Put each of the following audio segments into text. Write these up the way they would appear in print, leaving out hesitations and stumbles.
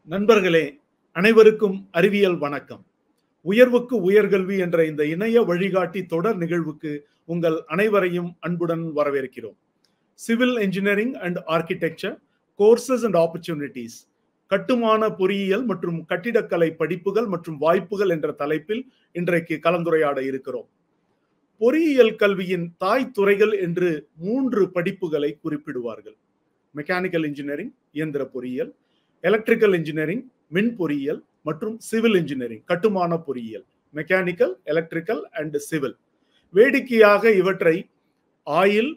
நண்பர்களே, அனைவருக்கும் அறிவியல் வணக்கம். உயர்வுக்கு உயர்கல்வி என்ற இந்த இணைய வழிகாட்டி தொடர் நிகழ்வுக்கு உங்கள் அனைவரையும் அன்புடன் வரவேற்கிறோம். Civil engineering and architecture courses and opportunities, கட்டுமான பொறியியல் மற்றும் கட்டிடக்கலை படிப்புகள் மற்றும் வாய்ப்புகள் என்ற தலைப்பில் இன்றைக்கு கலந்துரையாட இருக்கிறோம். பொறியியல் கல்வியின் தாய் துறைகள் என்று 3 படிப்புகளை குறிப்பிடுவார்கள். மெக்கானிக்கல் இன்ஜினியரிங், இயந்திர பொறியியல்; எலக்ட்ரிக்கல் இன்ஜினியரிங், மின் பொறியியல்; மற்றும் சிவில் இன்ஜினியரிங், கட்டுமான பொறியியல். Mechanical, electrical and civil. வேடிக்கையாக இவற்றை ஆயில்,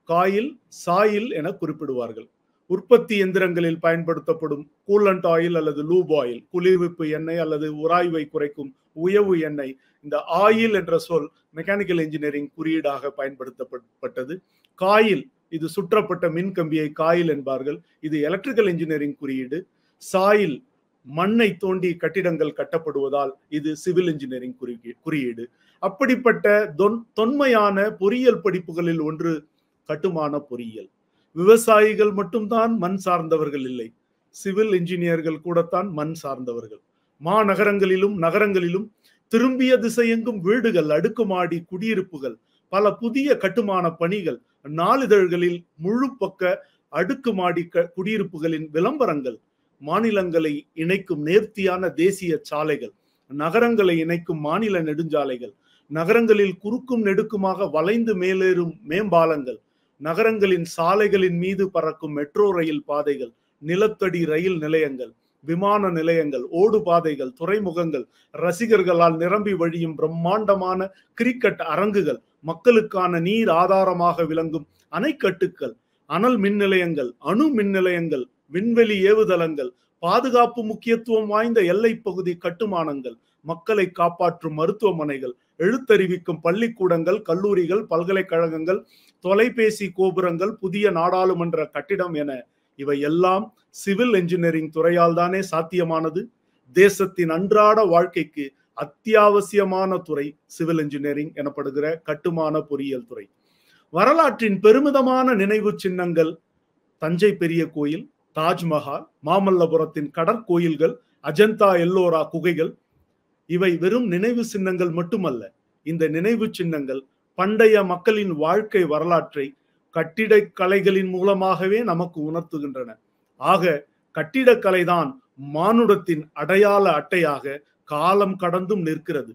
காயில், சாயில் என குறிப்பிடுவார்கள். உற்பத்தி எந்திரங்களில் பயன்படுத்தப்படும் கூலண்ட் ஆயில் அல்லது லூப் ஆயில், குளிர்விப்பு எண்ணெய் அல்லது உராய்வை குறைக்கும் உயவு எண்ணெய், இந்த ஆயில் என்ற சொல் மெக்கானிக்கல் இன்ஜினியரிங் குறியீடாக பயன்படுத்தப்பட்டது. காயில், இது சுற்றப்பட்ட மின் கம்பியை காயில் என்பார்கள். இது எலக்ட்ரிக்கல் இன்ஜினியரிங் குறியீடு. சாயில், மண்ணை தோண்டி கட்டிடங்கள் கட்டப்படுவதால் இது சிவில் இன்ஜினியரிங் குறியீடு. அப்படிப்பட்ட தொன்மையான பொறியியல் படிப்புகளில் ஒன்று கட்டுமான பொறியியல். விவசாயிகள் மட்டும்தான் மண் சார்ந்தவர்கள் இல்லை, சிவில் இன்ஜினியர்கள் கூடத்தான் மண் சார்ந்தவர்கள். மாநகரங்களிலும் நகரங்களிலும் திரும்பிய திசையெங்கும் வீடுகள், அடுக்குமாடி குடியிருப்புகள், பல புதிய கட்டுமான பணிகள், நாளிதழ்களில் முழு பக்க அடுக்குமாடி குடியிருப்புகளின் விளம்பரங்கள், மாநிலங்களை இணைக்கும் நேர்த்தியான தேசிய சாலைகள், நகரங்களை இணைக்கும் மாநில நெடுஞ்சாலைகள், நகரங்களில் குறுக்கும் நெடுக்குமாக வளைந்து மேலேறும் மேம்பாலங்கள், நகரங்களின் சாலைகளின் மீது பறக்கும் மெட்ரோ ரயில் பாதைகள், நிலத்தடி ரயில் நிலையங்கள், விமான நிலையங்கள், ஓடு பாதைகள், துறைமுகங்கள், ரசிகர்களால் நிரம்பி வழியும் பிரம்மாண்டமான கிரிக்கெட் அரங்குகள், மக்களுக்கான நீர் ஆதாரமாக விளங்கும் அணைக்கட்டுக்கள், அனல் மின் நிலையங்கள், அணு மின் நிலையங்கள், விண்வெளி ஏவுதளங்கள், பாதுகாப்பு முக்கியத்துவம் வாய்ந்த எல்லை பகுதி கட்டுமானங்கள், மக்களை காப்பாற்றும் மருத்துவமனைகள், எழுத்தறிவிக்கும் பள்ளிக்கூடங்கள், கல்லூரிகள், பல்கலைக்கழகங்கள், தொலைபேசி கோபுரங்கள், புதிய நாடாளுமன்ற கட்டிடம் என இவை எல்லாம் சிவில் இன்ஜினியரிங் துறையால் தானே சாத்தியமானது. தேசத்தின் அன்றாட வாழ்க்கைக்கு அத்தியாவசியமான துறை சிவில் இன்ஜினியரிங் எனப்படுகிற கட்டுமான பொறியியல் துறை. வரலாற்றின் பெருமிதமான நினைவு சின்னங்கள் தஞ்சை பெரிய கோயில், தாஜ்மஹால், மாமல்லபுரத்தின் கடற்கோயில்கள், அஜந்தா எல்லோரா குகைகள், இவை வெறும் நினைவு சின்னங்கள் மட்டுமல்ல. இந்த நினைவு சின்னங்கள் பண்டைய மக்களின் வாழ்க்கை வரலாற்றை கட்டிடக்கலைகளின் மூலமாகவே நமக்கு உணர்த்துகின்றன. ஆக கட்டிடக்கலைதான் மானுடத்தின் அடையாள அட்டையாக காலம் கடந்தும் நிற்கிறது.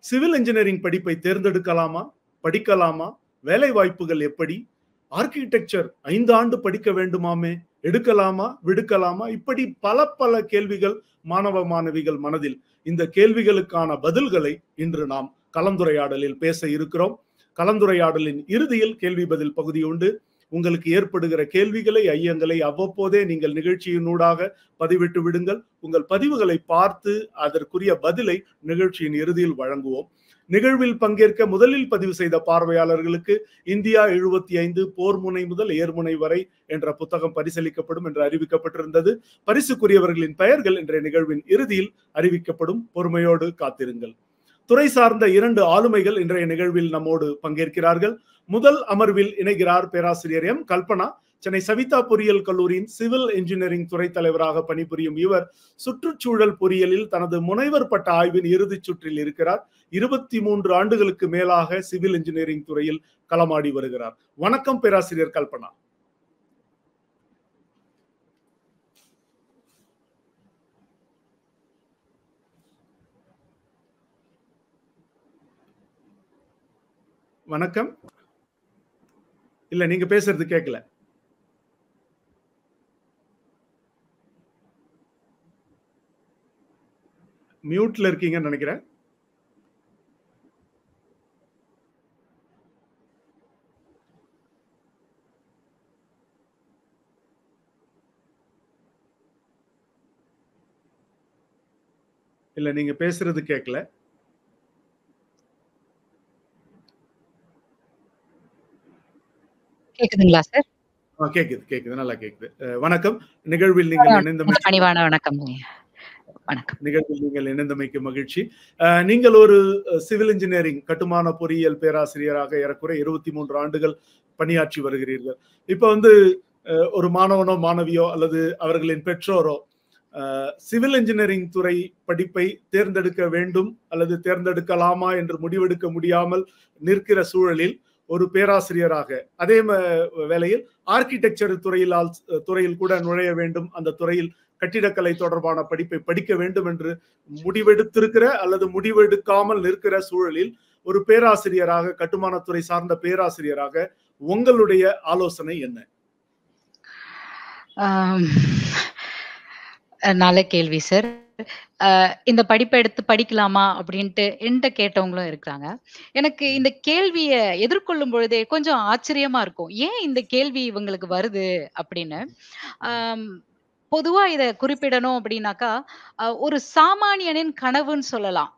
சிவில் இன்ஜினியரிங் படிப்பை தேர்ந்தெடுக்கலாமா, படிக்கலாமா? வேலை வாய்ப்புகள் எப்படி? ஆர்கிடெக்சர் 5 ஆண்டு படிக்க வேண்டுமாமே, எடுக்கலாமா, விடுக்கலாமா? இப்படி பல கேள்விகள் மாணவ மாணவிகள் மனதில். இந்த கேள்விகளுக்கான பதில்களை இன்று நாம் கலந்துரையாடலில் பேச இருக்கிறோம். கலந்துரையாடலின் இறுதியில் கேள்வி பதில் பகுதி உண்டு. உங்களுக்கு ஏற்படுகிற கேள்விகளை, ஐயங்களை அவ்வப்போதே நீங்கள் நிகழ்ச்சியினூடாக பதிவிட்டு விடுங்கள். உங்கள் பதிவுகளை பார்த்து அதற்குரிய பதிலை நிகழ்ச்சியின் இறுதியில் வழங்குவோம். நிகழ்வில் பங்கேற்க முதலில் பதிவு செய்த பார்வையாளர்களுக்கு இந்தியா 75 போர் முனை முதல் ஏர்முனை வரை என்ற புத்தகம் பரிசளிக்கப்படும் என்று அறிவிக்கப்பட்டிருந்தது. பரிசுக்குரியவர்களின் பெயர்கள் இன்றைய நிகழ்வின் இறுதியில் அறிவிக்கப்படும். பொறுமையோடு காத்திருங்கள். துறை சார்ந்த 2 ஆளுமைகள் இன்றைய நிகழ்வில் நம்மோடு பங்கேற்கிறார்கள். முதல் அமர்வில் இணைகிறார் பேராசிரியர் எம். கல்பனா. சென்னை சவிதா பொறியியல் கல்லூரியின் சிவில் இன்ஜினியரிங் துறை தலைவராக பணிபுரியும் இவர் சுற்றுச்சூழல் பொறியியலில் தனது முனைவர் பட்ட ஆய்வின் இறுதிச் சுற்றில் இருக்கிறார். 23 ஆண்டுகளுக்கு மேலாக சிவில் இன்ஜினியரிங் துறையில் களமாடி வருகிறார். வணக்கம் பேராசிரியர் கல்பனா. வணக்கம். இல்ல, நீங்க பேசுறது கேட்கல. மியூட்ல இருக்கீங்கன்னு நினைக்கிறேன். இல்ல, நீங்க பேசுறது கேட்கல. கேக்குதுங்களா சார்? கேக்குது, நல்லா கேக்குது. வணக்கம். நிகழ்வில் நீங்கள் இணைந்தமைக்கு பணிவான வணக்கம். வணக்கம். நிகழ்வில் நீங்கள் இணைந்தமைக்கு மகிழ்ச்சி. நீங்கள் ஒரு சிவில் இன்ஜினியரிங் கட்டுமான பொறியியல் பேராசிரியராக ஏறக்குறை 23 ஆண்டுகள் பணியாற்றி வருகிறீர்கள். இப்ப ஒரு மாணவனோ மாணவியோ அல்லது அவர்களின் பெற்றோரோ சிவில் இன்ஜினியரிங் துறை படிப்பை தேர்ந்தெடுக்க வேண்டும் அல்லது தேர்ந்தெடுக்கலாமா என்று முடிவெடுக்க முடியாமல் நிற்கிற சூழலில் ஒரு பேராசிரியராக, அதே வேளையில் ஆர்கிடெக்சர் துறையில் கூட நுழைய வேண்டும், அந்த துறையில் கட்டிடக்கலை தொடர்பான படிப்பை படிக்க வேண்டும் என்று முடிவெடுத்திருக்கிற அல்லது முடிவெடுக்காமல் நிற்கிற சூழலில் ஒரு பேராசிரியராக, கட்டுமானத்துறை சார்ந்த பேராசிரியராக உங்களுடைய ஆலோசனை என்ன? நல்ல கேள்வி சார். இந்த படிப்பை எடுத்து படிக்கலாமா அப்படின்ட்டு என்கிட்ட கேட்டவங்களும் இருக்கிறாங்க. எனக்கு இந்த கேள்விய எதிர்கொள்ளும் பொழுதே கொஞ்சம் ஆச்சரியமா இருக்கும். ஏன் இந்த கேள்வி இவங்களுக்கு வருது அப்படின்னு. பொதுவா இத குறிப்பிடணும் அப்படின்னாக்கா, ஒரு சாமானியனின் கனவுன்னு சொல்லலாம்.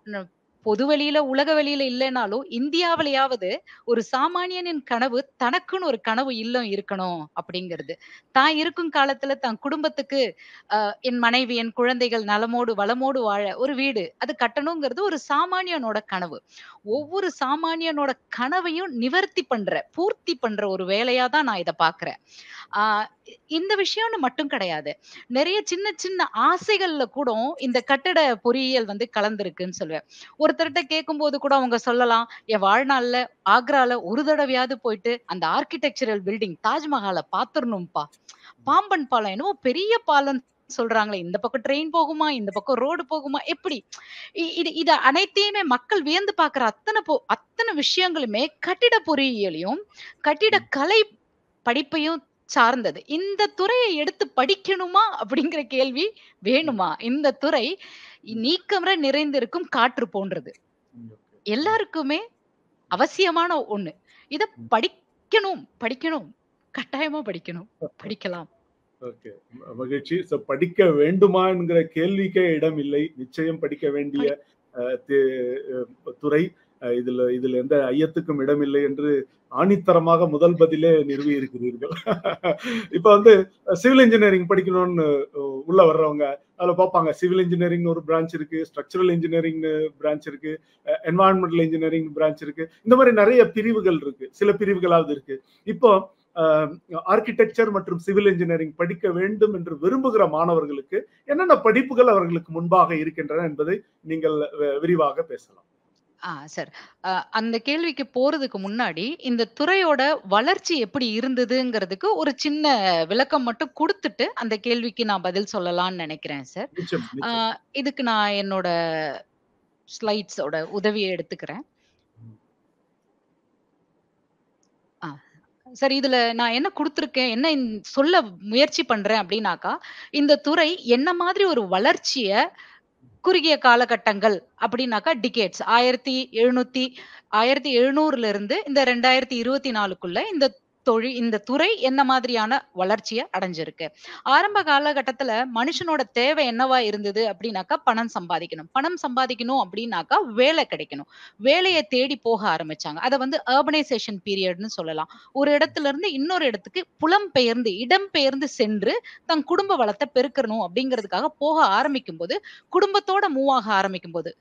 பொது வெளியில, உலக வெளியில இல்லைனாலும் இந்தியாவிலேயாவது ஒரு சாமானியனின் கனவு தனக்குன்னு ஒரு கனவு இல்லம் இருக்கணும் அப்படிங்கிறது. தான் இருக்கும் காலத்துல தன் குடும்பத்துக்கு என் மனைவி, என் குழந்தைகள் நலமோடு வளமோடு வாழ ஒரு வீடு அது கட்டணுங்கிறது ஒரு சாமானியனோட கனவு. ஒவ்வொரு சாமானியனோட கனவையும் பூர்த்தி பண்ற ஒரு வேலையா தான் நான் இத பார்க்கிறேன். இந்த விஷயம்னு மட்டும் கிடையாது. நிறைய சின்ன சின்ன ஆசைகள்ல கூட இந்த கட்டட பொறியியல் கலந்திருக்குன்னு சொல்லுவேன். ஒருத்தர்ட்ட கேட்கும்போது கூட அவங்க சொல்லலாம், என் வாழ்நாள்ல ஆக்ரால ஒரு தடவையாவது போயிட்டு அந்த ஆர்க்கிடெக்சரல் பில்டிங் தாஜ்மஹால பாத்துரணும்பா. பாம்பன் பாலம் என்னவோ பெரிய பாலம் சொல்றாங்களே, இந்த பக்கம் ட்ரெயின் போகுமா, இந்த பக்கம் ரோடு போகுமா, எப்படி? இத அனைத்தையுமே மக்கள் வியந்து பார்க்கிற அத்தனை விஷயங்களுமே கட்டிட பொறியியலையும் கட்டிட கலை படிப்பையும் சார்ந்தது. இந்த துறையை எடுத்து படிக்கணுமா அப்படிங்கிற கேள்வி வேணுமா? இந்த துறை நீக்கமற நிறைந்திருக்கும் காற்று போன்றது. எல்லாருக்குமே அவசியமான ஒண்ணு. இத படிக்கணும். கட்டாயமா படிக்கணும். படிக்கலாம். ஓகே, மகிழ்ச்சி. படிக்க வேண்டுமா என்கிற கேள்விக்கே இடம் இல்லை. நிச்சயம் படிக்க வேண்டிய துறை. இதுல எந்த ஐயத்துக்கும் இடமில்லை என்று ஆணித்தரமாக முதல் பதிலே நிறுவி இருக்கிறீர்கள். இப்ப சிவில் இன்ஜினியரிங் படிக்கணும்னு உள்ள வர்றவங்க அதுல பார்ப்பாங்க, சிவில் இன்ஜினியரிங் ஒரு பிரான்ச் இருக்கு, ஸ்ட்ரக்சரல் இன்ஜினியரிங் பிரான்ச் இருக்கு, என்வாயன்மெண்டல் இன்ஜினியரிங் பிரான்ச் இருக்கு, இந்த மாதிரி நிறைய பிரிவுகள் இருக்கு, சில பிரிவுகளாவது இருக்கு. இப்போ ஆர்கிடெக்சர் மற்றும் சிவில் இன்ஜினியரிங் படிக்க வேண்டும் என்று விரும்புகிற மாணவர்களுக்கு என்னென்ன படிப்புகள் அவர்களுக்கு முன்பாக இருக்கின்றன என்பதை நீங்கள் விரிவாக பேசலாம். சார், அந்த கேள்விக்கு போறதுக்கு முன்னாடி இந்த துறையோட வளர்ச்சி எப்படி இருந்ததுங்கிறதுக்கு ஒரு சின்ன விளக்கம் மட்டும் குடுத்துட்டு அந்த கேள்விக்கு நான் பதில் சொல்லலாம்னு நினைக்கிறேன் சார். இதுக்கு நான் என்னோட ஸ்லைட்ஸோட உதவியை எடுத்துக்கிறேன். சரி, இதுல நான் என்ன குடுத்திருக்கேன், என்ன சொல்ல முயற்சி பண்றேன் அப்படின்னாக்கா, இந்த துறை என்ன மாதிரி ஒரு வளர்ச்சிய குறுகிய காலகட்டங்கள் அப்படின்னாக்கா டிகேட்ஸ் 1700ல இருந்து இந்த 2024க்குள்ள இந்த துறை என்ன மாதிரியான வளர்ச்சியை அடைஞ்சிருக்கு. ஆரம்ப காலகட்டத்துல மனுஷனோட தேவை என்னவா இருந்தது அப்படின்னாக்கா, பணம் சம்பாதிக்கணும் அப்படின்னாக்கா வேலை கிடைக்கணும். வேலையை தேடி போக ஆரம்பிச்சாங்க. அதை அர்பனைசேஷன் பீரியட்னு சொல்லலாம். ஒரு இடத்துல இருந்து இன்னொரு இடத்துக்கு இடம்பெயர்ந்து சென்று தன் குடும்ப வளத்தை பெருக்கணும் அப்படிங்கிறதுக்காக போக ஆரம்பிக்கும் போது, குடும்பத்தோட மூவ் ஆக ஆரம்பிக்கும் போது,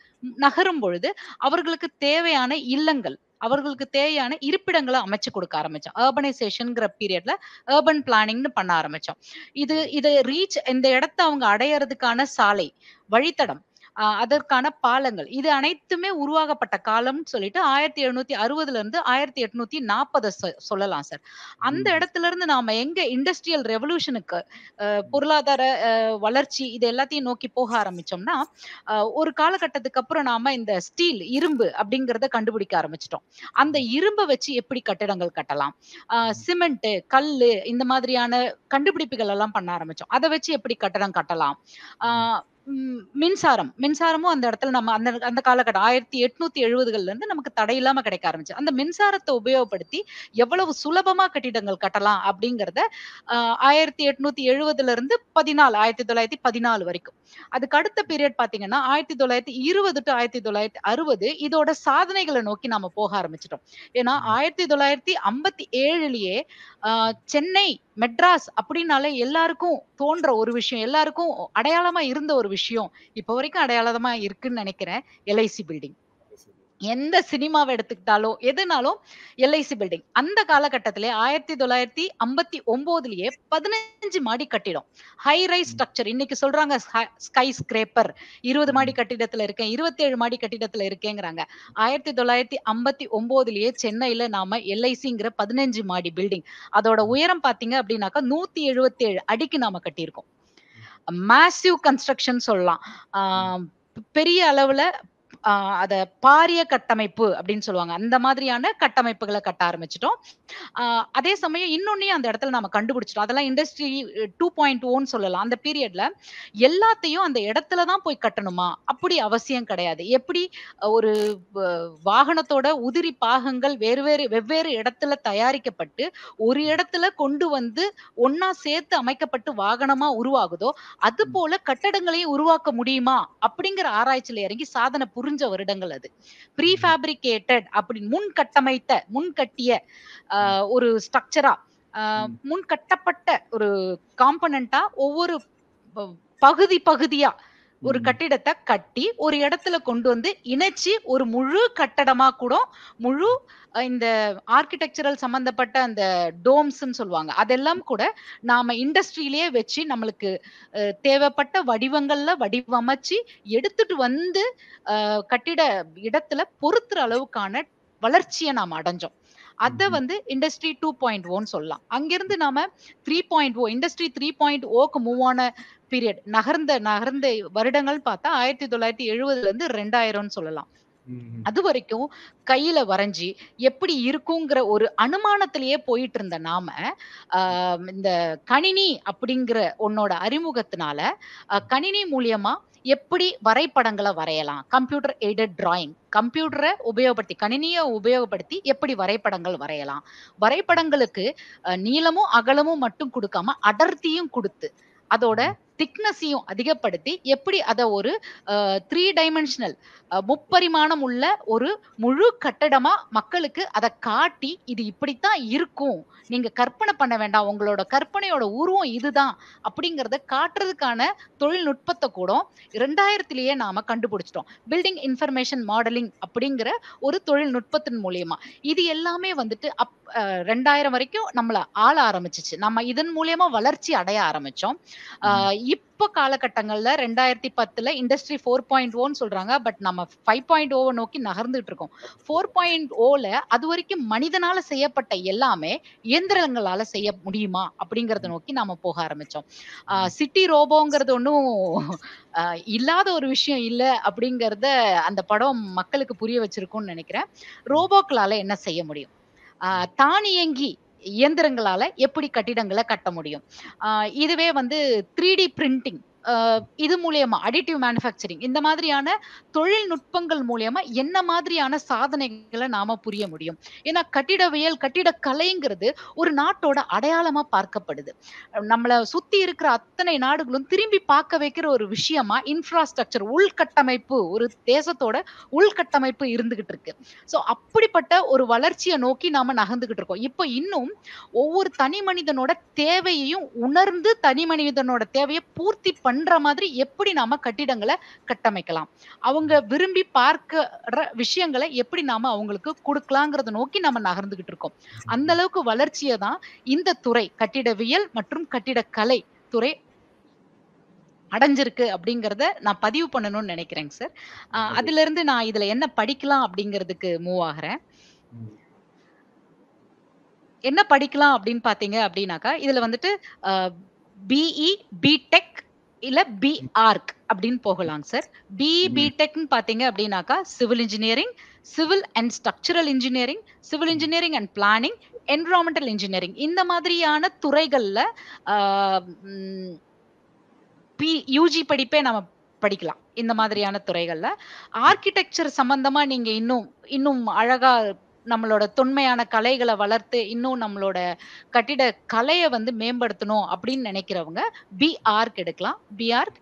நகரும் பொழுது அவர்களுக்கு தேவையான இல்லங்கள், அவர்களுக்கு தேவையான இருப்பிடங்களை அமைச்சு கொடுக்க ஆரம்பிச்சோம். அர்பனைசேஷன்ங்கிற பீரியட்ல அர்பன் பிளானிங்னு பண்ண ஆரம்பிச்சோம். இந்த இடத்தை அவங்க அடையறதுக்கான சாலை, வழித்தடம், அதற்கான பாலங்கள், இது அனைத்துமே உருவாக்கப்பட்ட காலம்னு சொல்லிட்டு 1760ல இருந்து 1840 சொல்லலாம் சார். அந்த இடத்துல இருந்து நாம எங்க இண்டஸ்ட்ரியல் ரெவல்யூஷனுக்கு, பொருளாதார வளர்ச்சி இது எல்லாத்தையும் நோக்கி போக ஆரம்பிச்சோம்னா, ஒரு காலகட்டத்துக்கு அப்புறம் நாம இந்த ஸ்டீல், இரும்பு அப்படிங்கறத கண்டுபிடிக்க ஆரம்பிச்சிட்டோம். அந்த இரும்பை வச்சு எப்படி கட்டிடங்கள் கட்டலாம், சிமெண்ட், கல்லு, இந்த மாதிரியான கண்டுபிடிப்புகள் எல்லாம் பண்ண ஆரம்பிச்சோம். அதை வச்சு எப்படி கட்டடம் கட்டலாம். மின்சாரமும் அந்த இடத்துல நம்ம அந்த காலகட்டம் 1870கள்ல இருந்து நமக்கு தடையில்லாம கிடைக்க ஆரம்பிச்சு. அந்த மின்சாரத்தை உபயோகப்படுத்தி எவ்வளவு சுலபமா கட்டிடங்கள் கட்டலாம் அப்படிங்கறத 1870ல இருந்து 1914 வரைக்கும். அதுக்கு அடுத்த பீரியட் பாத்தீங்கன்னா 1920 to 1960 இதோட சாதனைகளை நோக்கி நாம போக ஆரம்பிச்சிட்டோம். ஏன்னா 1957லயே சென்னை, மெட்ராஸ் அப்படின்னாலே எல்லாருக்கும் தோன்ற ஒரு விஷயம், எல்லாருக்கும் அடையாளமா இருந்த ஒரு விஷயம், இப்ப வரைக்கும் அடையாளமா இருக்குன்னு நினைக்கிறேன், எல்ஐசி பில்டிங். எந்த சினிமாவை எடுத்துக்கிட்டாலும் எதுனாலும் எல்ஐசி பில்டிங் அந்த காலகட்டத்திலே 1959லயே 15 மாடி கட்டிடம், ஹை ரைஸ் ஸ்ட்ரக்சர். இன்னைக்கு சொல்றாங்க ஸ்கை ஸ்கிரேப்பர், 20 மாடி கட்டிடத்துல இருக்கேன், 27 மாடி கட்டிடத்துல இருக்கேங்கிறாங்க. 1959லயே சென்னையில நாம எல்ஐசிங்கிற 15 மாடி பில்டிங், அதோட உயரம் பாத்தீங்க அப்படின்னாக்கா 177 அடிக்கு நாம கட்டியிருக்கோம். மேசிவ் கன்ஸ்ட்ரக்ஷன் சொல்லலாம். பெரிய அளவுல அத பாரிய கட்டமைப்பு அப்படின்னு சொல்லுவாங்க. அந்த மாதிரியான கட்டமைப்புகள கட்ட ஆரம்பிச்சுட்டோம். அதே சமயம் இன்னொன்னையும் அந்த இடத்துல நாம கண்டுபிடிச்சுட்டோம். அதெல்லாம் இண்டஸ்ட்ரி 2.0ன்னு சொல்லலாம். அந்த பீரியட்ல எல்லாத்தையும் அந்த இடத்துல தான் போய் கட்டணுமா? அப்படி அவசியம் கிடையாது. எப்படி ஒரு வாகனத்தோட உதிரி பாகங்கள் வெவ்வேறு இடத்துல தயாரிக்கப்பட்டு, ஒரு இடத்துல கொண்டு வந்து ஒண்ணா சேர்த்து அமைக்கப்பட்டு வாகனமா உருவாகுதோ, அதுபோல கட்டடங்களையும் உருவாக்க முடியுமா? அப்படிங்கிற ஆராய்ச்சியில இறங்கி சாதனை புரிஞ்ச வருடங்கள் அது. ப்ரீ ஃபேப்ரிகேட்டட் அப்படின்னு முன்கட்டிய ஒரு ஸ்ட்ரக்சரா, முன் கட்டப்பட்ட ஒரு காம்பனண்டா ஒவ்வொரு பகுதியா ஒரு கட்டிடத்தை கட்டி ஒரு இடத்துல கொண்டு வந்து இணைச்சு ஒரு முழு கட்டடமா கூட முழு இந்த ஆர்கிடெக்சரல் சம்பந்தப்பட்ட அந்த டோம்ஸ்ன்னு சொல்லுவாங்க. அதெல்லாம் கூட நாம இண்டஸ்ட்ரியிலேயே வச்சு நம்மளுக்கு தேவைப்பட்ட வடிவங்கள்ல வடிவமைச்சு எடுத்துட்டு வந்து கட்டிட இடத்துல பொறுத்துற அளவுக்கான வளர்ச்சியை நாம அடைஞ்சோம். அத வந்து இண்டஸ்ட்ரி 2.0ன்னு சொல்லலாம். அங்கிருந்து நாம 3.0 இண்டஸ்ட்ரி 3.0க்கு மூவ் ஆன பீரியட் நகர்ந்த வருடங்கள் பார்த்தா 1970ல இருந்து 2000ன்னு சொல்லலாம். அது வரைக்கும் கையில வரைஞ்சி எப்படி இருக்குங்கிற ஒரு அனுமானத்திலேயே போயிட்டு இருந்த நாம இந்த கணினி அப்படிங்கிற உன்னோட அறிமுகத்தினால கணினி மூலியமா எப்படி வரைபடங்களை வரையலாம், கம்ப்யூட்டர் எய்டட் டிராயிங், கம்ப்யூட்டரை உபயோகப்படுத்தி கணினியை உபயோகப்படுத்தி எப்படி வரைபடங்கள் வரையலாம், வரைபடங்களுக்கு நீளமும் அகலமும் மட்டும் கொடுக்காம அடர்த்தியும் கொடுத்து அதோட திக்னஸையும் அதிகப்படுத்தி எப்படி அத ஒரு 3 டைமென்ஷனல் முப்பரிமாணம் உள்ள ஒரு முழு கட்டடமா மக்களுக்கு அதை காட்டி இது இப்படித்தான் இருக்கும், நீங்க கற்பனை பண்ண வேண்டாம், உங்களோட கற்பனையோட உருவம் இதுதான் அப்படிங்கறத காட்டுறதுக்கான தொழில்நுட்பத்தை கூட 2000லேயே நாம கண்டுபிடிச்சிட்டோம். பில்டிங் இன்ஃபர்மேஷன் மாடலிங் அப்படிங்கிற ஒரு தொழில்நுட்பத்தின் மூலியமா இது எல்லாமே வந்துட்டு 2000 வரைக்கும் நம்மள ஆள ஆரம்பிச்சிச்சு. நம்ம இதன் மூலியமா வளர்ச்சி அடைய ஆரம்பிச்சோம். இப்ப காலகட்டங்கள்ல 2010ல இண்டஸ்ட்ரி 4.0ன்னு சொல்றாங்க. பட் நம்ம 5.0 நோக்கி நகர்ந்துட்டு இருக்கோம். 4.0ல அது வரைக்கும் மனிதனால செய்யப்பட்ட எல்லாமே இயந்திரங்களால செய்ய முடியுமா அப்படிங்கறத நோக்கி நாம போக ஆரம்பிச்சோம். சிட்டி ரோபோங்கிறது ஒன்னும் இல்லாத ஒரு விஷயம் இல்ல அப்படிங்கறத அந்த படம் மக்களுக்கு புரிய வச்சிருக்கும்னு நினைக்கிறேன். ரோபோக்களால என்ன செய்ய முடியும், தானியங்கி இயந்திரங்களால எப்படி கட்டிடங்களை கட்ட முடியும், இதுவே வந்து 3D பிரிண்டிங், இது மூலியமா அடிட்டிவ் மேனுஃபேக்சரிங், இந்த மாதிரியான தொழில்நுட்பங்கள் மூலியமா என்ன மாதிரியான சாதனைகளை நாம புரிய முடியும். ஏன்னா கட்டிடவியல் கட்டிடக்கலைங்கிறது ஒரு நாட்டோட அடையாளமா பார்க்கப்படுது. நம்மள சுத்தி இருக்கிற அத்தனை நாடுகளும் திரும்பி பார்க்க வைக்கிற ஒரு விஷயமா இன்ஃப்ராஸ்ட்ரக்சர், உள்கட்டமைப்பு, ஒரு தேசத்தோட உள்கட்டமைப்பு இருந்துகிட்டு இருக்கு. சோ அப்படிப்பட்ட ஒரு வளர்ச்சியை நோக்கி நாம நகர்ந்துகிட்டு இருக்கோம். இப்ப இன்னும் ஒவ்வொரு தனி மனிதனோட தேவையையும் உணர்ந்து தனி மனிதனோட தேவையை பூர்த்தி பண்ற மாதிரி எப்படி நாம கட்டிடங்களை கட்டமைக்கலாம், அவங்க விரும்பி பார்க்கிற விஷயங்களை எப்படி நாம அவங்களுக்கு கொடுக்கலாங்கிறத நோக்கி நம்ம நகர்ந்துகிட்டு இருக்கோம். அந்த அளவுக்கு வளர்ச்சியை தான் இந்த துறை, கட்டிடவியல் மற்றும் கட்டிடக்கலை துறை அடைஞ்சிருக்கு அப்படிங்கறத நான் பதிவு பண்ணணும்னு நினைக்கிறேங்க சார். அதுல இருந்து நான் இதுல என்ன படிக்கலாம் அப்படிங்கிறதுக்கு மூவ் ஆகிறேன். என்ன படிக்கலாம் அப்படின்னு பாத்தீங்க அப்படின்னாக்கா, இதுல வந்துட்டு பிஇ, பிடெக் இல்ல பிஆர்க் அப்படின்னு போகலாங்க சார். பிஇ, பிடெக்னு பாத்தீங்க அப்படின்னாக்கா civil engineering, civil and structural engineering, civil engineering and planning, environmental engineering, இந்த மாதிரியான துறைகள்ல யூஜி படிப்பே நம்ம படிக்கலாம். இந்த மாதிரியான துறைகள்ல ஆர்கிடெக்சர் சம்பந்தமா நீங்க இன்னும் அழகா நம்மளோட தொன்மையான கலைகளை வளர்த்து இன்னும் நம்மளோட கட்டிட கலையை வந்து மேம்படுத்தணும் அப்படின்னு நினைக்கிறவங்க பிஆர்க் எடுக்கலாம். பிஆர்க்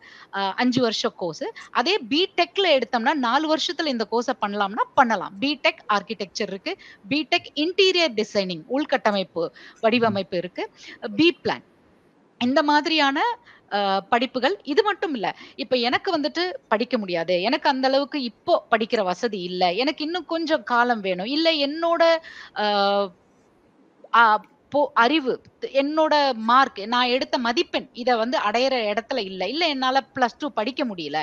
5 வருஷம் கோர்ஸ். அதே பிடெக்ல எடுத்தோம்னா 4 வருஷத்துல இந்த கோர்ஸை பண்ணலாம்னா பண்ணலாம். பிடெக் ஆர்கிடெக்சர் இருக்கு, பிடெக் இன்டீரியர் டிசைனிங் உள்கட்டமைப்பு வடிவமைப்பு இருக்கு, பி பிளான். இந்த மாதிரியான படிப்புகள். இது மட்டும் இல்ல. இப்ப எனக்கு வந்துட்டு படிக்க முடியாது. எனக்கு அந்த அளவுக்கு இப்போ படிக்கிற வசதி இல்ல. எனக்கு இன்னும் கொஞ்சம் காலம் வேணும். இல்ல என்னோட அ அ அறிவு, என்னோட மார்க், நான் எடுத்த மதிப்பெண் இத வந்து அடையிற இடத்துல இல்ல. இல்ல என்னால +2 படிக்க முடியல.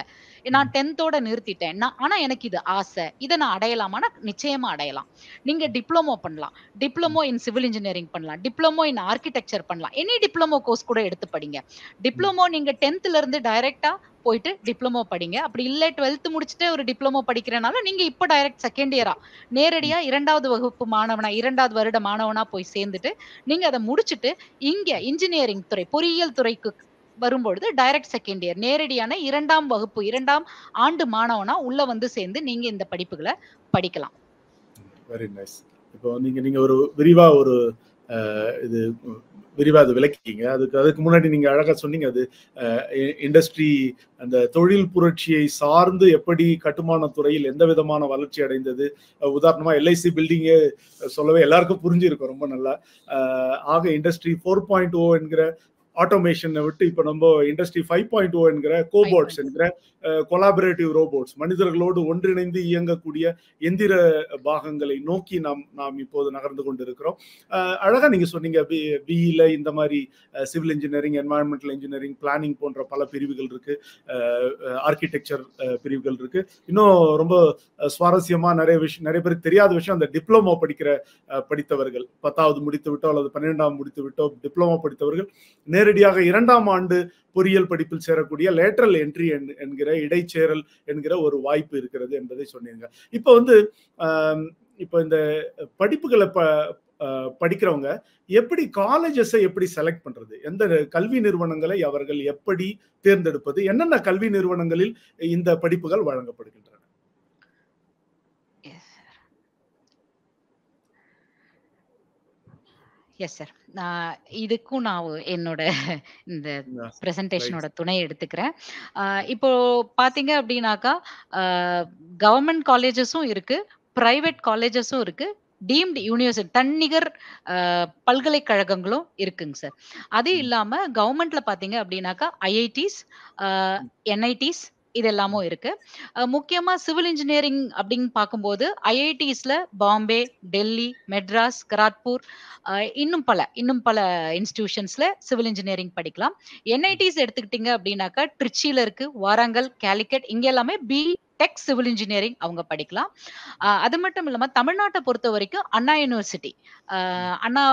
நான் 10த்தோட நிறுத்திட்டேன். ஆனா எனக்கு இது ஆசை. இத நான் அடையலாமான்னா, நிச்சயமா அடையலாம். நீங்க டிப்ளமோ பண்ணலாம். டிப்ளமோ இன் சிவில் இன்ஜினியரிங் பண்ணலாம். டிப்ளமோ இன் ஆர்க்கிடெக்சர் பண்ணலாம். எனி டிப்ளமோ கோர்ஸ் கூட எடுத்து படிங்க. டிப்ளமோ நீங்க 10த்ல இருந்து டைரக்ட்டா போயிட்டு டிப்ளமோ படிங்க. அப்படி இல்ல 12த் முடிச்சுட்டு ஒரு டிப்ளமோ படிக்கிறனால, நீங்க இப்ப டைரக்ட் செகண்ட் இயரா நேரடியா 2வது வகுப்பு மாணவனா, 2வது வருட மாணவனா போய் சேர்ந்துட்டு, நீங்க அத முடிச்சுட்டு, இங்க இன்ஜினியரிங் துறை, பொறியியல் துறைக்கு வரும்பொழுது டைரக்ட் செகண்ட் இயர் நேரடியான 2ஆம் வகுப்பு, 2ஆம் ஆண்டு மாணவனா உள்ள வந்து சேர்ந்து நீங்க இந்த படிப்புகள படிக்கலாம். Very nice. இப்போ நீங்க ஒரு விரிவா ஒரு இது விரிவா அது விளக்கிட்டீங்க. அதுக்கு முன்னாடி நீங்க அழகா சொன்னீங்க. அது இண்டஸ்ட்ரி அந்த தொழில் புரட்சியை சார்ந்து எப்படி கட்டுமான துறையில் எந்த விதமான வளர்ச்சி அடைந்தது. உதாரணமா எல்ஐசி பில்டிங்கே சொல்லவே எல்லாருக்கும் புரிஞ்சிருக்கும் ரொம்ப நல்லா. ஆக இண்டஸ்ட்ரி 4.0 என்கிற ஆட்டோமேஷனை விட்டு இப்ப நம்ம இண்டஸ்ட்ரி 5.0 என்கிற கோபோட்ஸ் என்கிற கொலாபரேட்டிவ் ரோபோட்ஸ், மனிதர்களோடு ஒன்றிணைந்து இயங்கக்கூடிய எந்திர பாகங்களை நோக்கி நாம் இப்போது நகர்ந்து கொண்டிருக்கிறோம். அழகா நீங்க சொன்னீங்க. பிஇல இந்த மாதிரி civil engineering, environmental engineering, planning போன்ற பல பிரிவுகள் இருக்கு. ஆர்கிடெக்சர் பிரிவுகள் இருக்கு. இன்னும் ரொம்ப சுவாரஸ்யமா நிறைய பேருக்கு தெரியாத விஷயம், அந்த டிப்ளமோ படித்தவர்கள் 10வது முடித்து விட்டோ அல்லது 12ஆம் முடித்து விட்டோ டிப்ளமோ படித்தவர்கள் நேரடியாக 2ஆம் ஆண்டு பொறியியல் படிப்பில் சேரக்கூடிய லேட்டரல் என்ட்ரி என்கிற இடைச்சேரல் என்கிற ஒரு வாய்ப்பு இருக்கிறது என்பதை சொன்னீங்க. இப்போ வந்து இப்போ இந்த படிப்புகளை படிக்கிறவங்க எப்படி காலேஜஸை எப்படி செலக்ட் பண்றது, எந்த கல்வி நிறுவனங்களை அவர்கள் எப்படி தேர்ந்தெடுப்பது, என்னென்ன கல்வி நிறுவனங்களில் இந்த படிப்புகள் வழங்கப்படுகின்றன? Yes sir. இதுக்கும் நான் என்னோட இந்த பிரசன்டேஷனோட துணை எடுத்துக்கிறேன். இப்போ பார்த்தீங்க அப்படின்னாக்கா, கவர்மெண்ட் காலேஜஸும் இருக்கு, பிரைவேட் காலேஜஸும் இருக்கு, டீம்டு யூனிவர்சிட்டி தன்னிகர் பல்கலைக்கழகங்களும் இருக்குங்க சார். அது இல்லாம கவர்மெண்ட்ல பார்த்தீங்க அப்படின்னாக்கா, ஐஐடிஸ், என்ஐடிஸ் இது எல்லாமும் இருக்கு. முக்கியமா சிவில் இன்ஜினியரிங் அப்படின்னு பார்க்கும்போது, ஐஐடிஸ்ல பாம்பே, டெல்லி, மெட்ராஸ், கராத்பூர், இன்னும் பல இன்ஸ்டிடியூஷன்ஸ்ல சிவில் இன்ஜினியரிங் படிக்கலாம். என்ஐடிஸ் எடுத்துக்கிட்டீங்க அப்படின்னாக்கா, ட்ரிச்சில இருக்கு, வாரங்கல், காலிக்கட் இங்க எல்லாமே டெக் சிவில் இன்ஜினியரிங் அவங்க படிக்கலாம். அது மட்டும் இல்லாம தமிழ்நாட்டை பொறுத்த வரைக்கும் அண்ணா யூனிவர்சிட்டி, அண்ணா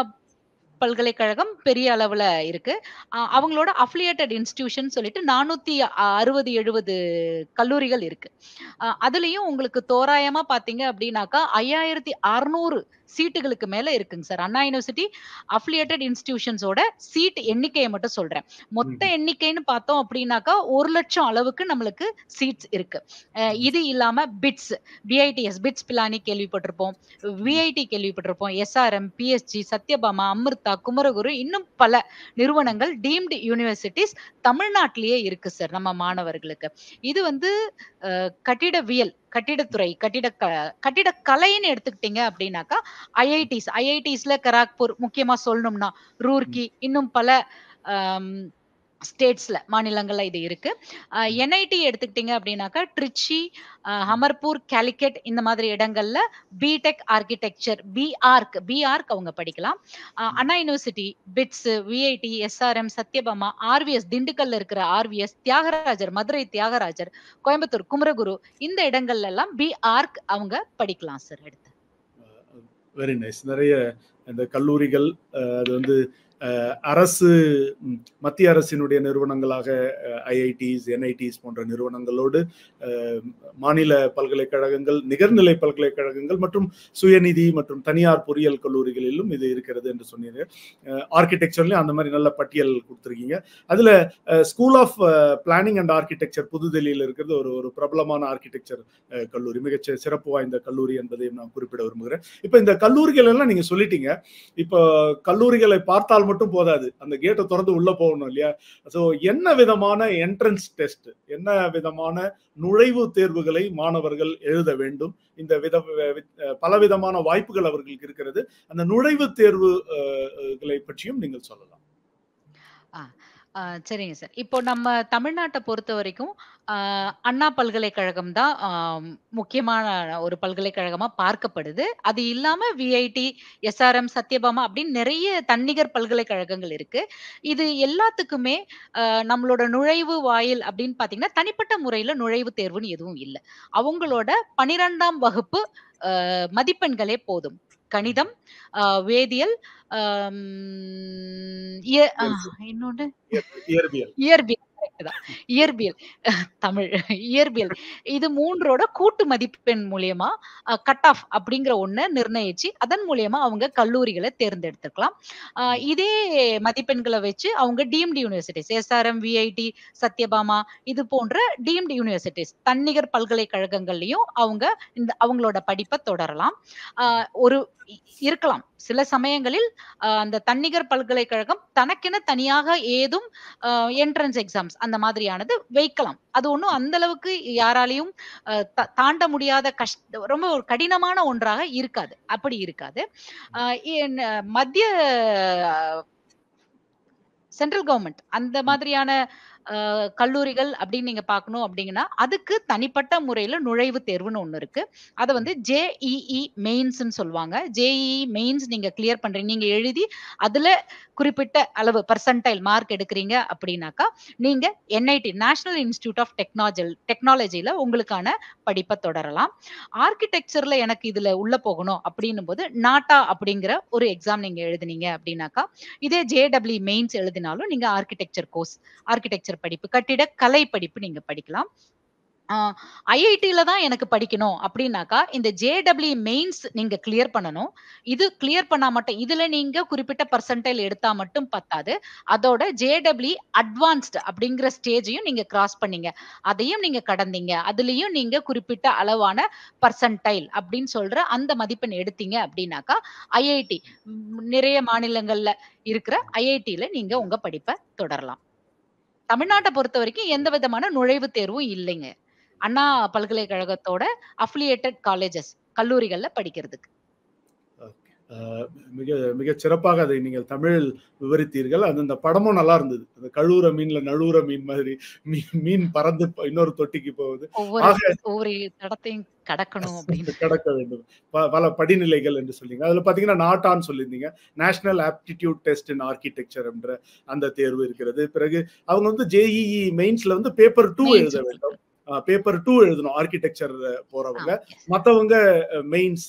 பல்கலைக்கழகம் பெரிய அளவுல இருக்கு. அவங்களோட அஃபிலியேட்டட் இன்ஸ்டிடியூஷன் சொல்லிட்டு 460, 70 கல்லூரிகள் இருக்கு. அதுலயும் உங்களுக்கு தோராயமா பார்த்தீங்க அப்படின்னாக்கா, 5600 சீட்டுகளுக்கு மேல இருக்குங்க சார். அண்ணா யூனிவர்சிட்டி அஃபிலியேட்டட் இன்ஸ்டிடியூஷன்ஸோட சீட் எண்ணிக்கையை மட்டும் சொல்றேன். மொத்த எண்ணிக்கைன்னு பார்த்தோம் அப்படின்னாக்கா 1,00,000 அளவுக்கு நம்மளுக்கு சீட்ஸ் இருக்கு. இது இல்லாம பிஐடிஎஸ், பிட்ஸ் பிலானி கேள்விப்பட்டிருப்போம், விஐடி கேள்விப்பட்டிருப்போம், எஸ்ஆர்எம், பிஎஸ்ஜி, சத்யபாமா, அமிர்தா, குமரகுரு இன்னும் பல நிறுவனங்கள் டீம்டு யூனிவர்சிட்டிஸ் தமிழ்நாட்டிலேயே இருக்கு சார் நம்ம மாணவர்களுக்கு. இது வந்து கட்டிடவியல், கட்டிடத்துறை, கட்டிடக்கலைன்னு எடுத்துக்கிட்டீங்க அப்படின்னாக்கா ஐஐடிஸ்ல கராக்பூர் முக்கியமா சொல்லணும்னா, ரூர்க்கி இன்னும் பல ஸ்டேட்ஸ்ல மாநிலங்கள்ல இது இருக்கு. என்ஐடி எடுத்துக்கிட்டீங்க அப்படின்னாக்கா ட்ரிச்சி, ஹமர்பூர், காலிக்கட் இந்த மாதிரி இடங்கள்ல பிடெக் ஆர்கிடெக்சர், பிஆர்க் அவங்க படிக்கலாம். Anna university, BITS, VIT, SRM, Sathyabama, RVS திண்டுக்கல்ல இருக்கிற ஆர்விஎஸ், தியாகராஜர், மதுரை தியாகராஜர், கோயம்புத்தூர் குமரகுரு இந்த இடங்கள்ல எல்லாம் பிஆர்க் அவங்க படிக்கலாம் சார். எடுத்து வெரி நைஸ். நிறைய இந்த கல்லூரிகள் அது வந்து அரசு, மத்திய அரசினுடைய நிறுவனங்களாக ஐஐடிஸ், என்ஐடிஸ் போன்ற நிறுவனங்களோடு மாநில பல்கலைக்கழகங்கள், நிகர்நிலை பல்கலைக்கழகங்கள் மற்றும் சுயநிதி மற்றும் தனியார் பொறியியல் கல்லூரிகளிலும் இது இருக்கிறது என்று சொன்னீங்க. ஆர்கிடெக்சர்லயும் அந்த மாதிரி நல்ல பட்டியல் கொடுத்துருக்கீங்க. அதுல school of planning and architecture புதுதில்லியில் இருக்கிறது ஒரு பிரபலமான ஆர்கிடெக்சர் கல்லூரி, மிகச் சிறப்பு வாய்ந்த கல்லூரி என்பதையும் நான் குறிப்பிட விரும்புகிறேன். இப்ப இந்த கல்லூரிகள் எல்லாம் நீங்க சொல்லிட்டீங்க. இப்போ கல்லூரிகளை பார்த்தால் மட்டும் போதாது, அந்த கேட்டை திறந்து உள்ள போகணும் இல்லையா? சோ என்ன விதமான என்ட்ரன்ஸ் டெஸ்ட், என்ன விதமான நுழைவு தேர்வுகளை மாணவர்கள் எழுத வேண்டும்? இந்த பலவிதமான வாய்ப்புகள் அவர்களுக்கு இருக்கிறது. அந்த நுழைவு தேர்வுகளை பற்றியும் நீங்கள் சொல்லலாம். சரிங்க சார். இப்போ நம்ம தமிழ்நாட்ட பொறுத்தவரைக்கும், அ அண்ணா பல்கலைக்கழகம் தான் முக்கியமான ஒரு பல்கலைக்கழகமா பார்க்கப்படுது. அது இல்லாம விஐடி, எஸ்ஆர்எம், சத்யபாமா அப்படின்னு நெறைய தன்னிகர் பல்கலைக்கழகங்கள் இருக்கு. இது எல்லாத்துக்குமே நம்மளோட நுழைவு வாயில் அப்படின்னு பார்த்தீங்கன்னா, தனிப்பட்ட முறையில நுழைவுத் தேர்வுன்னு எதுவும் இல்ல. அவங்களோட 12ஆம் வகுப்பு மதிப்பெண்களே போதும். கணிதம், வேதியியல், அம் இய அ இயற்பியல், இன்னொன்னு இயற்பியல். இயற்பியல். கரெக்ட் தான். இயற்பியல், தமிழ் இயற்பியல். இது 3ஓட கூட்டு மதிப்பெண் மூலியமா கட் ஆஃப் அப்படிங்கிற ஒண்ண நிர்ணயிச்சு, அதன் மூலியமா அவங்க கல்லூரிகள தேர்ந்தெடுத்துக்கலாம். அ ம். இதே மதிப்பெண்கள வச்சு அவங்க டீம்டு யூனிவர்சிட்டீஸ், எஸ்ஆர்எம், விஐடி, சத்யபாமா இது போன்ற டீம்டு யூனிவர்சிட்டீஸ், தன்னிகர் பல்கலைக்கழகங்கள்லயும் அவங்க அவங்களோட படிப்ப தொடரலாம். அ ஒரு இருக்கலாம். சில சமயங்களில் அந்த தன்னிகர் பல்கலைக்கழகம் தனக்கென தனியாக ஏதும் என்ட்ரன்ஸ் எக்ஸாம்ஸ் அந்த மாதிரியானது வைக்கலாம். அது ஒண்ணும் அந்த அளவுக்கு யாராலயும் தாண்ட முடியாத ரொம்ப ஒரு கடினமான ஒன்றாக இருக்காது. அப்படி இருக்காது. அ என் மத்திய சென்ட்ரல் கவர்ன்மெண்ட் அந்த மாதிரியான கல்லூரிகள் அப்படின்னு நீங்க பார்க்கணும் அப்படிங்கன்னா, அதுக்கு தனிப்பட்ட முறையில நுழைவுத் தேர்வுன்னு ஒண்ணு இருக்கு. அத வந்து ஜேஇஇ மெயின்ஸ்ன்னு சொல்லுவாங்க. ஜேஇஇ மெயின்ஸ் நீங்க கிளியர் பண்றீங்க. நீங்க எழுதி அதுல குறிப்பிட்ட அளவு பெர்சன்டைல் மார்க் எடுக்கிறீங்க அப்படின்னாக்கா, நீங்க என்ஐடி நேஷனல் இன்ஸ்டிடியூட் ஆஃப் டெக்னாலஜில உங்களுக்கான படிப்ப தொடரலாம். ஆர்க்கிடெக்சர்ல எனக்கு இதுல உள்ள போகணும் அப்படின்னும்போது, நாட்டா அப்படிங்கிற ஒரு எக்ஸாம் நீங்க எழுதினீங்க அப்படின்னாக்கா, இதே ஜேடபிள்யூ மெயின்ஸ் எழுதினாலும் நீங்க ஆர்க்கிடெக்சர் படிப்பு, கட்டிடக்கலை படிப்பு நீங்க படிக்கலாம். ஐஐடில தான் எனக்கு படிக்கணும் அப்படின்னாக்கா, இந்த ஜேடபிள்யூ மெயின்ஸ் நீங்க கிளியர் பண்ணணும். இது கிளியர் பண்ணா மட்டும் இதுல நீங்க குறிப்பிட்ட பெர்சன்டைல் எடுத்தா மட்டும் பத்தாது. அதோட ஜேடபிள்யூ அட்வான்ஸ்ட் அப்படிங்கிற ஸ்டேஜையும் நீங்க கிராஸ் பண்ணீங்க. அதையும் நீங்க கடந்தீங்க. அதுலயும் நீங்க குறிப்பிட்ட அளவான பெர்சன்டைல் அப்படின்னு சொல்ற அந்த மதிப்பெண் எடுத்தீங்க அப்படின்னாக்கா, ஐஐடி நிறைய மாநிலங்கள்ல இருக்கிற ஐஐடில நீங்க உங்க படிப்ப தொடரலாம். தமிழ்நாட்ட பொறுத்தவரைக்கும் எந்த விதமான நுழைவுத் தேர்வும் இல்லைங்க. அண்ணா பல்கலைக்கழகத்தோட அஃபிலியேட்டட் காலேஜஸ் கல்லூரிகள்ல படிக்கிறதுக்கு. ஓகே. மிக மிகச் சிறப்பாக அதை நீங்கள் தமிழில் விவரித்தீர்கள். அது அந்த படமும் நல்லா இருந்தது. அந்த கழுவுற மீன்ல நழுவுற மீன் மாதிரி மீன் பறந்து இன்னொரு தொட்டிக்கு போகுது. ஒவ்வொரு ஆக ஒவ்வொரு தடத்தையும் கடக்கணும் அப்படின்னு. கடக்க வேண்டும். பல படிநிலைகள் என்று சொன்னீங்க. அதுல பாத்தீங்கன்னா நாட்டான்னு சொல்லியிருந்தீங்க. நேஷனல் ஆப்டிடியூட் டெஸ்ட் இன் ஆர்க்கிடெக்சர் என்ற அந்த தேர்வு இருக்கிறது. பிறகு அவங்க வந்து ஜேஇஇ மெயின்ஸ்ல வந்து பேப்பர் 2 எழுத வேண்டும். பேப்பர் 2 எழுதணும் ஆர்க்கிடெக்சர் போறவங்க. மத்தவங்க மெயின்ஸ்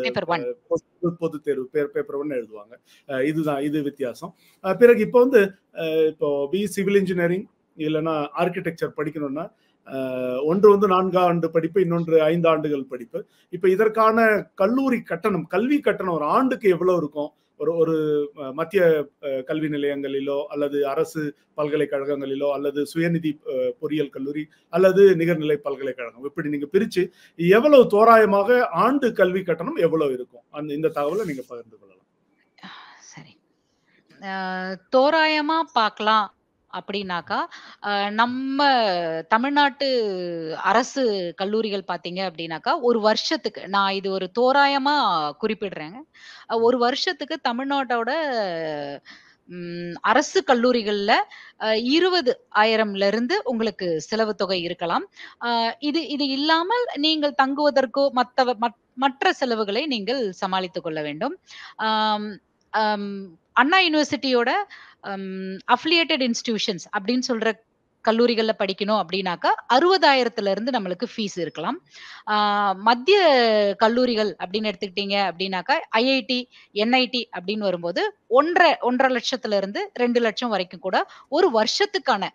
பேப்பர் 1 பொது தேர்வு பேப்பர் 1 எழுதுவாங்க. இது வித்தியாசம். பிறகு இப்போ வந்து இப்போ சிவில் இன்ஜினியரிங் இல்லைன்னா ஆர்க்கிடெக்சர் படிக்கணும்னா ஒன்று வந்து 4 ஆண்டு படிப்பு, இன்னொன்று 5 ஆண்டுகள் படிப்பு. இப்ப இதற்கான கல்லூரி கட்டணம், கல்வி கட்டணம் ஒரு ஆண்டுக்கு எவ்வளவு இருக்கும்? ஒரு மத்திய கல்வி நிலையங்களிலோ அல்லது அரசு பல்கலைக்கழகங்களிலோ அல்லது சுயநிதி பொறியியல் கல்லூரி அல்லது நிகர்நிலை பல்கலைக்கழகம், இப்படி நீங்க பிரிச்சு எவ்வளவு தோராயமாக ஆண்டு கல்வி கட்டணம் எவ்வளவு இருக்கும்? இந்த தகவலை நீங்க பகிர்ந்து கொள்ளலாம். சரி. தோராயமா பார்க்கலாம் அப்படின்னாக்கா, நம்ம தமிழ்நாட்டு அரசு கல்லூரிகள் பார்த்தீங்க அப்படின்னாக்கா, ஒரு வருஷத்துக்கு நான் இது ஒரு தோராயமா குறிப்பிடுறேங்க. ஒரு வருஷத்துக்கு தமிழ்நாட்டோட அரசு கல்லூரிகள்ல 20,000ல இருந்து உங்களுக்கு செலவு தொகை இருக்கலாம். இது இது இல்லாமல் நீங்கள் தங்குவதற்கோ மற்ற செலவுகளை நீங்கள் சமாளித்துக் கொள்ள வேண்டும். ஆம், ஆம், அண்ணா யூனிவர்சிட்டியோட அஃபிலியேட்டட் இன்ஸ்டிடியூஷன்ஸ் அப்படின்னு சொல்ற கல்லூரிகள்ல படிக்கணும் அப்படின்னாக்கா 60,000த்துல இருந்து நம்மளுக்கு ஃபீஸ் இருக்கலாம். மத்திய கல்லூரிகள் அப்படின்னு எடுத்துக்கிட்டீங்க அப்படின்னாக்கா ஐஐடி, என்ஐடி அப்படின்னு வரும்போது 1,50,000 லட்சத்துல இருந்து 2 லட்சம் வரைக்கும் கூட ஒரு வருஷத்துக்கான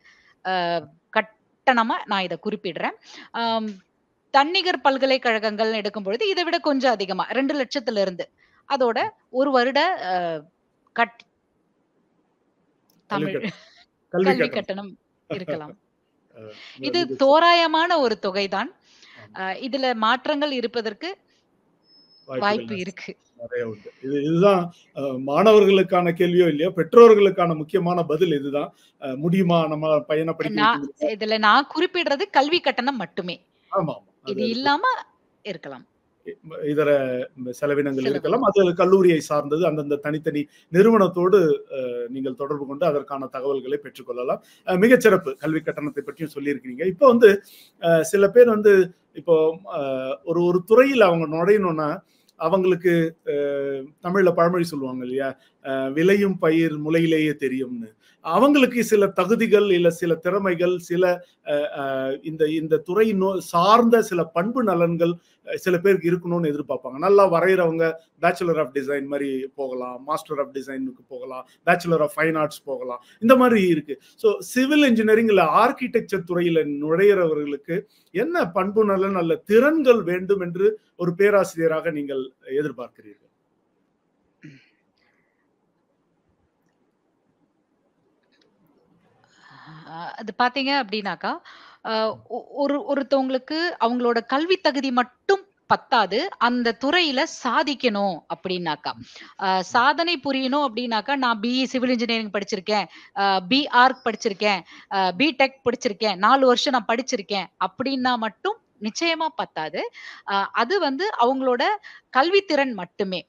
கட்டணமா நான் இதை குறிப்பிடுறேன். தன்னிகர் பல்கலைக்கழகங்கள் எடுக்கும் பொழுது இதை விட கொஞ்சம் அதிகமா 2 லட்சத்துல இருந்து அதோட ஒரு வருட தமிழ் கல்வி கட்டணம் இருக்கலாம். இது தோராயமான ஒரு தொகைதான். இதுல மாற்றங்கள் இருப்பதற்கு வாய்ப்பு இருக்கு. நிறைய உண்டு. இதுதான் மாணவர்களுக்கான கேள்வியோ இல்லையோ, பெற்றோர்களுக்கான முக்கியமான பதில் இதுதான். முடியுமா நம்ம பையனை படிக்க? இதுல நான் குறிப்பிடுறது கல்வி கட்டணம் மட்டுமே. ஆமா. இது இல்லாம இருக்கலாம். இதர செலவினங்கள் இருக்கலாம். அது கல்லூரியை சார்ந்தது. அந்தந்த தனித்தனி நிறுவனத்தோடு நீங்கள் தொடர்பு கொண்டு அதற்கான தகவல்களை பெற்றுக்கொள்ளலாம். மிகச்சிறப்பு. கல்வி கட்டணத்தை பற்றியும் சொல்லியிருக்கிறீங்க. இப்போ வந்து சில பேர் வந்து இப்போ ஒரு துறையில் அவங்க நுழையணும்னா அவங்களுக்கு தமிழ்ல பழமொழி சொல்லுவாங்க இல்லையா, விளையும் பயிர் முளையிலேயே தெரியும்னு. அவங்களுக்கு சில தகுதிகள் இல்ல சில திறமைகள் சில இந்த துறை சார்ந்த சில பண்பு நலன்கள் சில பேருக்கு இருக்கணும்னு எதிர்பார்ப்பாங்க. நல்லா வரைகிறவங்க பேச்சுலர் ஆஃப் டிசைன் மாதிரி போகலாம், மாஸ்டர் ஆஃப் டிசைனுக்கு போகலாம், பேச்சுலர் ஆஃப் ஃபைன் ஆர்ட்ஸ் போகலாம், இந்த மாதிரி இருக்கு. ஸோ சிவில் இன்ஜினியரிங் இல்ல ஆர்கிடெக்சர் துறையில நுழையிறவர்களுக்கு என்ன பண்பு நலன் அல்ல திறன்கள் வேண்டும் என்று ஒரு பேராசிரியராக நீங்கள் எதிர்பார்க்கிறீர்கள்? அது பாத்தீங்க அப்படின்னாக்கா, ஒருத்தவங்களுக்கு அவங்களோட கல்வி தகுதி மட்டும் பத்தாது. அந்த துறையில சாதிக்கணும் அப்படின்னாக்கா, சாதனை புரியணும் அப்படின்னாக்கா, நான் பிஇ சிவில் இன்ஜினியரிங் படிச்சிருக்கேன், பிஆர்க் படிச்சிருக்கேன், பிடெக் படிச்சிருக்கேன், 4 வருஷம் நான் படிச்சிருக்கேன் அப்படின்னா மட்டும் நிச்சயமா பத்தாது. அது வந்து அவங்களோட கல்வித்திறன் மட்டுமே.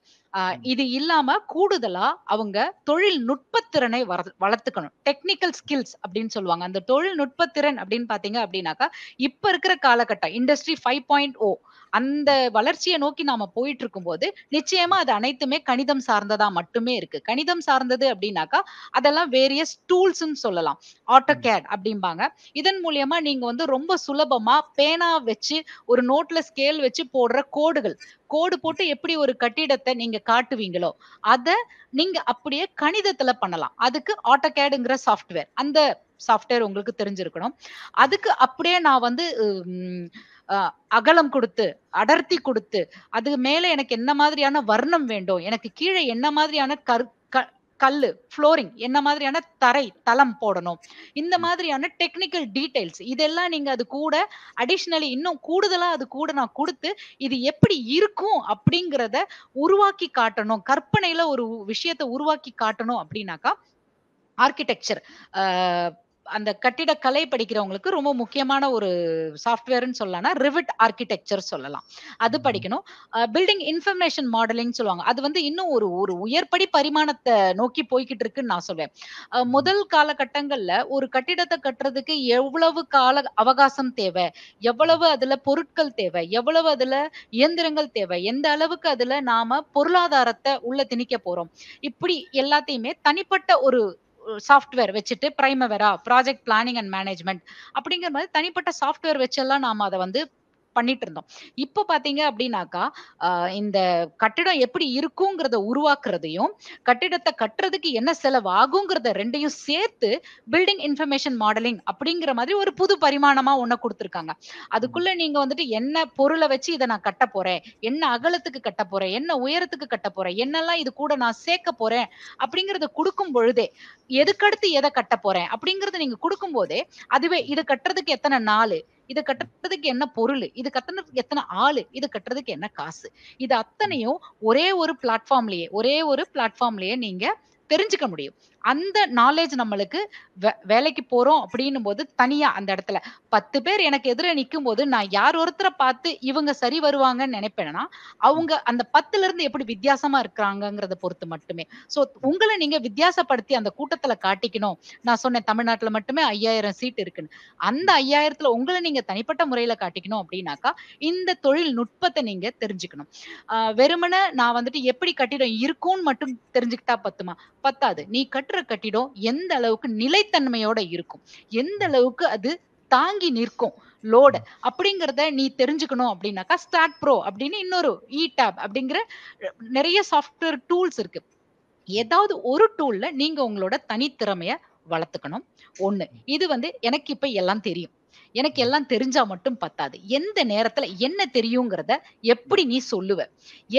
இது இல்லாம கூடுதலா அவங்க தொழில்நுட்பத்திறனை வளர்த்துக்கணும். டெக்னிக்கல் ஸ்கில்ஸ் அப்படின்னு சொல்லுவாங்க. அந்த தொழில்நுட்பத்திறன் அப்படின்னு பாத்தீங்க அப்படின்னாக்கா, இப்ப இருக்கிற காலகட்டம் இண்டஸ்ட்ரி 5.0 அந்த வளர்ச்சியை நோக்கி நாம போயிட்டு இருக்கும்போது நிச்சயமா அது அனைத்துமே கணிதம் சார்ந்ததா மட்டுமே இருக்கு. கணிதம் சார்ந்தது அப்படின்னாக்கா அதெல்லாம் வேரியஸ் டூல்ஸ்ன்னு சொல்லலாம். ஆட்டோகேட் அப்படிம்பாங்க. இதன் மூலியமா நீங்க வந்து ரொம்ப சுலபமா பேனா வச்சு ஒரு நோட்ல ஸ்கேல் வச்சு போடுற கோடு போட்டு எப்படி ஒரு கட்டிடத்தை நீங்க காட்டுவீங்களோ அத நீங்க அப்படியே கணிதத்துல பண்ணலாம். அதுக்கு ஆட்டோகேடுங்கிற சாஃப்ட்வேர், அந்த சாஃப்ட்வேர் உங்களுக்கு தெரிஞ்சிருக்கணும். அதுக்கு அப்படியே நான் வந்து அகலம் கொடுத்து அடர்த்தி கொடுத்து அது மேல எனக்கு என்ன மாதிரியான வர்ணம் வேண்டும், எனக்கு கீழே என்ன மாதிரியான கல்லு ஃப்ளோரிங் என்ன மாதிரியான தளம் போடணும், இந்த மாதிரியான டெக்னிக்கல் டீடைல்ஸ் இதெல்லாம் நீங்க அது கூட அடிஷனலி இன்னும் கூடுதலா அது கூட நான் கொடுத்து இது எப்படி இருக்கும் அப்படிங்கிறத உருவாக்கி காட்டணும், கற்பனையில ஒரு விஷயத்தை உருவாக்கி காட்டணும் அப்படின்னாக்கா ஆர்கிடெக்சர் அந்த கட்டிட கலை படிக்கிறவங்களுக்கு ரொம்ப முக்கியமான ஒரு சாஃப்ட்வேர்னு சொல்லலாம். ரிவிட் ஆர்கிடெக்சர் சொல்லலாம். அது படிக்கணும். பில்டிங் இன்ஃபர்மேஷன் மாடலிங் சொல்லுவாங்க. அது வந்து இன்னும் ஒரு உயர்படி பரிமாணத்தை நோக்கி போய்கிட்டு இருக்குன்னு நான் சொல்வேன். முதல் காலகட்டங்கள்ல ஒரு கட்டிடத்தை கட்டுறதுக்கு எவ்வளவு கால அவகாசம் தேவை, எவ்வளவு அதுல பொருட்கள் தேவை, எவ்வளவு அதுல இயந்திரங்கள் தேவை, எந்த அளவுக்கு அதுல நாம பொருளாதாரத்தை உள்ள திணிக்க போறோம், இப்படி எல்லாத்தையுமே தனிப்பட்ட ஒரு சாஃப்ட்வேர் வச்சுட்டு பிரைமவெரா ப்ராஜெக்ட் பிளானிங் அண்ட் மேனேஜ்மெண்ட் அப்படிங்கிற மாதிரி தனிப்பட்ட சாஃப்ட்வேர் வச்செல்லாம் நாம அதை வந்து பண்ணிட்டு இருந்தோம். இப்ப பாத்தீங்க அப்படின்னாக்கா இந்த கட்டிடம் எப்படி இருக்குங்கிறத உருவாக்குறதையும் கட்டிடத்தை கட்டுறதுக்கு என்ன செலவு ஆகுங்கிறத ரெண்டையும் சேர்த்து பில்டிங் இன்ஃபர்மேஷன் மாடலிங் அப்படிங்கிற மாதிரி ஒரு புது பரிமாணமா ஒண்ணு கொடுத்திருக்காங்க. அதுக்குள்ள நீங்க வந்துட்டு என்ன பொருளை வச்சு இதை நான் கட்ட போறேன், என்ன அகலத்துக்கு கட்ட போறேன், என்ன உயரத்துக்கு கட்ட போறேன், என்னெல்லாம் இது கூட நான் சேர்க்க போறேன் அப்படிங்கறத கொடுக்கும் பொழுதே எதுக்கடுத்து எதை கட்ட போறேன் அப்படிங்கறத நீங்க கொடுக்கும் போதே அதுவே இது கட்டுறதுக்கு எத்தனை நாள், இது கட்டுறதுக்கு என்ன பொருள், இது கட்டுறதுக்கு எத்தனை ஆளு, இது கட்டுறதுக்கு என்ன காசு, இது அத்தனையும் ஒரே ஒரு பிளாட்ஃபார்ம்லயே நீங்க தெரிஞ்சுக்க முடியும். அந்த நாலேஜ் நம்மளுக்கு வேலைக்கு போறோம் அப்படின்னும் போது தனியா அந்த இடத்துல 10 பேர் எனக்கு எதிர நிக்கும் போது நான் யார் ஒருத்தரை பார்த்து இவங்க சரி வருவாங்கன்னு நினைப்பேன்னா அவங்க அந்த 10ல இருந்து எப்படி வித்தியாசமா இருக்கிறாங்கிறத பொறுத்து மட்டுமே. சோ உங்களை நீங்க வித்தியாசப்படுத்தி அந்த கூட்டத்துல காட்டிக்கணும். நான் சொன்னேன் தமிழ்நாட்டுல மட்டுமே 5000 சீட் இருக்குன்னு. அந்த 5000த்துல உங்களை நீங்க தனிப்பட்ட முறையில காட்டிக்கணும் அப்படின்னாக்கா இந்த தொழில்நுட்பத்தை நீங்க தெரிஞ்சுக்கணும். வெறுமனே நான் வந்துட்டு எப்படி கட்டிடம் இருக்கும்னு மட்டும் தெரிஞ்சுக்கிட்டா பத்தாது. நீ கட்டுற கட்டிடம் எந்த அளவுக்கு நிலைத்தன்மையோட இருக்கும், எந்த அளவுக்கு அது தாங்கி நிற்கும் லோடு அப்படிங்கறத நீ தெரிஞ்சுக்கணும் அப்படின்னாக்கா ஸ்டார்ட் ப்ரோ அப்படின்னு இன்னொரு டேப் அப்படிங்கிற நிறைய சாஃப்ட்வேர் டூல்ஸ் இருக்கு. ஏதாவது ஒரு டூல்ல நீங்க உங்களோட தனித்திறமைய வளர்த்துக்கணும். ஒண்ணு இது வந்து எனக்கு இப்ப எல்லாம் தெரியும், எனக்கு எல்லாம் தெரிஞ்சா மட்டும் பத்தாது. எந்த நேரத்துல என்ன தெரியுங்கிறத எப்படி நீ சொல்லுவ,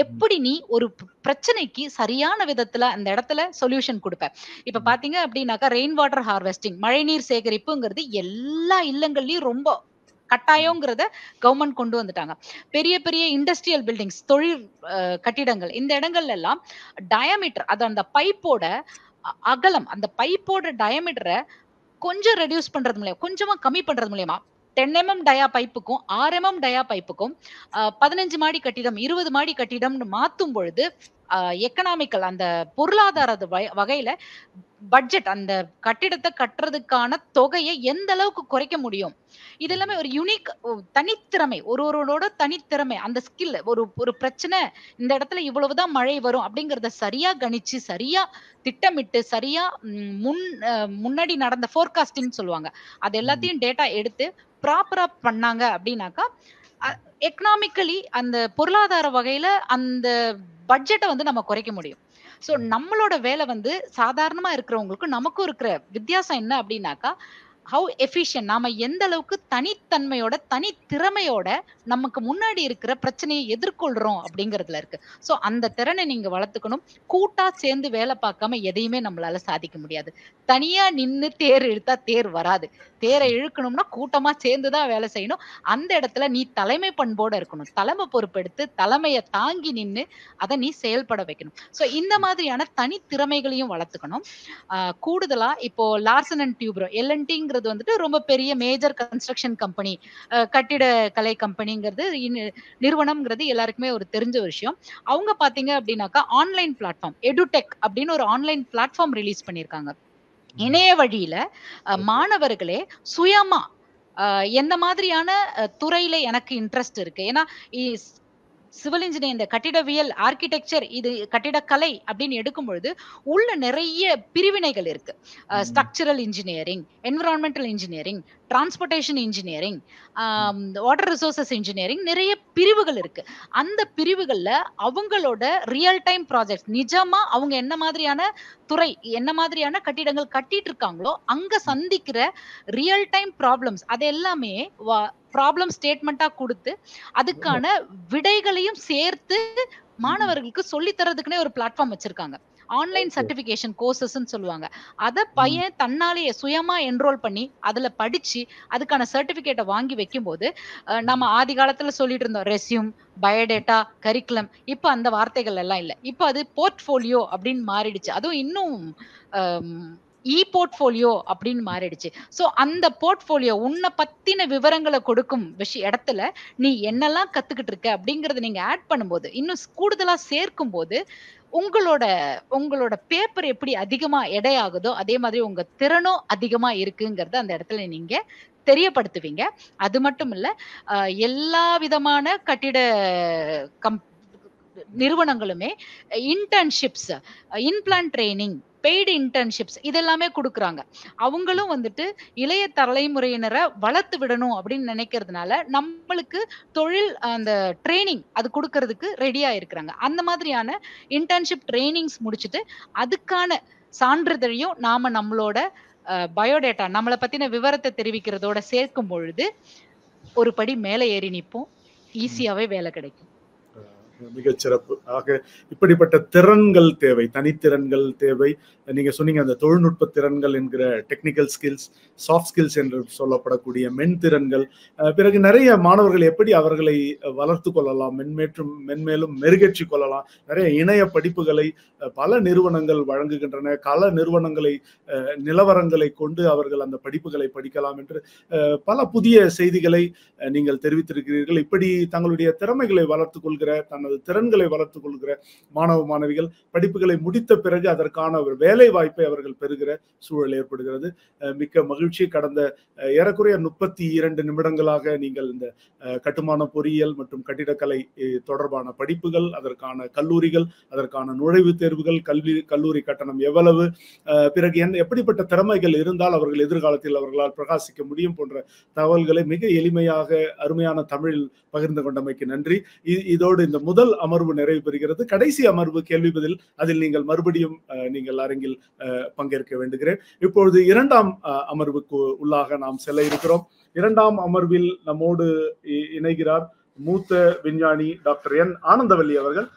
எப்படி நீ ஒரு பிரச்சனைக்கு சரியான விதத்துல அந்த இடத்துல சொல்யூஷன் கொடுப்ப. இப்ப பாத்தீங்க அப்படின்னாக்கா ரெயின் வாட்டர் ஹார்வெஸ்டிங் மழைநீர் சேகரிப்புங்கிறது எல்லா இல்லங்கள்லயும் ரொம்ப கட்டாயங்கிறத கவர்மெண்ட் கொண்டு வந்துட்டாங்க. பெரிய பெரிய இண்டஸ்ட்ரியல் பில்டிங்ஸ் தொழில் கட்டிடங்கள் இந்த இடங்கள்ல எல்லாம் டயாமீட்டர் அது அந்த பைப்போட அகலம் அந்த பைப்போட டயாமீட்டரை கொஞ்சம் ரெடியூஸ் பண்றது மூலியமா கொஞ்சமா கம்மி பண்றது மூலியமா 10 mm டயா பைப்புக்கும் 6 mm டயா பைப்புக்கும் 15 மாடி கட்டிடம் 20 மாடி கட்டிடம்னு மாத்தும் பொழுது எக்கனாமிக்கல் அந்த பொருளாதார வகையில பட்ஜெட் அந்த கட்டிடத்தை கட்டுறதுக்கான தொகையை எந்த அளவுக்கு குறைக்க முடியும். இது எல்லாமே ஒரு யூனிக் தனித்திறமை, ஒருவரோட தனித்திறமை, அந்த ஸ்கில். ஒரு பிரச்சனை இந்த இடத்துல இவ்வளவுதான் மழை வரும் அப்படிங்கறத சரியா கணிச்சு, சரியா திட்டமிட்டு, சரியா முன்னாடி நடந்த ஃபோர்காஸ்டிங் சொல்லுவாங்க. அது எல்லாத்தையும் டேட்டா எடுத்து ப்ராப்பரா பண்ணாங்க அப்படின்னாக்கா எக்கனாமிக்கலி அந்த பொருளாதார வகையில அந்த பட்ஜெட்டை வந்து நம்ம குறைக்க முடியும். சோ நம்மளோட வேலை வந்து சாதாரணமா இருக்கிறவங்களுக்கு நமக்கும் இருக்கிற வித்தியாசம் என்ன அப்படின்னாக்கா, ஹவு எஃபிஷியன்ட், நாம எந்த அளவுக்கு தனித்தன்மையோட தனித்திறமையோட நமக்கு முன்னாடி இருக்கிற பிரச்சனையை எதிர்கொள்றோம் அப்படிங்கறதுல இருக்கு. சோ அந்த திறனை நீங்க வளர்த்துக்கணும். கூட்டா சேர்ந்து வேலை பார்க்காம எதையுமே நம்மளால சாதிக்க முடியாது. தனியா நின்னு தேர் இழுத்தா தேர் வராது. தேரை இழுக்கணும்னா கூட்டமா சேர்ந்துதான் வேலை செய்யணும். அந்த இடத்துல நீ தலைமை பண்போட இருக்கணும். தலைமை பொறுப்பெடுத்து தலைமையை தாங்கி நின்னு அதை நீ செயல்பட வைக்கணும். சோ இந்த மாதிரியான தனித்திறமைகளையும் வளர்த்துக்கணும். கூடுதலா இப்போ லார்சன் அண்ட் டியூப்ரோ LNTங்கிறது வந்துட்டு ரொம்ப பெரிய மேஜர் கன்ஸ்ட்ரக்ஷன் கம்பெனி, கட்டிட கலை கம்பெனிங்கிறது நிறுவனம்ங்கிறது எல்லாருக்குமே ஒரு தெரிஞ்ச விஷயம். அவங்க பாத்தீங்க அப்படின்னாக்கா ஆன்லைன் பிளாட்ஃபார்ம் எடுடெக் அப்படின்னு ஒரு ஆன்லைன் பிளாட்ஃபார்ம் ரிலீஸ் பண்ணிருக்காங்க. இணைய வழியில மாணவர்களே சுயமா எந்த மாதிரியான துறையில எனக்கு இன்ட்ரெஸ்ட் இருக்கு, ஏன்னா சிவில் இன்ஜினியர், இந்த கட்டிடவியல், ஆர்கிடெக்சர், இது கட்டிடக்கலை அப்படின்னு எடுக்கும் பொழுது உள்ள நிறைய பிரிவினைகள் இருக்கு. Structural engineering, environmental engineering, transportation engineering, water resources engineering, நிறைய பிரிவுகள் இருக்கு. அந்த பிரிவுகள்ல அவங்களோட ரியல் டைம் ப்ராஜெக்ட், நிஜமா அவங்க என்ன மாதிரியான துறை, என்ன மாதிரியான கட்டிடங்கள் கட்டிட்டு இருக்காங்களோ அங்க சந்திக்கிற ரியல் டைம் ப்ராப்ளம்ஸ் அது எல்லாமே ப்ராப்ளம் ஸ்டேட்மெண்டா கொடுத்து அதுக்கான விடைகளையும் சேர்த்து மாணவர்களுக்கு சொல்லி தரதுக்குனே ஒரு பிளாட்ஃபார்ம் வச்சிருக்காங்க. ஆன்லைன் சர்டிபிகேஷன் கோர்சஸ் சொல்லுவாங்க. அத பையன் தன்னாலேயே சுயமா என்ரோல் பண்ணி அதுல படிச்சு அதுக்கான சர்டிபிகேட்டை வாங்கி வைக்கும் போது, நம்ம ஆதி காலத்துல சொல்லிட்டு இருந்தோம் ரெஸ்யூம், பயோடேட்டா, கரிக்குலம். இப்ப அந்த வார்த்தைகள் எல்லாம் இல்ல. இப்ப அது போர்ட்ஃபோலியோ அப்படின்னு மாறிடுச்சு. அதுவும் இன்னும் போர்ட்ஃபோலியோ அப்படின்னு மாறிடுச்சு. சோ அந்த போர்ட்ஃபோலியோ உன்னை பத்தின விவரங்களை கொடுக்கும் இடத்துல நீ என்னெல்லாம் கத்துக்கிட்டு இருக்க அப்படிங்கறத நீங்க ஆட் பண்ணும்போது, இன்னும் கூடுதலா சேர்க்கும் போது உங்களோட பேப்பர் எப்படி அதிகமா எடையாகுதோ அதே மாதிரி உங்க திறனும் அதிகமா இருக்குங்கிறத அந்த இடத்துல நீங்க தெரியப்படுத்துவீங்க. அது மட்டும் இல்ல, எல்லா விதமான கட்டிட நிறுவனங்களுமே இன்டர்ன்ஷிப்ஸ், இன்பிளான் ட்ரைனிங், பெய்டு இன்டர்ன்ஷிப்ஸ் இதெல்லாமே கொடுக்குறாங்க. அவங்களும் வந்துட்டு இளைய தலைமுறையினரை வளர்த்து விடணும் அப்படின்னு நினைக்கிறதுனால நம்மளுக்கு தொழில் அந்த ட்ரைனிங் அது கொடுக்கறதுக்கு ரெடியா இருக்கிறாங்க. அந்த மாதிரியான இன்டர்ன்ஷிப் ட்ரைனிங்ஸ் முடிச்சுட்டு அதுக்கான சான்றிதழையும் நாம நம்மளோட பயோடேட்டா, நம்மளை பத்தின விவரத்தை தெரிவிக்கிறதோட சேர்க்கும் பொழுது ஒரு படி மேலே ஏறி நிற்போம். ஈஸியாவே வேலை கிடைக்கும். மிகச்சிறப்பு. ஆக இப்படிப்பட்ட திறன்கள் தேவை, தனித்திறன்கள் தேவை. நீங்க சொன்னீங்க அந்த தொழில்நுட்ப திறன்கள் என்கிற டெக்னிக்கல் ஸ்கில்ஸ், சாஃப்ட் ஸ்கில்ஸ் என்று சொல்லப்படக்கூடிய மென்திறன்கள். பிறகு நிறைய மாணவர்கள் எப்படி அவர்களை வளர்த்து கொள்ளலாம், மென்மேலும் மெருகேற்றி கொள்ளலாம். நிறைய இணைய படிப்புகளை பல நிறுவனங்கள் வழங்குகின்றன. பல நிறுவனங்களை நிலவரங்களை கொண்டு அவர்கள் அந்த படிப்புகளை படிக்கலாம் என்று பல புதிய செய்திகளை நீங்கள் தெரிவித்திருக்கிறீர்கள். இப்படி தங்களுடைய திறமைகளை வளர்த்துக் கொள்கிற, தனது திறன்களை வளர்த்துக் கொள்கிற மாணவ மாணவிகள் படிப்புகளை முடித்த பிறகு அதற்கான ஒரு வேலை வாய்ப்பை அவர்கள் பெறுகிற சூழல் ஏற்படுகிறது. மிக்க மகிழ்ச்சி. கடந்த ஏறக்குறைய 32 நிமிடங்களாக நீங்கள் இந்த கட்டுமான பொறியியல் மற்றும் கட்டிடக்கலை தொடர்பான படிப்புகள், அதற்கான கல்லூரிகள், அதற்கான நுழைவுத் தேர்வுகள், கல்லூரி கட்டணம் எவ்வளவு, பிறகு எப்படிப்பட்ட திறமைகள் இருந்தால் அவர்கள் எதிர்காலத்தில் அவர்களால் பிரகாசிக்க முடியும் போன்ற தகவல்களை மிக எளிமையாக அருமையான தமிழில் பகிர்ந்து கொண்டமைக்கு நன்றி. இதோடு இந்த முதல் அமர்வு நிறைவு பெறுகிறது. கடைசி அமர்வு கேள்வி பதில், அதில் நீங்கள் மறுபடியும் நீங்கள் அரங்கில் பங்கேற்க வேண்டுகிறேன். இப்பொழுது இரண்டாம் அமர்வுக்கு உள்ளாக நாம் செல்ல இருக்கிறோம். இரண்டாம் அமர்வில் நம்மோடு இணைகிறார் மூத்த விஞ்ஞானி டாக்டர் என் ஆனந்தவல்லி அவர்கள்.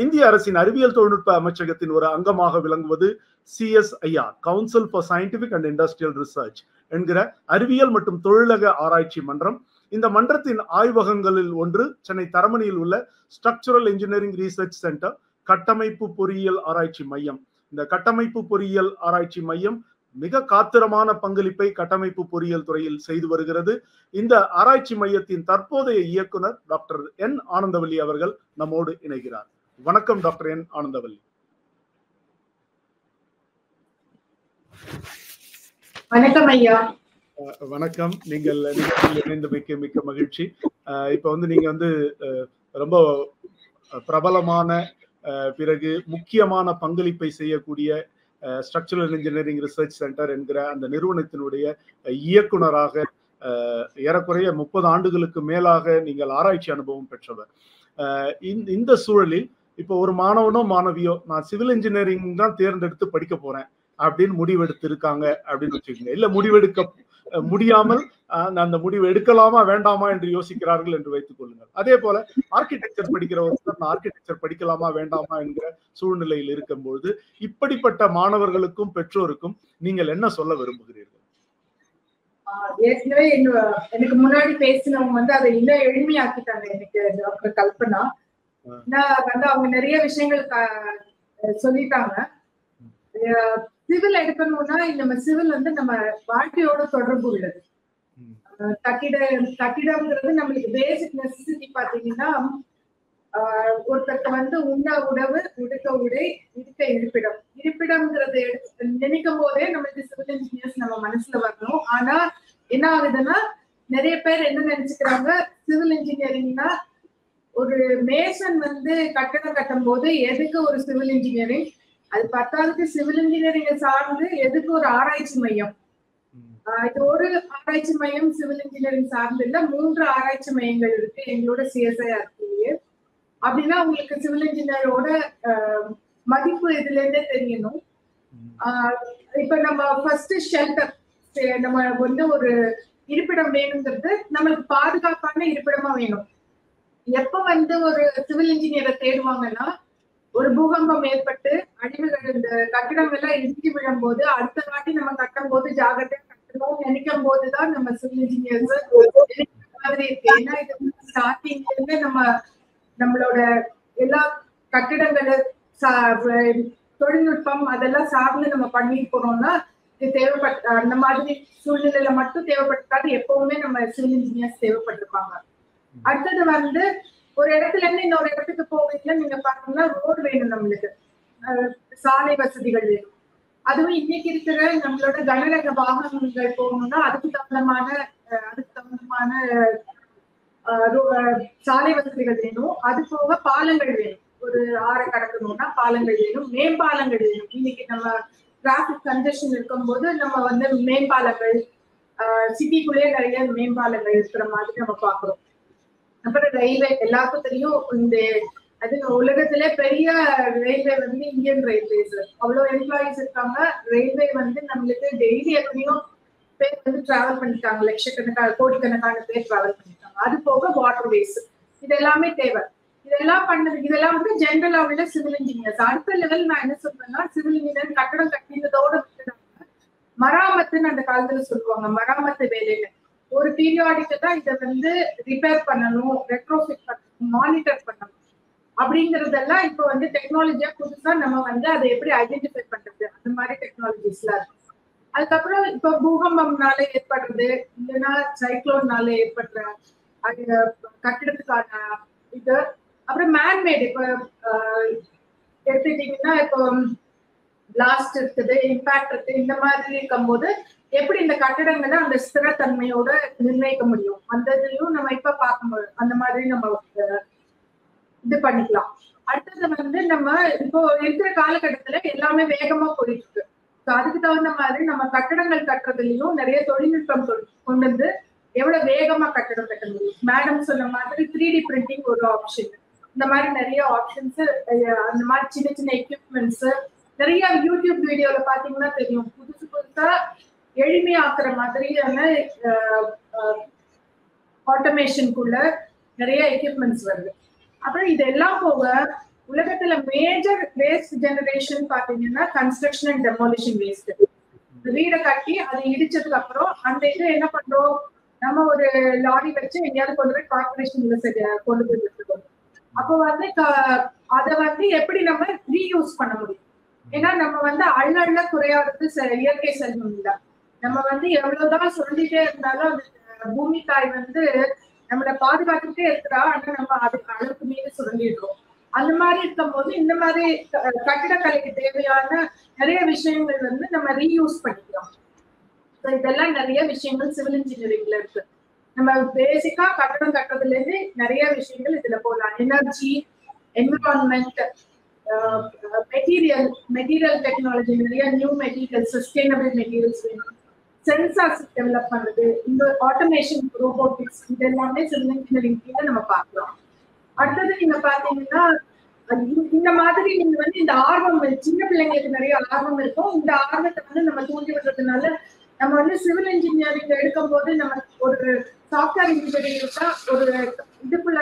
இந்திய அரசின் அறிவியல் தொழில்நுட்ப அமைச்சகத்தின் ஒரு அங்கமாக விளங்குவது CSIR, council for scientific and industrial research என்கிற அறிவியல் மற்றும் தொழிலக ஆராய்ச்சி மன்றம். இந்த மன்றத்தின் ஆய்வகங்களில் ஒன்று சென்னை தரமணியில் உள்ள ஸ்ட்ரக்சரல் இன்ஜினியரிங் ரிசர்ச் சென்டர், கட்டமைப்பு பொறியியல் ஆராய்ச்சி மையம். இந்த கட்டமைப்பு பொறியியல் ஆராய்ச்சி மையம் மிக காத்திரமான பங்களிப்பை கட்டமைப்பு பொறியியல் துறையில் செய்து வருகிறது. இந்த ஆராய்ச்சி மையத்தின் தற்போதைய இயக்குனர் டாக்டர் என் ஆனந்தவல்லி அவர்கள் நம்மோடு இணைகிறார். வணக்கம் டாக்டர் என் ஆனந்தவல்லி. வணக்கம் ஐயா. வணக்கம். நீங்கள் இணைந்தமைக்கு மிக்க மகிழ்ச்சி. இப்ப நீங்க ரொம்ப பிரபலமான பிறகு முக்கியமான பங்களிப்பை செய்யக்கூடிய ஸ்ட்ரக்சரல் இன்ஜினியரிங் ரிசர்ச் சென்டர் என்கிற அந்த நிறுவனத்தினுடைய இயக்குனராக ஏறக்குறைய 30 ஆண்டுகளுக்கு மேலாக நீங்கள் ஆராய்ச்சி அனுபவம் பெற்றவர். இந்த சூழலில் இப்போ ஒரு மாணவனோ மாணவியோ நான் சிவில் இன்ஜினியரிங் தான் தேர்ந்தெடுத்து படிக்க போறேன் அப்படின்னு முடிவெடுத்து இருக்காங்க அப்படின்னு வச்சுக்கோங்க. இல்ல முடிவெடுக்க முடியாமல் அந்த முடிவு எடுக்கலாமா வேண்டாமா என்று யோசிக்கிறார்கள் என்று வைத்துக் கொள்ளுங்கள். அதே போல ஆர்கிடெக்சர் படிக்கிறவர்கள் ஆர்கிடெக்சர் படிக்கலாமா வேண்டாமா என்கிற சூழ்நிலையில் இருக்கும்போது இப்படிப்பட்ட மாணவர்களுக்கும் பெற்றோருக்கும் நீங்கள் என்ன சொல்ல விரும்புகிறீர்கள்? ஏற்கனவே எனக்கு முன்னாடி பேசினவங்க அதை இன்னும் எளிமையாக்கிட்டாங்க. எனக்கு டாக்டர் கல்பனா அவங்க நிறைய விஷயங்கள் சொல்லிட்டாங்க. சிவில் எடுக்கணும்னா நம்ம சிவில் நம்ம வாழ்க்கையோட தொடர்பு உள்ளது. கட்டிடம்ங்கிறது நம்மளுக்கு பேசிக் நெசசிட்டி பாத்தீங்கன்னா, ஒருத்தருக்கு உண்ண உணவு, உடுக்க உடை, இருக்க இருப்பிடம். இருப்பிடம்ங்கிறது நினைக்கும் போதே நம்மளுக்கு சிவில் இன்ஜினியர்ஸ் நம்ம மனசுல வரணும். ஆனா என்ன ஆகுதுன்னா, நிறைய பேர் என்ன நினைச்சுக்கிறாங்க, சிவில் இன்ஜினியரிங்னா ஒரு மேசன் கட்டடம் கட்டும் போது எதுக்கு ஒரு சிவில் இன்ஜினியரிங், அது 10வது சிவில் இன்ஜினியரிங் சார்ந்து எதுக்கு ஒரு ஆராய்ச்சி மையம். இது ஒரு ஆராய்ச்சி மையம் சிவில் இன்ஜினியரிங் சார்ந்து இல்ல, 3 ஆராய்ச்சி மையங்கள் இருக்கு எங்களோட CSIRTலயே. அப்படின்னா உங்களுக்கு சிவில் இன்ஜினியரோட மதிப்பு இதுல இருந்தே தெரியணும். இப்ப நம்ம ஃபர்ஸ்ட் ஷெல்டர், நம்ம ஒரு இருப்பிடம் வேணுங்கிறது நம்மளுக்கு பாதுகாப்பான இருப்பிடமா வேணும். எப்ப ஒரு சிவில் இன்ஜினியரை தேடுவாங்கன்னா, ஒரு பூகம்பம் ஏற்பட்டு அழிவுகள், இந்த கட்டிடங்கள்லாம் இடிஞ்சு விழும் போது அடுத்த வாட்டி நம்ம கட்டும் போது ஜாகிரதையா கட்டணும் நினைக்கும் போதுதான் நம்ம சிவில் இன்ஜினியர்ஸ் மாதிரி இருக்கு. ஏன்னா இது ஸ்டார்டிங்ல இருந்து நம்மளோட எல்லா கட்டிடங்களை தொழில்நுட்பம் அதெல்லாம் சார்ந்து நம்ம பண்ணிட்டு போனோம்னா இது தேவைப்பட்ட அந்த மாதிரி சூழ்நிலையில மட்டும் தேவைப்பட்டாது, எப்பவுமே நம்ம சிவில் இன்ஜினியர்ஸ் தேவைப்பட்டிருப்பாங்க. அடுத்தது ஒரு இடத்துல இருந்து இன்னொரு இடத்துக்கு போவீங்களா, நீங்க பாத்தீங்கன்னா ரோடு வேணும், நம்மளுக்கு சாலை வசதிகள் வேணும். அதுவும் இன்னைக்கு இருக்கிற நம்மளோட கனரக வாகனங்கள் போகணும்னா அதுக்கு தகுந்தமான சாலை வசதிகள் வேணும். அது போக பாலங்கள் வேணும். ஒரு ஆறை கடக்கணும்னா பாலங்கள் வேணும், மேம்பாலங்கள் வேணும். இன்னைக்கு நம்ம டிராபிக் கன்ஜெஷன் இருக்கும்போது நம்ம மேம்பாலங்கள், சிட்டிக்குள்ளேயே நிறைய மேம்பாலங்கள் இருக்கிற மாதிரி நம்ம பாக்குறோம். அப்புறம் ரயில்வே, எல்லாருக்கும் தெரியும் அது உலகத்திலே பெரிய ரயில்வே இந்தியன் ரயில்வேஸ். அவ்வளவு எம்ப்ளாயிஸ் இருக்காங்க. ரயில்வே நம்மளுக்கு டெய்லி எத்தனையோ பேர் டிராவல் பண்ணிட்டாங்க, லட்சக்கணக்கான கோடிக்கணக்கான பேர் டிராவல் பண்ணிட்டாங்க. அது போக வாட்டர்வேஸ், இது எல்லாமே தேவை. இதெல்லாம் ஜென்ரலா உள்ள சிவில் இன்ஜினியர்ஸ். அடுத்த லெவல் நான் என்ன சொல்றேன்னா, சிவில் இன்ஜினியர் கட்டடம் கட்டினதோட மராமத்துன்னு அந்த காலத்துல சொல்லுவாங்க. மராமத்து வேலையில ஒரு பீரியாடிக்கு தான் இதை ரிப்பேர் பண்ணணும், ரெட்ரோஃபிட் பண்ணணும், மானிட்டர் பண்ணணும். அப்படிங்கறதெல்லாம் இப்போ டெக்னாலஜியா புதுசா நம்ம அதை எப்படி ஐடென்டிஃபை பண்றது, அந்த மாதிரி டெக்னாலஜிஸ் எல்லாம் இருக்கு. அதுக்கப்புறம் இப்போ பூகம்பம்னால ஏற்படுறது, இல்லைன்னா சைக்ளோன்னால ஏற்படுற கட்டிடத்துக்கான இது. அப்புறம் மேன்மேடு, இப்போ எடுத்துட்டீங்கன்னா இப்போ பிளாஸ்ட் இருக்குது, இம்பாக்ட் இருக்கு. இந்த மாதிரி இருக்கும்போது எப்படி இந்த கட்டிடங்களை அந்த ஸ்திரத்தன்மையோட நிர்ணயிக்க முடியும், அந்த இதையும் நம்ம இப்ப பார்க்கும்போது அந்த மாதிரி நம்ம இது பண்ணிக்கலாம். அடுத்தது நம்ம இப்போ இருக்கிற காலகட்டத்துல எல்லாமே வேகமா போயிட்டு இருக்கு. அதுக்கு தகுந்த மாதிரி நம்ம கட்டடங்கள் கட்டுறதுலயும் நிறைய தொழில்நுட்பம் கொண்டு எவ்வளவு வேகமா கட்டடம் கட்ட முடியும். மேடம் சொன்ன மாதிரி 3D பிரிண்டிங் ஒரு ஆப்ஷன். இந்த மாதிரி நிறைய ஆப்ஷன்ஸ், அந்த மாதிரி சின்ன சின்ன எக்யூப்மெண்ட்ஸ் நிறைய யூடியூப் வீடியோல பாத்தீங்கன்னா தெரியும். புதுசா எளிமையாக்குற மாதிரியான ஆட்டோமேஷனுக்குள்ள நிறைய எக்யூப்மெண்ட்ஸ் வருது. அப்புறம் இதெல்லாம் போக உலகத்துல மேஜர் வேஸ்ட் ஜெனரேஷன் பாத்தீங்கன்னா கன்ஸ்ட்ரக்ஷன் அண்ட் டெமாலிஷன் வேஸ்ட். வீடை கட்டி அதை இடிச்சதுக்கு அப்புறம் அந்த இதை என்ன பண்றோம், நம்ம ஒரு லாரி வச்சு எங்கேயாவது கொண்டு போய் கார்பரேஷன்ல கொண்டு போய் வச்சுக்கணும். அப்போ அதை எப்படி நம்ம ரீயூஸ் பண்ண முடியும், ஏன்னா நம்ம வந்து அள்ள குறையாதது இயற்கை செல்வம் இல்ல. நம்ம வந்து எவ்வளவுதான் சொல்லிட்டே இருந்தாலும் அந்த பூமி தாய் வந்து நம்மளை பாதுகாத்துட்டே இருக்கிறா. ஆனா நம்ம அதுக்கு அளவுக்கு மீது சுரண்டிடுறோம். அந்த மாதிரி இருக்கும் போது இந்த மாதிரி கட்டிடக்கலைக்கு தேவையான நிறைய விஷயங்கள் வந்து நம்ம ரீயூஸ் பண்ணிக்கிறோம். இதெல்லாம் நிறைய விஷயங்கள் சிவில் இன்ஜினியரிங்ல இருக்கு. நம்ம பேசிக்கா கட்டடம் கட்டுறதுல இருந்து நிறைய விஷயங்கள் இதுல போகலாம். எனர்ஜி, என்விரான்மெண்ட், மெட்டீரியல் டெக்னாலஜி, நிறைய நியூ மெட்டீரியல், சஸ்டைனபிள் மெட்டீரியல்ஸ் வேணும். சென்சார்ஸ் டெவலப் பண்றது, இந்த ஆட்டோமேஷன், ரோபோட்டிக்ஸ், இது எல்லாமே சிவில் இன்ஜினியரிங் கீழே நம்ம பார்க்கலாம். அடுத்தது நீங்க பாத்தீங்கன்னா இந்த மாதிரி நீங்க வந்து இந்த ஆர்வம், சின்ன பிள்ளைங்களுக்கு நிறைய ஆர்வம் இருக்கும். இந்த ஆர்வத்தை வந்து நம்ம தூண்டி விடுறதுனால நம்ம வந்து சிவில் இன்ஜினியரிங் எடுக்கும் போது நம்ம ஒரு சாஃப்ட்வேர் இன்ஜினியரிங் இருக்கா, ஒரு இதுக்குள்ள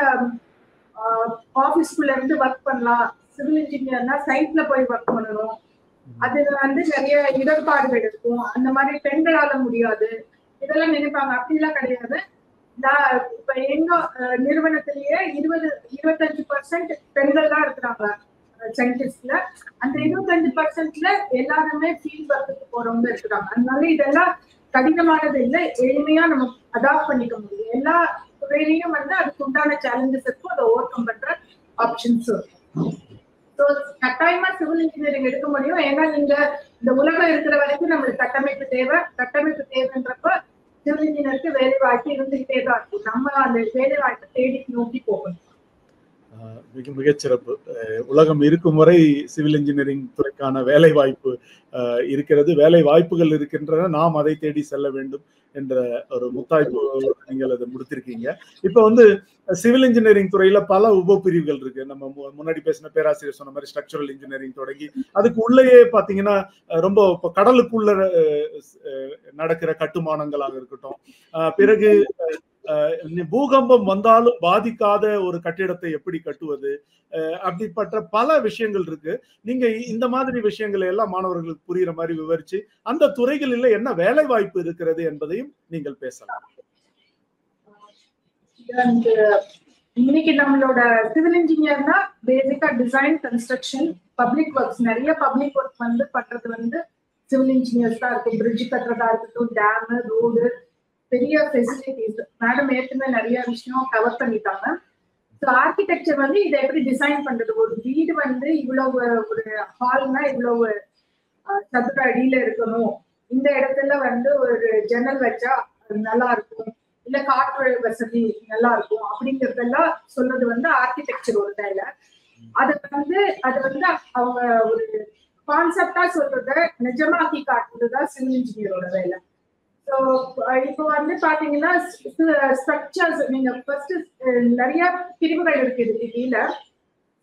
ஆபீஸ்க்குள்ள இருந்து ஒர்க் பண்ணலாம். சிவில் இன்ஜினியர்னா சைட்ல போய் ஒர்க் பண்ணணும். அதுல வந்து நிறைய இடர்பாடுகள் இருக்கும். அந்த மாதிரி பெண்களால முடியாது, இதெல்லாம் நினைப்பாங்க. அப்படிலாம் கிடையாது. இப்ப எங்க நிறுவனத்திலேயே 25% பெண்கள் தான் இருக்கிறாங்க சயின்டிஸ்ட்ல. அந்த 25%ல எல்லாருமே ஃபீல்ட் ஒர்க்குக்கு போறவங்க இருக்கிறாங்க. அதனால இதெல்லாம் கடினமானது இல்லை, எளிமையா நம்ம அடாப்ட் பண்ணிக்க முடியும். எல்லா துறையிலையும் வந்து அதுக்கு உண்டான சேலஞ்சஸ் இருக்கும், அதை ஓவர் கம் பண்ற ஆப்ஷன்ஸ் இருக்கும். ஸோ கட்டாயமா சிவில் இன்ஜினியரிங் எடுக்க முடியும். ஏன்னா நீங்க இந்த உலகம் இருக்கிற வரைக்கும் நம்மளுக்கு கட்டமைப்பு தேவைன்றப்ப சிவில் இன்ஜினியருக்கு வேலை வாய்ப்பு இருந்துகிட்டே தான் இருக்கும். நம்ம அந்த வேலை வாய்ப்பை தேடி நோக்கி போகணும். மிகச்சிறப்பு. உலகம் இருக்கும் வரை சிவில் இன்ஜினியரிங் துறைக்கான வேலை வாய்ப்பு இருக்கிறது, வேலை வாய்ப்புகள் இருக்கின்றன, நாம் அதை தேடி செல்ல வேண்டும் என்ற ஒரு முத்தாய்ப்பு நீங்கள் அதை முடித்திருக்கீங்க. இப்ப வந்து சிவில் இன்ஜினியரிங் துறையில பல உப பிரிவுகள் இருக்கு. நம்ம முன்னாடி பேசின பேராசிரியர் சொன்ன மாதிரி ஸ்ட்ரக்சரல் இன்ஜினியரிங் தொடங்கி அதுக்கு உள்ளேயே பாத்தீங்கன்னா ரொம்ப கடலுக்குள்ள நடக்கிற கட்டுமானங்களாக இருக்கட்டும், பிறகு பூகம்பம் வந்தாலும் பாதிக்காத ஒரு கட்டிடத்தை எப்படி கட்டுவது, அப்படிப்பட்ட பல விஷயங்கள் இருக்கு. நீங்க இந்த மாதிரி விஷயங்களை எல்லாம் மாணவர்களுக்கு புரியுற மாதிரி விவரிச்சு அந்த துறைகளில் என்ன வேலை வாய்ப்பு இருக்கிறது என்பதையும் நீங்கள் பேசலாம். இன்னைக்கு நம்மளோட சிவில் இன்ஜினியர்னா பேசிக்கா டிசைன், கன்ஸ்ட்ரக்ஷன், பப்ளிக் ஒர்க்ஸ், நிறைய பப்ளிக் ஒர்க் வந்து பண்றது வந்து சிவில் இன்ஜினியர்ஸ் தான் இருக்கும். பிரிட்ஜ் கட்டுறதா இருக்கட்டும், டேம், ரோடு, பெரிய ஃபெசிலிட்டிஸ். மேடம் ஏற்கனவே நிறைய விஷயம் கவர் பண்ணிட்டாங்க. ஸோ ஆர்கிடெக்சர் வந்து இதை எப்படி டிசைன் பண்றது, ஒரு வீடு வந்து இவ்வளவு ஒரு ஹால்னா இவ்வளவு சதுர அடியில இருக்கணும், இந்த இடத்துல வந்து ஒரு ஜன்னல் வச்சா நல்லா இருக்கும், இல்ல காற்று வசதி நல்லா இருக்கும், அப்படிங்கறதெல்லாம் சொல்றது வந்து ஆர்கிடெக்சர் ஒரு வேலை. அது வந்து அவங்க ஒரு கான்செப்டா சொல்றத நிஜமாக்கி காட்டுறதுதான் சிவில் இன்ஜினியரோட வேலை. ஸோ இப்போ வந்து பாத்தீங்கன்னா ஸ்ட்ரக்சர்ஸ், நீங்க ஃபர்ஸ்ட் நிறைய பிரிவுகள் இருக்கு இதுக்கு கீழே.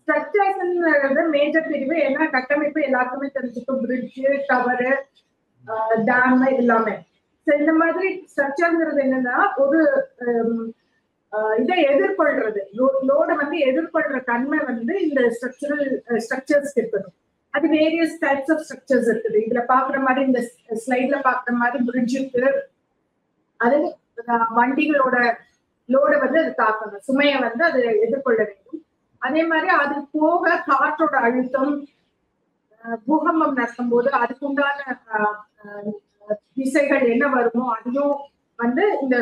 ஸ்ட்ரக்சர்ஸ் மேஜர் பிரிவு. ஏன்னா கட்டமைப்பு எல்லாருக்குமே தெரிஞ்சுக்கும், பிரிட்ஜ், டவரு, டேம் எல்லாமே. ஸோ இந்த மாதிரி ஸ்ட்ரக்சர்ங்கிறது என்னன்னா ஒரு இதை எதிர்கொள்றது, லோட வந்து எதிர்கொள்ற தன்மை வந்து இந்த ஸ்ட்ரக்சர்ஸ் இருக்கணும். அது வேரியஸ் டைப்ஸ் ஆஃப் ஸ்ட்ரக்சர்ஸ் இருக்குது. இதுல பாக்குற மாதிரி, இந்த ஸ்லைட்ல பாக்குற மாதிரி பிரிட்ஜுக்கு அது வண்டிகளோட லோட வந்து அது தாக்கணும், சுமையை வந்து அது எதிர்கொள்ள வேண்டும். அதே மாதிரி அது போக காற்றோட அழுத்தம், பூகம்பம் நடக்கும் போது அதுக்குண்டான திசைகள் என்ன வருமோ அதையும் வந்து இந்த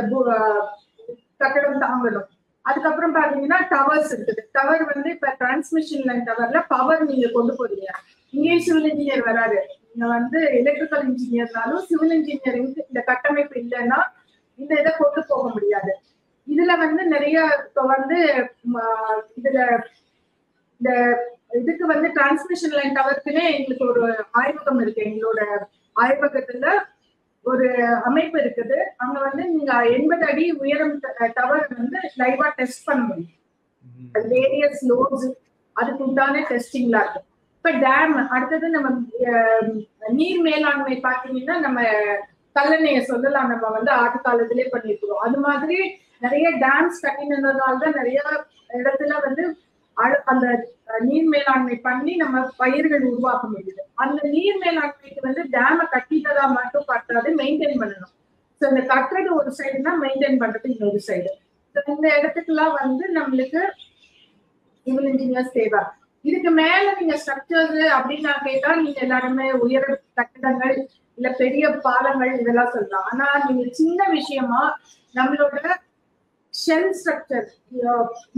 கட்டடம் தாங்கணும். அதுக்கப்புறம் பாத்தீங்கன்னா டவர்ஸ் இருக்குது. டவர் வந்து இப்ப டிரான்ஸ்மிஷன் லைன் டவர்ல பவர் நீங்க கொண்டு போறீங்க. இங்கேயும் சிவில் இன்ஜினியர் வராரு. நீங்க வந்து எலக்ட்ரிக்கல் இன்ஜினியர்னாலும் சிவில் இன்ஜினியரிங் இந்த கட்டமைப்பு இல்லைன்னா இந்த இதை கொண்டு போக முடியாது. இதுல வந்து நிறைய இப்போ வந்து இதுல இந்த இதுக்கு வந்து டிரான்ஸ்மிஷன் லைன் டவருக்குன்னே எங்களுக்கு ஒரு ஆய்வகம் இருக்கு. எங்களோட ஆய்வகத்துல ஒரு அமைப்பு இருக்குது. அங்க வந்து நீங்க 80 அடி உயரம் டவர் வந்து லைவா டெஸ்ட் பண்ண முடியும். அது வேரியஸ் லோட்ஸ் அதுக்கு உண்டான டெஸ்டிங்லாம் இருக்கு. இப்ப டேம் அடுத்தது நம்ம நீர் மேலாண்மை பாத்தீங்கன்னா நம்ம கல்லணையை சொல்லலாம், நம்ம வந்து ஆதி காலத்திலே பண்ணிருக்கிறோம். அது மாதிரி நிறைய டேம்ஸ் கட்டினதுனால்தான் நிறைய இடத்துல வந்து அந்த நீர் மேலாண்மை பண்ணி நம்ம பயிர்கள் உருவாக்க முடியுது. அந்த நீர் மேலாண்மைக்கு வந்து டேமை கட்டிட்டதா மட்டும் பத்தாது, மெயின்டைன் பண்ணணும். ஸோ இந்த கட்டுறது ஒரு சைடுனா மெயின்டைன் பண்றது இன்னொரு சைடு. இந்த இடத்துக்குலாம் வந்து நம்மளுக்கு சிவில் இன்ஜினியர்ஸ் தேவை. இதுக்கு மேல நீங்க ஸ்ட்ரக்சர்ஸ் அப்படின்னு நான் கேட்டா நீங்க எல்லாருமே உயர கட்டிடங்கள் இல்ல பெரிய பாலங்கள் இதெல்லாம் சொல்லலாம். ஆனா நீங்க சின்ன விஷயமா நம்மளோட ஷெல் ஸ்ட்ரக்சர்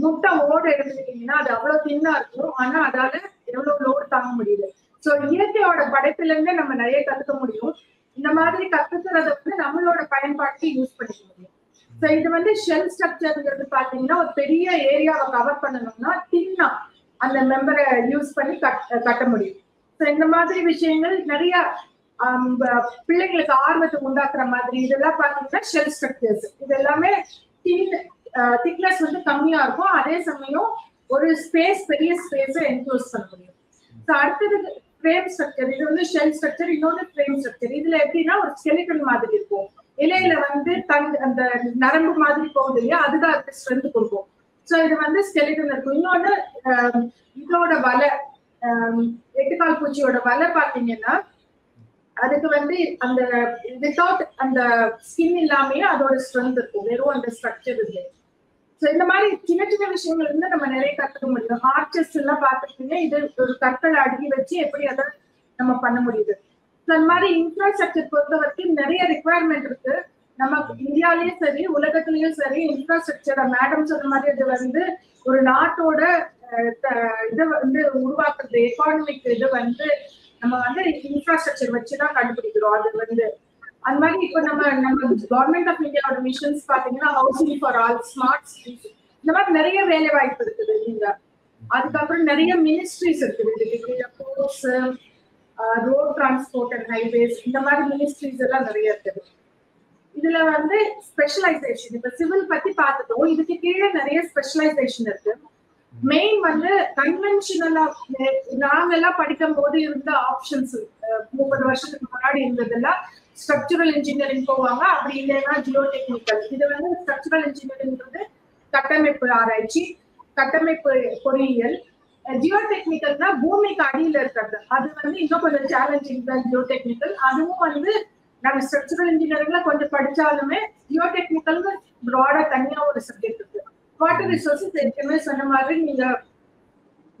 முட்டை ஓடு எடுத்துக்கிட்டீங்கன்னா அது அவ்வளவு தின்னா இருக்கும். ஆனா அதால எவ்வளவு லோடு தாங்க முடியுது. சோ இயற்கையோட படைப்புல இருந்து நம்ம நிறைய கத்துக்க முடியும். இந்த மாதிரி கத்துக்கிறத வந்து நம்மளோட பயன்பாட்டுக்கு யூஸ் பண்ணிக்க முடியும். சோ இது வந்து ஷெல் ஸ்ட்ரக்சர்ங்கிறது பாத்தீங்கன்னா ஒரு பெரிய ஏரியாவை கவர் பண்ணணும்னா தின்னா அந்த மெம்பரை யூஸ் பண்ணி கட்ட முடியும். சோ இந்த மாதிரி விஷயங்கள் நிறைய பிள்ளைங்களுக்கு ஆர்வத்தை உண்டாக்குற மாதிரி இதெல்லாம் பாத்தீங்கன்னா ஷெல் ஸ்ட்ரக்சர்ஸ். இது எல்லாமே திக்னஸ் வந்து கம்மியா இருக்கும். அதே சமயம் ஒரு ஸ்பேஸ் பெரிய ஸ்பேஸ என்க்ளோஸ் பண்ண முடியும். சோ அடுத்தது ஃப்ரேம் ஸ்ட்ரக்சர். இது வந்து ஷெல் ஸ்ட்ரக்சர். இன்னொன்று ஃப்ரேம் ஸ்ட்ரக்சர். இதுல எப்படின்னா ஒரு ஸ்கெலிட்டன் மாதிரி இருக்கும். இலையில வந்து அந்த நரம்பு மாதிரி போகுது இல்லையா, அதுதான் அதுக்கு ஸ்ட்ரென்த் கொடுக்கும். சோ இது வந்து ஸ்கெலிட்டன் இருக்கும். இன்னொன்னு இதோட வலை, எட்டுக்கால் பூச்சியோட வலை பாத்தீங்கன்னா அதுக்கு வந்து அந்த வித்தவுட் அந்த ஸ்கின் இல்லாமயே அதோட ஸ்ட்ரென்த் இருக்கும். வெறும் அந்த ஸ்ட்ரக்சர் இல்லை. சோ இந்த மாதிரி சின்ன சின்ன விஷயங்கள் இருந்து நம்ம நிறைய கத்துக்க முடியும். ஆர்ச்சஸ் எல்லாம் பாத்துக்கிட்டீங்க, இது ஒரு கற்களை அடுக்கி வச்சு எப்படி அதை நம்ம பண்ண முடியுது. சோ இந்த மாதிரி இன்ஃப்ராஸ்ட்ரக்சர் பொறுத்த வரைக்கும் நிறைய ரிக்குவயர்மெண்ட் இருக்கு. நம்ம இந்தியாலயும் சரி உலகத்திலயும் சரி இன்ஃப்ராஸ்ட்ரக்சர் மேடம் சொன்ன மாதிரி இது வந்து ஒரு நாட்டோட இதை வந்து உருவாக்குறது, எக்கானமிக் இது வந்து நம்ம வந்து இன்ஃப்ராஸ்ட்ரக்சர் வச்சுதான் கண்டுபிடிக்கிறோம். அது வந்து அந்த மாதிரி இப்ப நம்ம கவர்மெண்ட் ஆஃப் இந்தியாவோட மிஷன்ஸ் பாத்தீங்கன்னா housing for all, smart cities, இந்த மாதிரி நிறைய வேலை வாய்ப்பு இருக்குது நீங்க. அதுக்கப்புறம் நிறைய மினிஸ்ட்ரிஸ் இருக்குது. Ports, road transport and highways, இந்த மாதிரி மினிஸ்ட்ரிஸ் எல்லாம் நிறைய இருக்குது. இதுல வந்து ஸ்பெஷலைசேஷன், இப்ப சிவில் பத்தி பார்த்துட்டோம். இதுக்கு கீழே நிறைய ஸ்பெஷலைசேஷன் இருக்கு. மெயின் வந்து கன்வென்ஷனலா நாங்க எல்லாம் படிக்கும் போது இருந்த ஆப்ஷன்ஸ் 30 வருஷத்துக்கு முன்னாடி இருந்ததெல்லாம் ஸ்ட்ரக்சரல் இன்ஜினியரிங் போவாங்க, அப்படி இல்லைன்னா ஜியோ டெக்னிக்கல். இது வந்து ஸ்ட்ரக்சரல் இன்ஜினியரிங் கட்டமைப்பு ஆராய்ச்சி, கட்டமைப்பு பொறியியல். ஜியோ டெக்னிக்கல்னா பூமிக்கு அடியில இருக்கிறது, அது வந்து இன்னும் கொஞ்சம் சேலஞ்சிங் தான் ஜியோ டெக்னிக்கல். அதுவும் வந்து நாங்க ஸ்ட்ரக்சரல் இன்ஜினியரிங்ல கொஞ்சம் படிச்சாலுமே ஜியோ டெக்னிக்கல் ப்ராடா தனியா ஒரு சப்ஜெக்ட் இருக்கு. வாட்டர் ரிசோர்சஸ் ஏற்கனவே சொன்ன மாதிரி நீங்க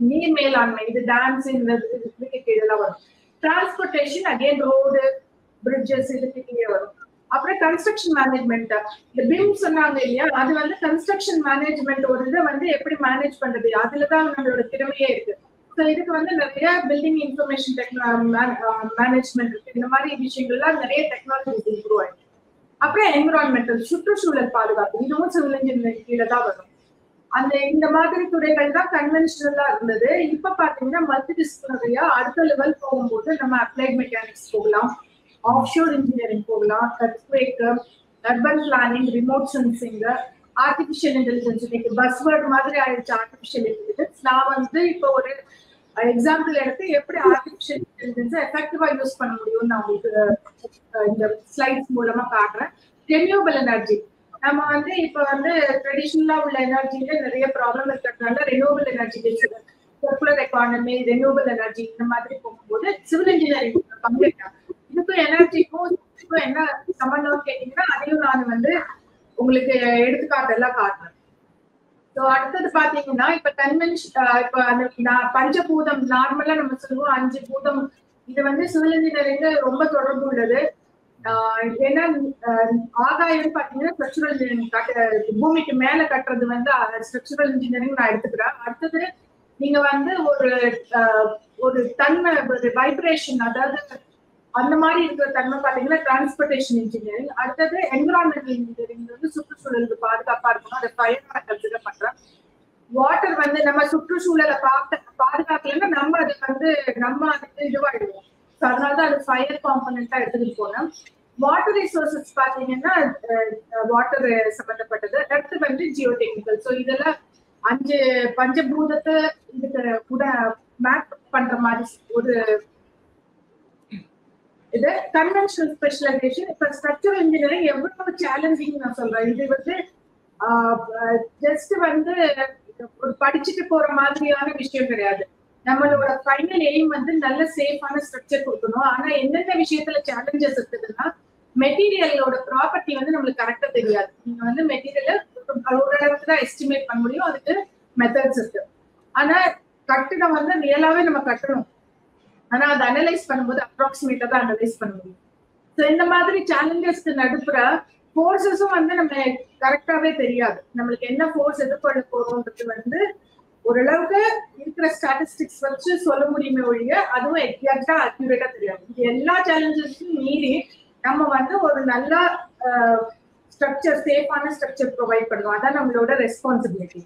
நீர் மேலாண்மை, இது டான்ஸ், இதெல்லாம் வரும். டிரான்ஸ்போர்டேஷன் அகைன் ரோடு, பிரிட்ஜஸ், இதுக்கு கீழே வரும். அப்புறம் கன்ஸ்ட்ரக்ஷன் மேனேஜ்மெண்ட், இந்த பிம் சொன்னாங்க இல்லையா, அது வந்து கன்ஸ்ட்ரக்ஷன் மேனேஜ்மெண்ட் ஒரு இதை வந்து எப்படி மேனேஜ் பண்றது, அதுலதான் நம்மளோட திறமையே இருக்கு. ஸோ இதுக்கு வந்து நிறைய பில்டிங் இன்ஃபர்மேஷன் மேனேஜ்மெண்ட் இருக்கு. இந்த மாதிரி விஷயங்கள்லாம் நிறைய டெக்னாலஜி இம்ப்ரூவ் ஆயிருக்கு. அப்புறம் என்விரான்மெண்டல், சுற்றுச்சூழல் பாதுகாப்பு, இதுவும் சிவில் இன்ஜினியரிங் கீழே தான் வரும். இந்த மாதிரி துறைகள் தான் கன்வென்ஷனலா இருந்தது. இப்ப பாத்தீங்கன்னா மல்டி டிசிப்ளினரியா அடுத்த லெவல் போகும்போது நம்ம அப்ளைட் மெக்கானிக்ஸ் போகலாம், ஆஃப்ஷோர் இன்ஜினியரிங் போகலாம், earthquake, urban planning, remote sensing, artificial intelligence. இன்னைக்கு பஸ்வேர்ட் மாதிரி ஆயிடுச்சு ஆர்டிபிஷியல் இன்டெலிஜென்ஸ். நான் வந்து இப்போ ஒரு எக்ஸாம்பிள் எடுத்து எப்படி ஆர்டிபிஷியல் இன்டெலிஜென்ஸ் எஃபெக்டிவா யூஸ் பண்ண முடியும்னு நான் உங்களுக்கு இந்த ஸ்லைட்ஸ் மூலமா காட்டுறேன். ரெனியூவபிள் எனர்ஜி, நம்ம வந்து இப்ப வந்து ட்ரெடிஷனலா உள்ள எனர்ஜில நிறைய ப்ராப்ளம் இருக்கிறதுனால ரெனியூவபிள் எனர்ஜி பேசுறது, சர்க்குலர் எக்கானமி, ரெனியூவபிள் எனர்ஜி, இந்த மாதிரி போகும்போது சிவில் இன்ஜினியரிங் பங்கேற்றாங்க. இதுக்கும் எனர்ஜிக்கும் என்ன சம்பந்தம் கேட்டீங்கன்னா அதையும் நான் வந்து உங்களுக்கு எடுத்துக்காட்டு எல்லாம் காட்டுறேன். ஸோ அடுத்தது பாத்தீங்கன்னா இப்ப இப்ப பஞ்சபூதம் நார்மலா நம்ம சொல்லுவோம் 5 பூதம். இது வந்து சிவில் இன்ஜினியரிங் ரொம்ப தொடர்பு உள்ளது. ஏன்னா ஆகாயம் பாத்தீங்கன்னா ஸ்ட்ரக்சரல் இன்ஜினியரிங், பூமிக்கு மேல கட்டுறது வந்து ஸ்ட்ரக்சரல் இன்ஜினியரிங் நான் எடுத்துக்கிறேன். அடுத்தது நீங்க வந்து ஒரு தன்மை, ஒரு வைப்ரேஷன், அதாவது அந்த மாதிரி இருக்கிற தன்மை பாத்தீங்கன்னா டிரான்ஸ்போர்டேஷன் இன்ஜினியரிங். அடுத்தது என்விரான்மெண்டல் இன்ஜினியரிங் வந்து சுற்றுச்சூழலுக்கு பாதுகாப்பா இருக்கணும், அதை ஃபயர் நான் கன்சிடர் பண்றேன். வாட்டர் வந்து நம்ம சுற்றுச்சூழலை பாதுகாக்கலன்னா நம்ம அதுக்கு இதுவாயிடுவோம். அதனாலதான் அது ஃபயர் காம்பனண்டா எடுத்துட்டு போனேன். வாட்டர் ரிசோர்சஸ் பாத்தீங்கன்னா வாட்டர் சம்பந்தப்பட்டது. அடுத்து வந்து ஜியோ டெக்னிக்கல். ஸோ இதெல்லாம் 5 பஞ்சபூதத்தை இதுக்கு கூட மேப் பண்ற மாதிரி ஒரு இது. கன்வென்ஷனல் ஸ்பெஷலைசேஷன், இப்ப ஸ்ட்ரக்சரல் இன்ஜினியரிங் எவ்வளவு சேலஞ்சிங் நான் சொல்றேன். இது வந்து ஜஸ்ட் வந்து ஒரு படிச்சுட்டு போற மாதிரியான விஷயம் கிடையாது. நம்மளோட ஃபைனல் எய்ம் வந்து நல்ல சேஃபான ஸ்ட்ரக்சர் கொடுக்கணும். ஆனா எந்தெந்த விஷயத்துல சேலஞ்சஸ் இருக்குதுன்னா மெட்டீரியலோட ப்ராப்பர்ட்டி வந்து நம்மளுக்கு கரெக்டா தெரியாது. நீங்க வந்து மெட்டீரியலை ஓரளவுக்கு தான் எஸ்டிமேட் பண்ண முடியும், அதுக்கு மெத்தட்ஸ் இருக்கு. ஆனா கட்டிடம் வந்து ரியலாவே நம்ம கட்டணும், ஆனா அதை அனலைஸ் பண்ணும்போது அப்ராக்சிமேட்டா தான் அனலைஸ் பண்ண முடியும். ஸோ இந்த மாதிரி சேலஞ்சஸ்க்கு நடுப்புற ஃபோர்ஸஸும் வந்து நம்ம கரெக்டாவே தெரியாது. நம்மளுக்கு என்ன ஃபோர்ஸ் எதிர்கொள்ள போறோம்ன்றது வந்து ஓரளவுக்கு இருக்கிற ஸ்டாட்டிஸ்டிக்ஸ் வச்சு சொல்ல முடியுமே ஒழிய அதுவும் எக்ஸாக்டா அக்யூரேட்டா தெரியாது. இது எல்லா சேலஞ்சஸும் மீறி நம்ம வந்து ஒரு நல்ல ஸ்ட்ரக்சர், சேஃபான ஸ்ட்ரக்சர் ப்ரொவைட் பண்ணுவோம். அதான் நம்மளோட ரெஸ்பான்சிபிலிட்டி.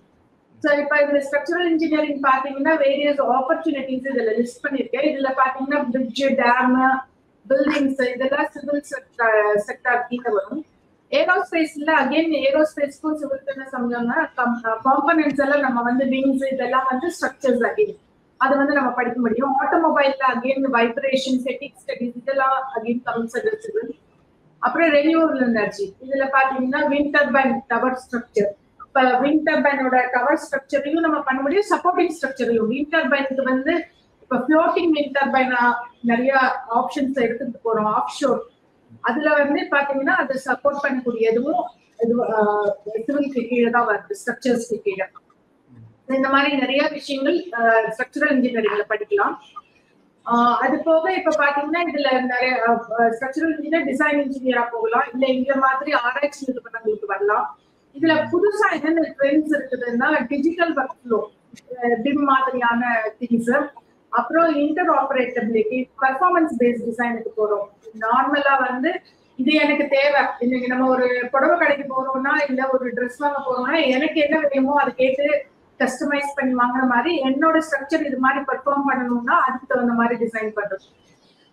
ஸோ இப்போ இந்த ஸ்ட்ரக்சரல் இன்ஜினியரிங் பாத்தீங்கன்னா வேரியஸ் ஆப்பர்ச்சுனிட்டிஸ் இதுல லிஸ்ட் பண்ணிருக்கேன். இதுல பாத்தீங்கன்னா பிரிட்ஜ், டேம், பில்டிங்ஸ் இதெல்லாம் சிவில் செக்டார் கீழே வரும். ஏரோஸ்பேஸ்ல அகைன் ஏரோஸ்பேஸ்க்கும் சிவிலுக்கு என்ன சம்பந்தம்னா காம்பனன்ட்ஸ் எல்லாம் நம்ம வந்து விங்ஸ் இதெல்லாம் வந்து ஸ்ட்ரக்சர்ஸ் அகைன் அது வந்து நம்ம படிக்க முடியும். ஆட்டோமொபைல்ல அகைன் வைப்ரேஷன், ஸ்டேட்டிக் ஸ்டடிஸ் இதெல்லாம் அகைன் கம்ஸ் அண்டர் சிவில். அப்புறம் ரெனியூவபிள் எனர்ஜி இதுல பாத்தீங்கன்னா விண்ட் டர்பைன் டவர் ஸ்ட்ரக்சர். இப்ப விண்ட் டர்பைனோட டவர் ஸ்ட்ரக்சரையும் நம்ம பண்ண முடியும், சப்போர்ட்டிங் ஸ்ட்ரக்சரையும். விண்ட் டர்பைனுக்கு வந்து இப்ப ஃப்ளோட்டிங் விண்ட் டர்பைனா நிறைய ஆப்ஷன்ஸ் எடுத்துட்டு போறோம் ஆஃப் ஷோர். அதுல வந்து பாத்தீங்கன்னா அது சப்போர்ட் பண்ணக்கூடிய எதுவும் சிவிலுக்கு கீழே தான் வருது, ஸ்ட்ரக்சர்ஸ்க்கு கீழே. இந்த மாதிரி நிறைய விஷயங்கள் ஸ்ட்ரக்சரல் இன்ஜினியரிங்ல படிக்கலாம். அது போக இப்ப பாத்தீங்கன்னா இதுல நிறைய ஸ்ட்ரக்சரல் இன்ஜினியர் டிசைன் இன்ஜினியரா போகலாம், இல்ல இந்த மாதிரி ஆராய்ச்சி நிறுவனங்களுக்கு வரலாம். இதுல புதுசா என்னென்ன ட்ரெண்ட்ஸ் இருக்குதுன்னா டிஜிட்டல் ஒர்க் ஃப்ளோ, டிம் மாதிரியான திங்ஸ், அப்புறம் இன்டர் ஆபரேட்டபிலிட்டி, பர்ஃபார்மன்ஸ் பேஸ்ட் டிசைனுக்கு போறோம். நார்மலா வந்து இது எனக்கு தேவை, இன்னைக்கு நம்ம ஒரு புடவை கடைக்கு போறோம்னா இல்ல ஒரு ட்ரெஸ் வாங்க போறோம்னா எனக்கு என்ன வேணுமோ அதை கேட்டு கஸ்டமைஸ் பண்ணி வாங்குற மாதிரி என்னோட ஸ்ட்ரக்சர் இது மாதிரி பெர்ஃபார்ம் பண்ணணும்னா அதுக்கு தகுந்த மாதிரி டிசைன் பண்றது.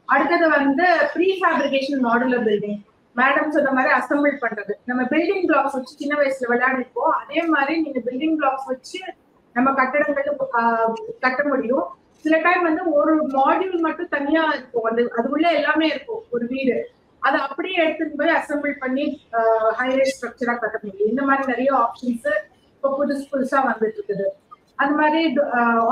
அடுத்தது வந்து prefabrication modular building. Madam சொன்ன மாதிரி அசம்பிள் பண்றது. நம்ம பில்டிங் பிளாக்ஸ் வச்சு சின்ன வயசுல விளையாடிப்போம், அதே மாதிரி நீங்க பில்டிங் பிளாக்ஸ் வச்சு நம்ம கட்டடங்கள் கட்ட முடியும். சில டைம் வந்து ஒரு மாடியூல் மட்டும் தனியா இருக்கும், அது உள்ள எல்லாமே இருக்கும் ஒரு வீடு, அதை அப்படியே எடுத்துட்டு போய் அசம்பிள் பண்ணி ஹைரைஸ் ஸ்ட்ரக்சரா கட்ட முடியும். இந்த மாதிரி நிறைய ஆப்ஷன்ஸ் இப்போ புதுசா வந்துட்டு இருக்குது. அது மாதிரி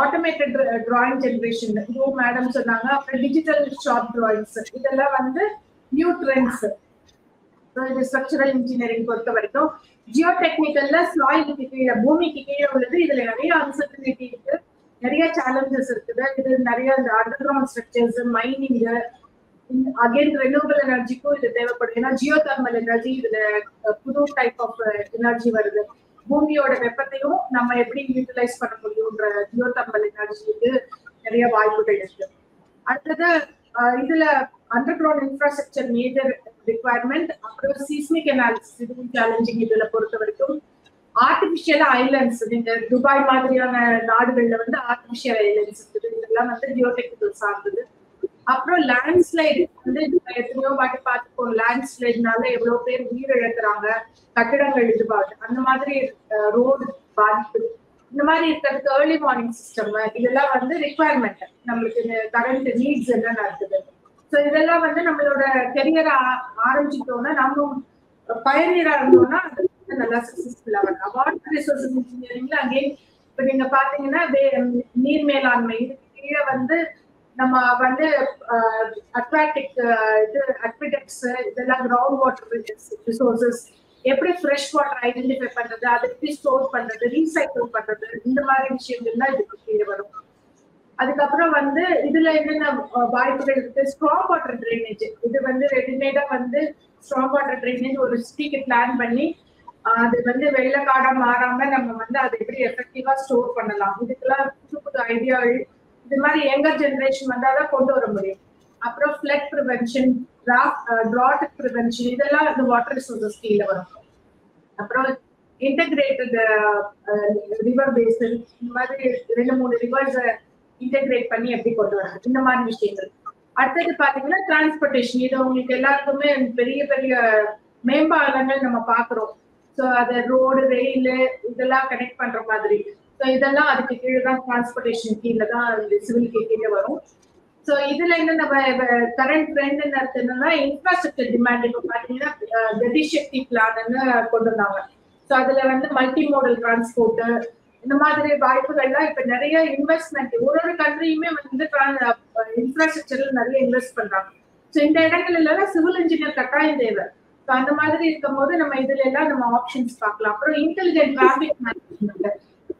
ஆட்டோமேட்டட் டிராயிங் ஜென்ரேஷன் இதுவும் மேடம் சொன்னாங்க. அப்புறம் டிஜிட்டல் ஷார்ட் டிராயிங்ஸ் இதெல்லாம் வந்து நியூ ட்ரெண்ட்ஸ். இது ஸ்ட்ரக்சரல் இன்ஜினியரிங் பொறுத்த வரைக்கும். ஜியோ டெக்னிக்கல்ல சாயிலுக்கு கீழே, பூமிக்கு கீழே உள்ளது. இதுல நிறைய அன்சர்டனிட்டி இருக்கு, நிறைய சேலஞ்சஸ் இருக்குது. இது நிறைய இந்த underground structures, mining, again renewable எனர்ஜிக்கும் இது தேவைப்படும். ஏன்னா ஜியோ தெர்மல் எனர்ஜி இதுல புது டைப் ஆஃப் எனர்ஜி வருது. பூமியோட வெப்பத்தையும் நம்ம எப்படி யூட்டிலைஸ் பண்ண முடியும்ன்ற ஜியோ தெர்மல் எனர்ஜிக்கு நிறைய வாய்ப்புகள் இருக்கு. அடுத்தது இதுல under ground infrastructure major requirement. அப்புறம் சீஸ்மிக் அனாலிசிஸ் இதுவும் சேலஞ்சிங் இதுல பொறுத்த வரைக்கும். ஆர்டிபிஷியல் ஐலண்ட்ஸ், நீங்க துபாய் மாதிரியான நாடுகள்ல வந்து ஆர்டிபிஷியல் ஐலண்ட்ஸ் இருக்குது, இதெல்லாம் வந்து ஜியோடெக்னிக்கல் சார்ந்தது. அப்புறம் லேண்ட்ஸ்லைட் வந்து எத்தனையோ வாட்டி பார்த்துப்போம், லேண்ட்ஸ்லைட்னால எவ்வளவு பேர் உயிரிழக்கிறாங்க, கட்டிடங்கள் இதுவாகுது, அந்த மாதிரி ரோடு பாதிப்பு, இந்த மாதிரி இருக்கிறதுக்கு ஏர்லி வார்னிங் சிஸ்டம் இதெல்லாம் வந்து ரிக்வயர்மெண்ட். நம்மளுக்கு இந்த கரண்ட் நீட்ஸ் என்னென்ன இருக்குது. ஸோ இதெல்லாம் வந்து நம்மளோட கெரியரை ஆரம்பிச்சுட்டோம்னா, நம்ம பயனீரா இருந்தோம்னா அது நல்லா சக்சஸ்ஃபுல்லா வரலாம். வாட்டர் ரிசோர்சஸ் இன்ஜினியரிங்ல அகைன் இப்ப நீங்க பாத்தீங்கன்னா நீர் மேலாண்மை இதுக்கு கீழே வந்து நம்ம வந்து அக்வாட்டிக் அக்விடக்ட்ஸ் இதெல்லாம் கிரவுண்ட் வாட்டர் ரிசோர்சஸ் எப்படி ஃப்ரெஷ் வாட்டர் ஐடென்டிஃபை பண்றது, அதை எப்படி ஸ்டோர் பண்றது, ரீசைக்கிள் பண்றது, இந்த மாதிரி விஷயங்கள்லாம் இதுக்கு கீழே வரும். அதுக்கப்புறம் வந்து இதுல என்னென்ன வாய்ப்புகள் இருக்கு, ஸ்ட்ராங் வாட்டர் ட்ரைனேஜ். இது வந்து ரெடிமேடா வந்து ஸ்ட்ராங் வாட்டர் ட்ரைனேஜ் ஒரு சிட்டிக்கு பிளான் பண்ணி அது வந்து வெள்ளக்காடா மாறாம நம்ம வந்து அதை எப்படி எஃபெக்டிவா ஸ்டோர் பண்ணலாம், இதுக்கெல்லாம் புது புது ஐடியாவில் இது மாதிரி யங்கர் ஜெனரேஷன் வந்தாதான் கொண்டு வர முடியும். அப்புறம் ஃபிளட் ப்ரிவென்ஷன், டிராட் ப்ரிவென்ஷன் இதெல்லாம் இந்த வாட்டர் ரிசோர்சஸ் கீழே வரும். அப்புறம் இன்டெகிரேட்டட் ரிவர் பேசன், இந்த மாதிரி 2-3 ரிவர்ஸ் இன்டெகிரேட் பண்ணி எப்படி கொண்டு வராங்க, இந்த மாதிரி விஷயங்கள். அடுத்தது பாத்தீங்கன்னா டிரான்ஸ்போர்டேஷன். இது உங்களுக்கு எல்லாருக்குமே பெரிய பெரிய மேம்பாலங்கள் நம்ம பாக்குறோம். ஸோ அது ரோடு, ரயில் இதெல்லாம் கனெக்ட் பண்ற மாதிரி. ஸோ இதெல்லாம் அதுக்கு கீழே தான் டிரான்ஸ்போர்டேஷன் கீழே தான் சிவிலுக்கு கீழே வரும். ஸோ இதுல என்ன நம்ம கரண்ட் ட்ரெண்ட் என்ன இருக்குன்னா இன்ஃப்ராஸ்ட்ரக்சர் டிமாண்ட். இப்போ பாத்தீங்கன்னா கதிசக்தி பிளான்னு கொண்டு வந்தாங்க. ஸோ அதுல வந்து மல்டி மாடல் டிரான்ஸ்போர்ட் இந்த மாதிரி வாய்ப்புகள்லாம் இப்ப நிறைய இன்வெஸ்ட்மெண்ட் ஒரு கண்ட்ரியுமே வந்து இன்ஃப்ராஸ்ட்ரக்சர்ல நிறைய இன்வெஸ்ட் பண்றாங்க. ஸோ இந்த இடங்கள்ல எல்லாம் சிவில் இன்ஜினியர் கட்டாயம் தேவை. ஸோ அந்த மாதிரி இருக்கும் போது நம்ம இதுல எல்லாம் நம்ம ஆப்ஷன்ஸ் பார்க்கலாம். அப்புறம் இன்டெலிஜென்ட் டிராபிக் மேனேஜ்மெண்ட்.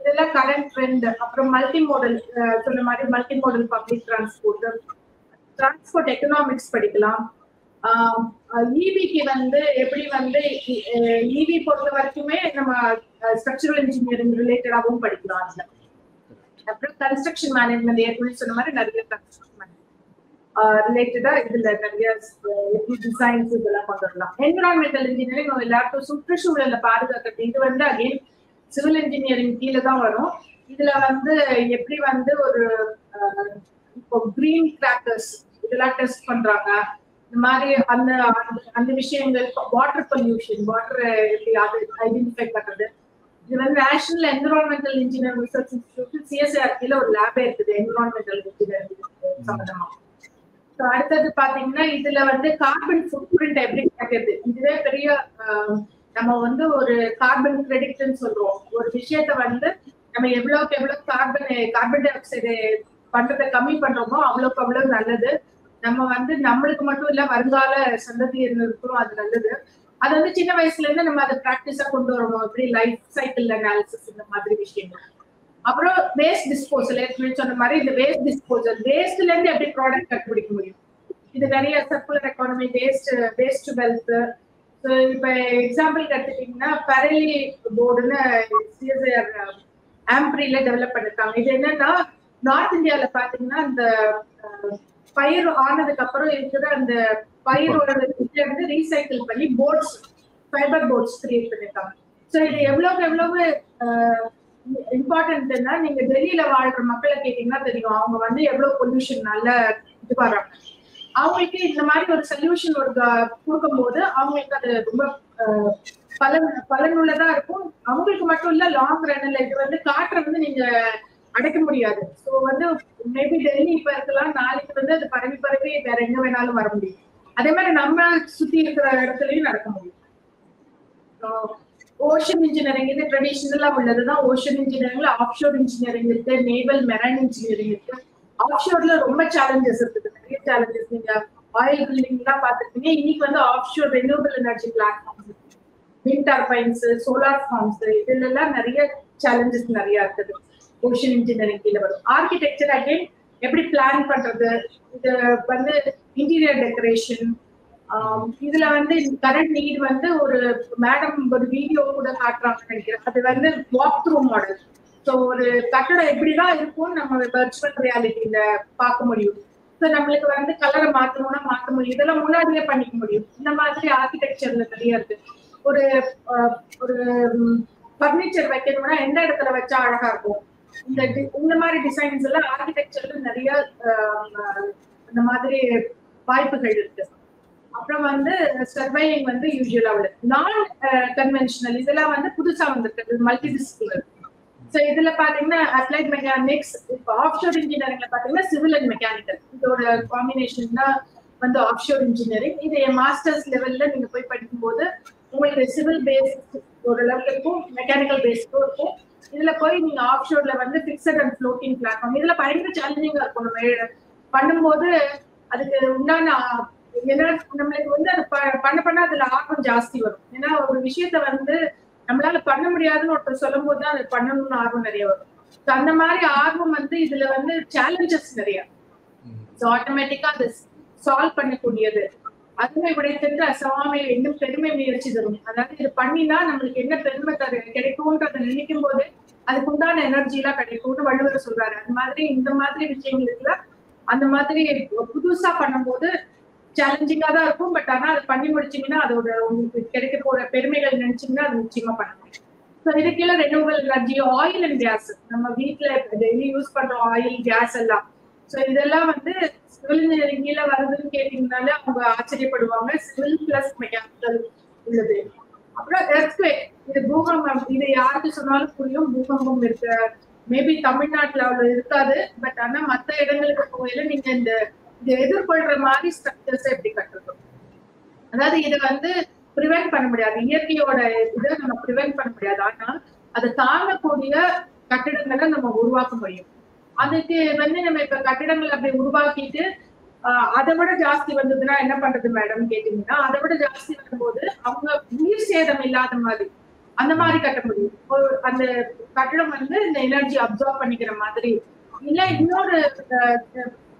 இதெல்லாம் கரண்ட் ட்ரெண்ட். அப்புறம் மல்டி மாடல், சொன்ன மாதிரி multi model public transport economics படிக்கலாம். இவிக்கு வந்து எப்படி வந்து இவி பொறுத்த வரைக்குமே நம்ம ஸ்ட்ரக்சரல் இன்ஜினியரிங் ரிலேட்டடாகவும் படிக்கலாம். அப்புறம் கன்ஸ்ட்ரக்ஷன் மேனேஜ்மெண்ட் ஏற்கனவே சொன்ன மாதிரி நிறைய கன்ஸ்ட்ரக்ஷன் ரிலேட்டடா இதுல நிறைய டிசைன்ஸ் இதெல்லாம் கொண்டு வரலாம். என்விரான்மெண்டல் இன்ஜினியரிங் எல்லாருக்கும் சுற்றுச்சூழலை பாதுகாக்கிறது. இது வந்து அகைன் சிவில் இன்ஜினியரிங் கீழே தான் வரும். இதுல வந்து எப்படி வந்து ஒரு இப்போ கிரீன் கிராக்கர்ஸ் இதெல்லாம் டெஸ்ட் பண்றாங்க. இந்த மாதிரி அந்த விஷயங்கள், வாட்டர் பொல்யூஷன், வாட்டர் எப்படி அது ஐடென்டிஃபை பண்றது. இது வந்து national environmental engineering research institute சிஎஸ்ஆர்டில ஒரு லேபே இருக்குது என்விரான்மெண்டல் இன்ஜினியரிங் சம்பந்தமா. அடுத்தது பாத்தீங்கன்னா இதுல வந்து கார்பன் ஃபுட் பிரிண்ட் எப்படி கிடைக்கிறது, இதுவே பெரிய நம்ம வந்து ஒரு கார்பன் கிரெடிட்னு சொல்றோம். ஒரு விஷயத்த வந்து நம்ம எவ்வளவுக்கு எவ்வளவு கார்பன் டை ஆக்சைடு பண்றதை கம்மி பண்றோமோ அவ்வளவுக்கு அவ்வளவு நல்லது. நம்ம வந்து நம்மளுக்கு மட்டும் இல்ல வருங்கால சந்ததியினருக்கும் அது நல்லது. அது வந்து சின்ன வயசுல இருந்து நம்ம அதை பிராக்டிஸா கொண்டு வரணும். எப்படி லைஃப் சைக்கிள் அனாலிசிஸ் இந்த மாதிரி விஷயங்கள். அப்புறம் வேஸ்ட் டிஸ்போசல், ஏற்கனவே சொன்ன மாதிரி இந்த வேஸ்ட் டிஸ்போசல், வேஸ்ட்ல இருந்து எப்படி ப்ராடக்ட் கண்டுபிடிக்க முடியும். இது நிறைய circular economy, waste to wealth. இப்ப எக்ஸாம்பிள் எடுத்துட்டீங்கன்னா பரலி போர்டுன்னு சிஎஸ்ஆர் ஆம்பிரில டெவலப் பண்ணிருக்காங்க. இது என்னன்னா நார்த் இந்தியால பாத்தீங்கன்னா இந்த பயிர் ஆனதுக்கு அப்புறம் இருக்கிற அந்த பயிரோட இருந்து ரீசைக்கிள் பண்ணி போர்ட்ஸ், ஃபைபர் போர்ட்ஸ் கிரியேட் பண்ணிருக்காங்க. ஸோ இது எவ்வளவுக்கு எவ்வளவு இம்பார்ட்டன்ட்னா நீங்க டெல்லியில வாழ்ற மக்களை கேட்டீங்கன்னா தெரியும். அவங்க வந்து எவ்வளவு பொல்யூஷன் நல்ல இது வர்றாங்க. அவங்களுக்கு இந்த மாதிரி ஒரு சொல்யூஷன் ஒரு கொடுக்கும் போது அவங்களுக்கு அது ரொம்ப பலனுள்ளதா இருக்கும். அவங்களுக்கு மட்டும் இல்ல, லாங் ரன்ல இது வந்து காற்றை வந்து நீங்க அடைக்க முடியாது. ஸோ வந்து மேபி டெல்லி இப்ப இருக்கலாம், நாளைக்கு வந்து அது பரவி வேற எங்க வேணாலும் வர முடியும். அதே மாதிரி நம்ம சுத்தி இருக்கிற இடத்துலயும் நடக்க முடியும். ஓஷன் இன்ஜினியரிங் இது ட்ரெடிஷனலா உள்ளதுதான். ஓஷன் இன்ஜினியரிங்ல ஆஃப்ஷோர் இன்ஜினியரிங் இருக்கு, நேவல் மெரைன் இன்ஜினியரிங் இருக்கு. ஆஃப்ஷோர்ல ரொம்ப சேலஞ்சஸ் இருக்குது, நிறைய சேலஞ்சஸ். நீங்க ஆயில் ட்ரில்லிங் எல்லாம் பாத்துருக்கீங்க. இன்னைக்கு வந்து offshore renewable energy platforms, wind turbines, solar farms, இதுல எல்லாம் நிறைய சேலஞ்சஸ் நிறைய இருக்குது. ஓஷன் இன்ஜினியரிங் கீழே வரும். ஆர்கிடெக்சர் அகைன் எப்படி பிளான் பண்றது, இது வந்து இன்டீரியர் டெக்கரேஷன். இதுல வந்து கரண்ட் நீட் வந்து ஒரு மேடம் ஒரு வீடியோ கூட காட்டுறாங்கன்னு நினைக்கிறேன். அது வந்து வாக் த்ரூ மாடல். ஸோ ஒரு கட்டடம் எப்படிதான் இருக்கும்னு நம்ம வர்ச்சுவல் ரியாலிட்டியில பார்க்க முடியும். ஸோ நம்மளுக்கு வந்து கலரை மாத்தணும்னா மாற்ற முடியும். இதெல்லாம் முன்னாடியே பண்ணிக்க முடியும். இந்த மாதிரி ஆர்கிடெக்சர்ல நிறைய இருக்கு. ஒரு ஒரு பர்னிச்சர் வைக்கணும்னா எந்த இடத்துல வச்சா அழகா இருக்கும். இந்த மாதிரி டிசைன்ஸ் எல்லாம் ஆர்கிடெக்சர்ல நிறைய இந்த மாதிரி வாய்ப்புகள் இருக்கு. அப்புறம் வந்து சர்வைவிங் வந்து யூஸ்வலா உள்ளது. நான் கன்வென்ஷனல் இதெல்லாம் வந்து புதுசா வந்திருக்கு, மல்டி டிசிப்ளினர். ஸோ இதுல பாத்தீங்கன்னா அப்ளைட் மெக்கானிக்ஸ், இப்போ ஆஃப்ஷோர் இன்ஜினியரிங்ல பாத்தீங்கன்னா சிவில் அண்ட் மெக்கானிக்கல் இதோட காம்பினேஷன் தான் வந்து ஆஃப்ஷோர் இன்ஜினியரிங். இது மாஸ்டர்ஸ் லெவல்ல நீங்க போய் படிக்கும்போது உங்களுக்கு சிவில் பேஸ் ஒரு லெவல் இருக்கும், மெக்கானிக்கல் பேஸ்க்கும் இருக்கும். இதுல போய் நீங்க ஆஃப்ஷோர்ல வந்து பிக்சட் அண்ட் ஃப்ளோட்டிங் பிளாட்ஃபார்ம் இதுல பயங்கர சேலஞ்சிங்கா இருக்கும். நம்ம பண்ணும்போது அதுக்கு உண்டான ஏன்னா நம்மளுக்கு வந்து அது பண்ண அதுல ஆர்வம் ஜாஸ்தி வரும். ஏன்னா ஒரு விஷயத்த வந்து நம்மளால பண்ண முடியாதுன்னு ஒருத்தர் சொல்லும் போது தான் அது பண்ணணும்னு ஆர்வம் நிறைய வரும். அந்த மாதிரி ஆர்வம் வந்து இதுல வந்து சேலஞ்சஸ் நிறைய. ஸோ ஆட்டோமேட்டிக்கா அது சால்வ் பண்ணக்கூடியது. அதுவே விடைத்தென்று அசவாமை இன்னும் பெருமை முயற்சி தரும். அதாவது இது பண்ணினா நம்மளுக்கு என்ன பெருமை கிடைக்கும்ன்றதை நினைக்கும் போது அதுக்கு உண்டான எனர்ஜி எல்லாம் கிடைக்கும்னு வள்ளுவர் சொல்றாரு. அது மாதிரி இந்த மாதிரி விஷயங்களுக்குல அந்த மாதிரி புதுசா பண்ணும்போது சேலஞ்சிங்கா தான் இருக்கும். பட் ஆனா அதை பண்ணி முடிச்சீங்கன்னா அதோட உங்களுக்கு கிடைக்க போற பெருமைகள் நினைச்சீங்கன்னா அது நிச்சயமா பண்ண முடியும். ஸோ இதுக்குள்ள renewable energy, oil and gas, நம்ம வீட்டுல டெய்லி யூஸ் பண்ற ஆயில் கேஸ் எல்லாம். ஸோ இதெல்லாம் வந்து சிவில் இன்ஜினியரிங் கீழே வருதுன்னு கேட்டீங்கன்னாலே அவங்க ஆச்சரியப்படுவாங்க. சிவில் பிளஸ் மெக்கானிக்கல் உள்ளது. அப்புறம் எர்த்குவேக், இது பூகம்பம், இது யாருக்கு சொன்னாலும் புரியும். பூகம்பம் இருக்கு, மேபி தமிழ்நாட்டுல அவ்வளவு இருக்காது. பட் ஆனா மற்ற இடங்களுக்கு போகையில நீங்க இந்த எதிர்கொள்ற மாதிரி ஸ்ட்ரக்சர்ஸ் எப்படி கட்டுறோம். அதாவது இதை வந்து ப்ரிவென்ட் பண்ண முடியாது, இயற்கையோட இதை நம்ம ப்ரிவென்ட் பண்ண முடியாது. ஆனா அதை தாங்கக்கூடிய கட்டிடங்களை நம்ம உருவாக்க முடியும். அதுக்கு வந்து நம்ம இப்ப கட்டிடங்கள் அப்படி உருவாக்கிட்டு அதை விட ஜாஸ்தி வந்ததுன்னா என்ன பண்றது மேடம் கேட்டீங்கன்னா, அதை விட ஜாஸ்தி வரும்போது அவங்க உயிர் சேதம் இல்லாத மாதிரி அந்த மாதிரி கட்ட முடியும். அந்த கட்டடம் வந்து இந்த எனர்ஜி அப்சர்வ் பண்ணிக்கிற மாதிரி. இல்ல இன்னொரு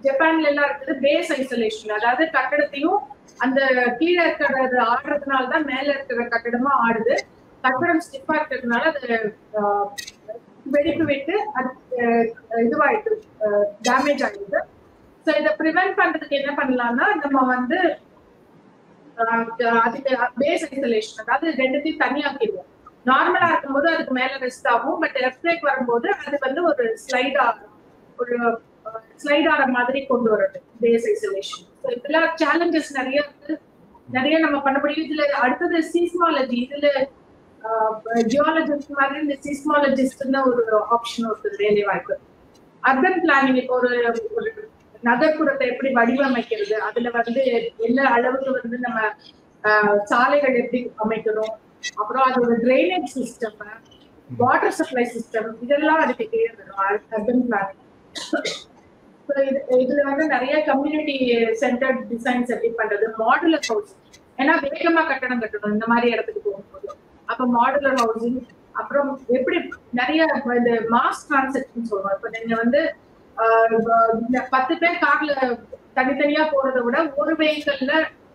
ஜப்பான்ல எல்லாம் இருக்குது பேஸ் ஐசோலேஷன். அதாவது கட்டடத்தையும் அந்த கீழே இருக்கிறது ஆடுறதுனாலதான் மேல இருக்கிற கட்டடமா ஆடுது. கட்டடம் ஸ்டிஃபா இருக்கிறதுனால அது வெடிப்பு விட்டு அது இதுவாயிடுது, டேமேஜ் ஆயிடுது. ஸோ இதை ப்ரிவென்ட் பண்றதுக்கு என்ன பண்ணலாம்னா நம்ம வந்து அதுக்கு பேஸ் ஐசோலேஷன், அதாவது ரெண்டுத்தையும் தனியாக்கிடுவோம். நார்மலா இருக்கும்போது அதுக்கு மேல ரெஸ்ட் ஆகும். பட் எர்த்குவேக் வரும்போது அது வந்து ஒரு ஸ்லைட் ஆற மாதிரி கொண்டு வரது பேஸ் ஐசோலேஷன். இதெல்லாம் சேலஞ்சஸ் நிறைய இருக்கு, நிறைய நம்ம பண்ண முடியும். இதுல அடுத்தது சீஸ்மாலஜி. இதுல ஜியாலஜிஸ்ட் மாதிரி இந்த சீஸ்மாலஜிஸ்ட்னு ஒரு ஆப்ஷன் இருக்குது வேலை வாய்ப்பு. அர்பன் பிளானிங், இப்போ ஒரு நகர்ப்புறத்தை எப்படி வடிவமைக்கிறது, அதுல வந்து எல்லா அளவுக்கு வந்து நம்ம சாலைகள் எப்படி அமைக்கணும், அப்புறம் அதோட drainage system, water supply system, இதெல்லாம் அதுக்கு தேவைப்படும் அர்பன் பிளானிங். இதுல வந்து நிறைய கம்யூனிட்டி சென்டர் டிசைன்ஸ் எப்படி பண்றது, மாடுலர் ஹவுஸ், ஏன்னா வேகமா கட்டணம் கட்டணும் இந்த மாதிரி இடத்துக்கு போகும்போது. அப்ப மாடுலர் ஹவுசிங், அப்புறம் எப்படி நிறைய இந்த மாஸ் டிரான்சாக்ஷன் சொல்லுவோம். இப்ப நீங்க வந்து 10 பேர் கார்ல தனித்தனியா போறதை விட ஒரு வெஹிக்கல்ல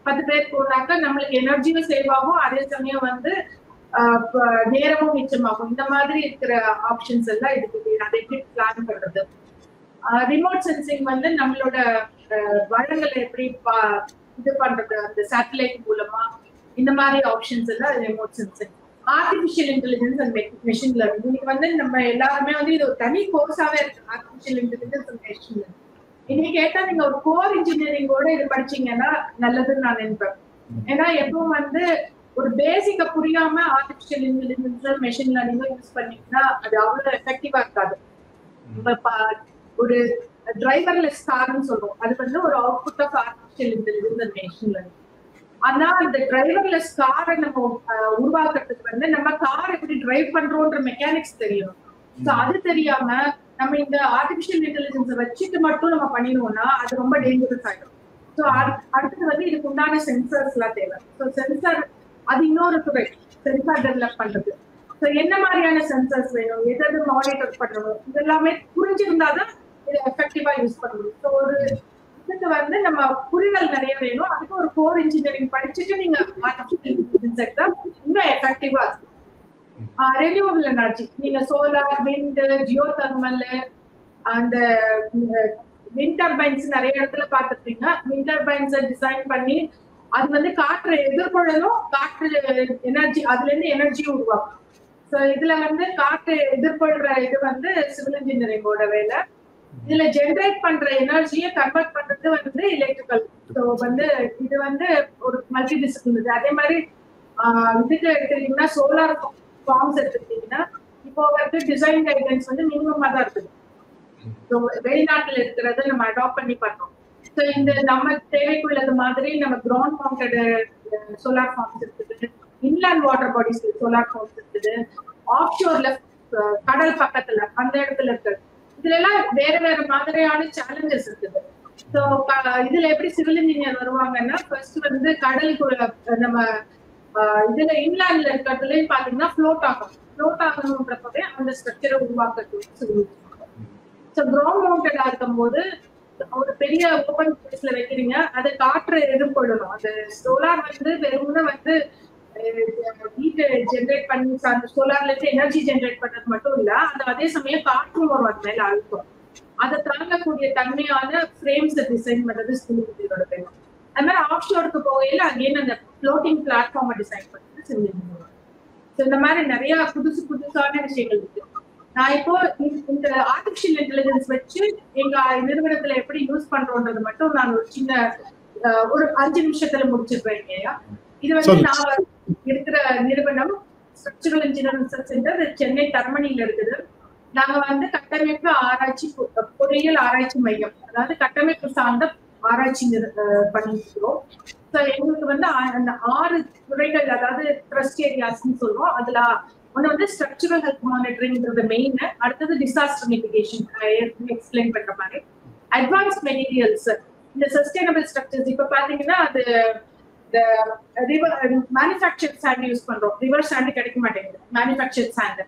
10 பேர் போனாக்க நம்மளுக்கு எனர்ஜியும் சேவ் ஆகும், அதே சமயம் வந்து நேரமும் மிச்சமாகும். இந்த மாதிரி இருக்கிற ஆப்ஷன்ஸ் எல்லாம் இதுக்கு அதை எப்படி பிளான் பண்றது. ரிமோட் சென்சிங் வந்து நம்மளோட வளங்களை எப்படி இது பண்றது அந்த சேட்டலைட் மூலமா, இந்த மாதிரி ஆப்ஷன்ஸ் எல்லாம் remote sensing. Artificial intelligence and machine learning, இன்னைக்கு வந்து நம்ம எல்லாருமே வந்து இது ஒரு தனி கோர்ஸாவே இருக்கு. Artificial intelligence and machine learning இன்னைக்கு கேட்டா நீங்க ஒரு கோர் இன்ஜினியரிங்கோட இது படிச்சீங்கன்னா நல்லதுன்னு நான் நினைப்பேன். ஏன்னா எப்பவும் வந்து ஒரு பேசிக்க புரியாம artificial intelligence machine learning use பண்ணீங்கன்னா அது அவ்வளவு எஃபெக்டிவா இருக்காது. ஒரு டிரைவர்லெஸ் கார்னு சொல்றோம், அது வந்து ஒரு output of artificial intelligence and machine learning. ஆனா அந்த டிரைவர்லெஸ் காரை நம்ம உருவாக்குறதுக்கு வந்து நம்ம கார் எப்படி டிரைவ் பண்றோம்ன்ற மெக்கானிக்ஸ் தெரியணும். ஸோ அது தெரியாம நம்ம இந்த ஆர்டிபிஷியல் இன்டெலிஜென்ஸை வச்சுட்டு மட்டும் நம்ம பண்ணிடுவோம்னா அது ரொம்ப டேஞ்சரஸ் ஆயிடும். ஸோ அடுத்தது வந்து இதுக்கு உண்டான சென்சர்ஸ் எல்லாம் தேவை. ஸோ சென்சார் அது இன்னொரு துறை, சென்சார் டெவலப் பண்றது. ஸோ என்ன மாதிரியான சென்சர்ஸ் வேணும், எதாவது மானிட்டர் பண்ணணும், இதெல்லாமே புரிஞ்சிருந்தாதான் இதை எஃபெக்டிவா யூஸ் பண்ண முடியும். ஸோ ஒரு இதுக்கு வந்து நம்ம புரிதல் நிறைய வேணும். அதுக்கு ஒரு கோர் இன்ஜினியரிங் படிச்சுட்டு நீங்க ஆர்டிபிஷியல் இன்டெலிஜென்ஸ் எடுத்தா இன்னும் எஃபெக்டிவா இருக்கும். ரெனியூவபிள் எனர்ஜி, நீங்க சோலார், விண்ட், ஜியோ தெர்மல், அந்த விண்ட் டர்பைன்ஸ் நிறைய இடத்துல பார்த்துருப்பீங்க. விண்ட் டர்பைன்ஸை டிசைன் பண்ணி அது வந்து காற்றை எதிர்கொள்ளணும், காற்று எனர்ஜி அதுல இருந்து எனர்ஜியும் உருவாக்கும். ஸோ இதுல வந்து காற்றை எதிர்கொள்ற இது வந்து சிவில் இன்ஜினியரிங்கோட வேலை. இதுல ஜெனரேட் பண்ற எனர்ஜியை கன்வெர்ட் பண்றது வந்து எலக்ட்ரிக்கல். ஸோ வந்து இது வந்து ஒரு மல்டி டிசிப்ளினரி. அதே மாதிரி இதுக்கு எடுத்துக்கிட்டீங்கன்னா சோலார் ஃபார்ம்ஸ் எடுத்துக்கிட்டீங்கன்னா இப்போ வந்து டிசைன் கைடன்ஸ் வந்து மினிமமா தான் இருக்குது. ஸோ வெளிநாட்டுல இருக்கிறத நம்ம அடாப்ட் பண்ணி பண்றோம். ஸோ இந்த நம்ம தேவைக்குள்ளது மாதிரி நம்ம கிரவுண்ட் மவுண்டட் சோலார் ஃபார்ம்ஸ் இருக்குது, inland water bodies solar farms இருக்குது, ஆஃப் ஷோர்ல கடல் பக்கத்துல அந்த இடத்துல இருக்குது. இதுல எல்லாம் வேற வேற மாதிரியான சேலஞ்சஸ் இருக்குது. ஸோ இதுல எப்படி சிவில் இன்ஜினியர் வருவாங்கன்னா ஃபர்ஸ்ட் வந்து கடலுக்குள்ள நம்ம இதுல இன்லேண்ட்ல இருக்கிறதுலயும் பாத்தீங்கன்னா ஃப்ளோட் ஆகணும்ன்றப்பவே அந்த ஸ்ட்ரக்சரை உருவாக்குறது சிவில் இன்ஜினியர். ஸோ கிரவுண்ட் மவுண்டடா இருக்கும் போது ஒரு பெரிய ஓபன் ஸ்பேஸ்ல வைக்கிறீங்க, அதை காற்றை எதிர்கொள்ளணும். அது சோலார் வந்து வெறும்னா வந்து ஹீட் ஜென்ரேட் பண்ணி அந்த சோலார்ல இருந்து எனர்ஜி ஜென்ரேட் பண்றது மட்டும் இல்ல, அந்த அதே சமயம் காற்றும் வரும் அது மேல அழுத்தம். அதை தாங்கக்கூடிய தன்மையான ஃப்ரேம்ஸ் டிசைன் பண்றது சிவில் இன்ஜினியரோட வேலை. அது மாதிரி ஆஃப் ஷோருக்கு போகையில அகைன் அந்த ஃப்ளோட்டிங் பிளாட்ஃபார்மை டிசைன் பண்றது சிவில் இன்ஜினியர். ஸோ இந்த மாதிரி நிறைய புதுசான விஷயங்கள் இருக்கு. நான் இப்போ இந்த ஆர்டிபிஷியல் இன்டெலிஜென்ஸ் வச்சு எங்க நிறுவனத்துல எப்படி யூஸ் பண்றோன்றது மட்டும் நான் ஒரு சின்ன ஒரு 5 நிமிஷத்துல முடிச்சிருப்பேன் இல்லையா. இது வந்து நான் இருக்கிற நிறுவனம் ஸ்ட்ரக்சரல் இன்ஜினியரிங் சென்டர் சென்னை தர்மணியில இருக்குது. நாங்க வந்து கட்டமைப்பு ஆராய்ச்சி பொறியியல் ஆராய்ச்சி மையம், அதாவது கட்டமைப்பு சார்ந்த ஆராய்ச்சி பண்ணிருக்கிறோம். ஸோ எங்களுக்கு வந்து அந்த 6 துறைகள், அதாவது ட்ரஸ்ட் ஏரியாஸ்ன்னு சொல்லுவோம். அதுல ஒண்ணு வந்து ஸ்ட்ரக்சரல் ஹெல்த் மானிட்டரிங்கிறது மெயின், அடுத்தது டிசாஸ்டர் மிட்டிகேஷன் எக்ஸ்பிளைன் பண்ற மாதிரி, அட்வான்ஸ் மெட்டீரியல்ஸ், இந்த சஸ்டைனபிள் ஸ்ட்ரக்சர்ஸ். இப்ப பாத்தீங்கன்னா அது இந்த மேனுஃபேக்சர்ட் சாண்ட் யூஸ் பண்றோம், ரிவர் சாண்ட் கிடைக்க மாட்டேங்குது, மேனுஃபேக்சர்ட் சாண்ட்.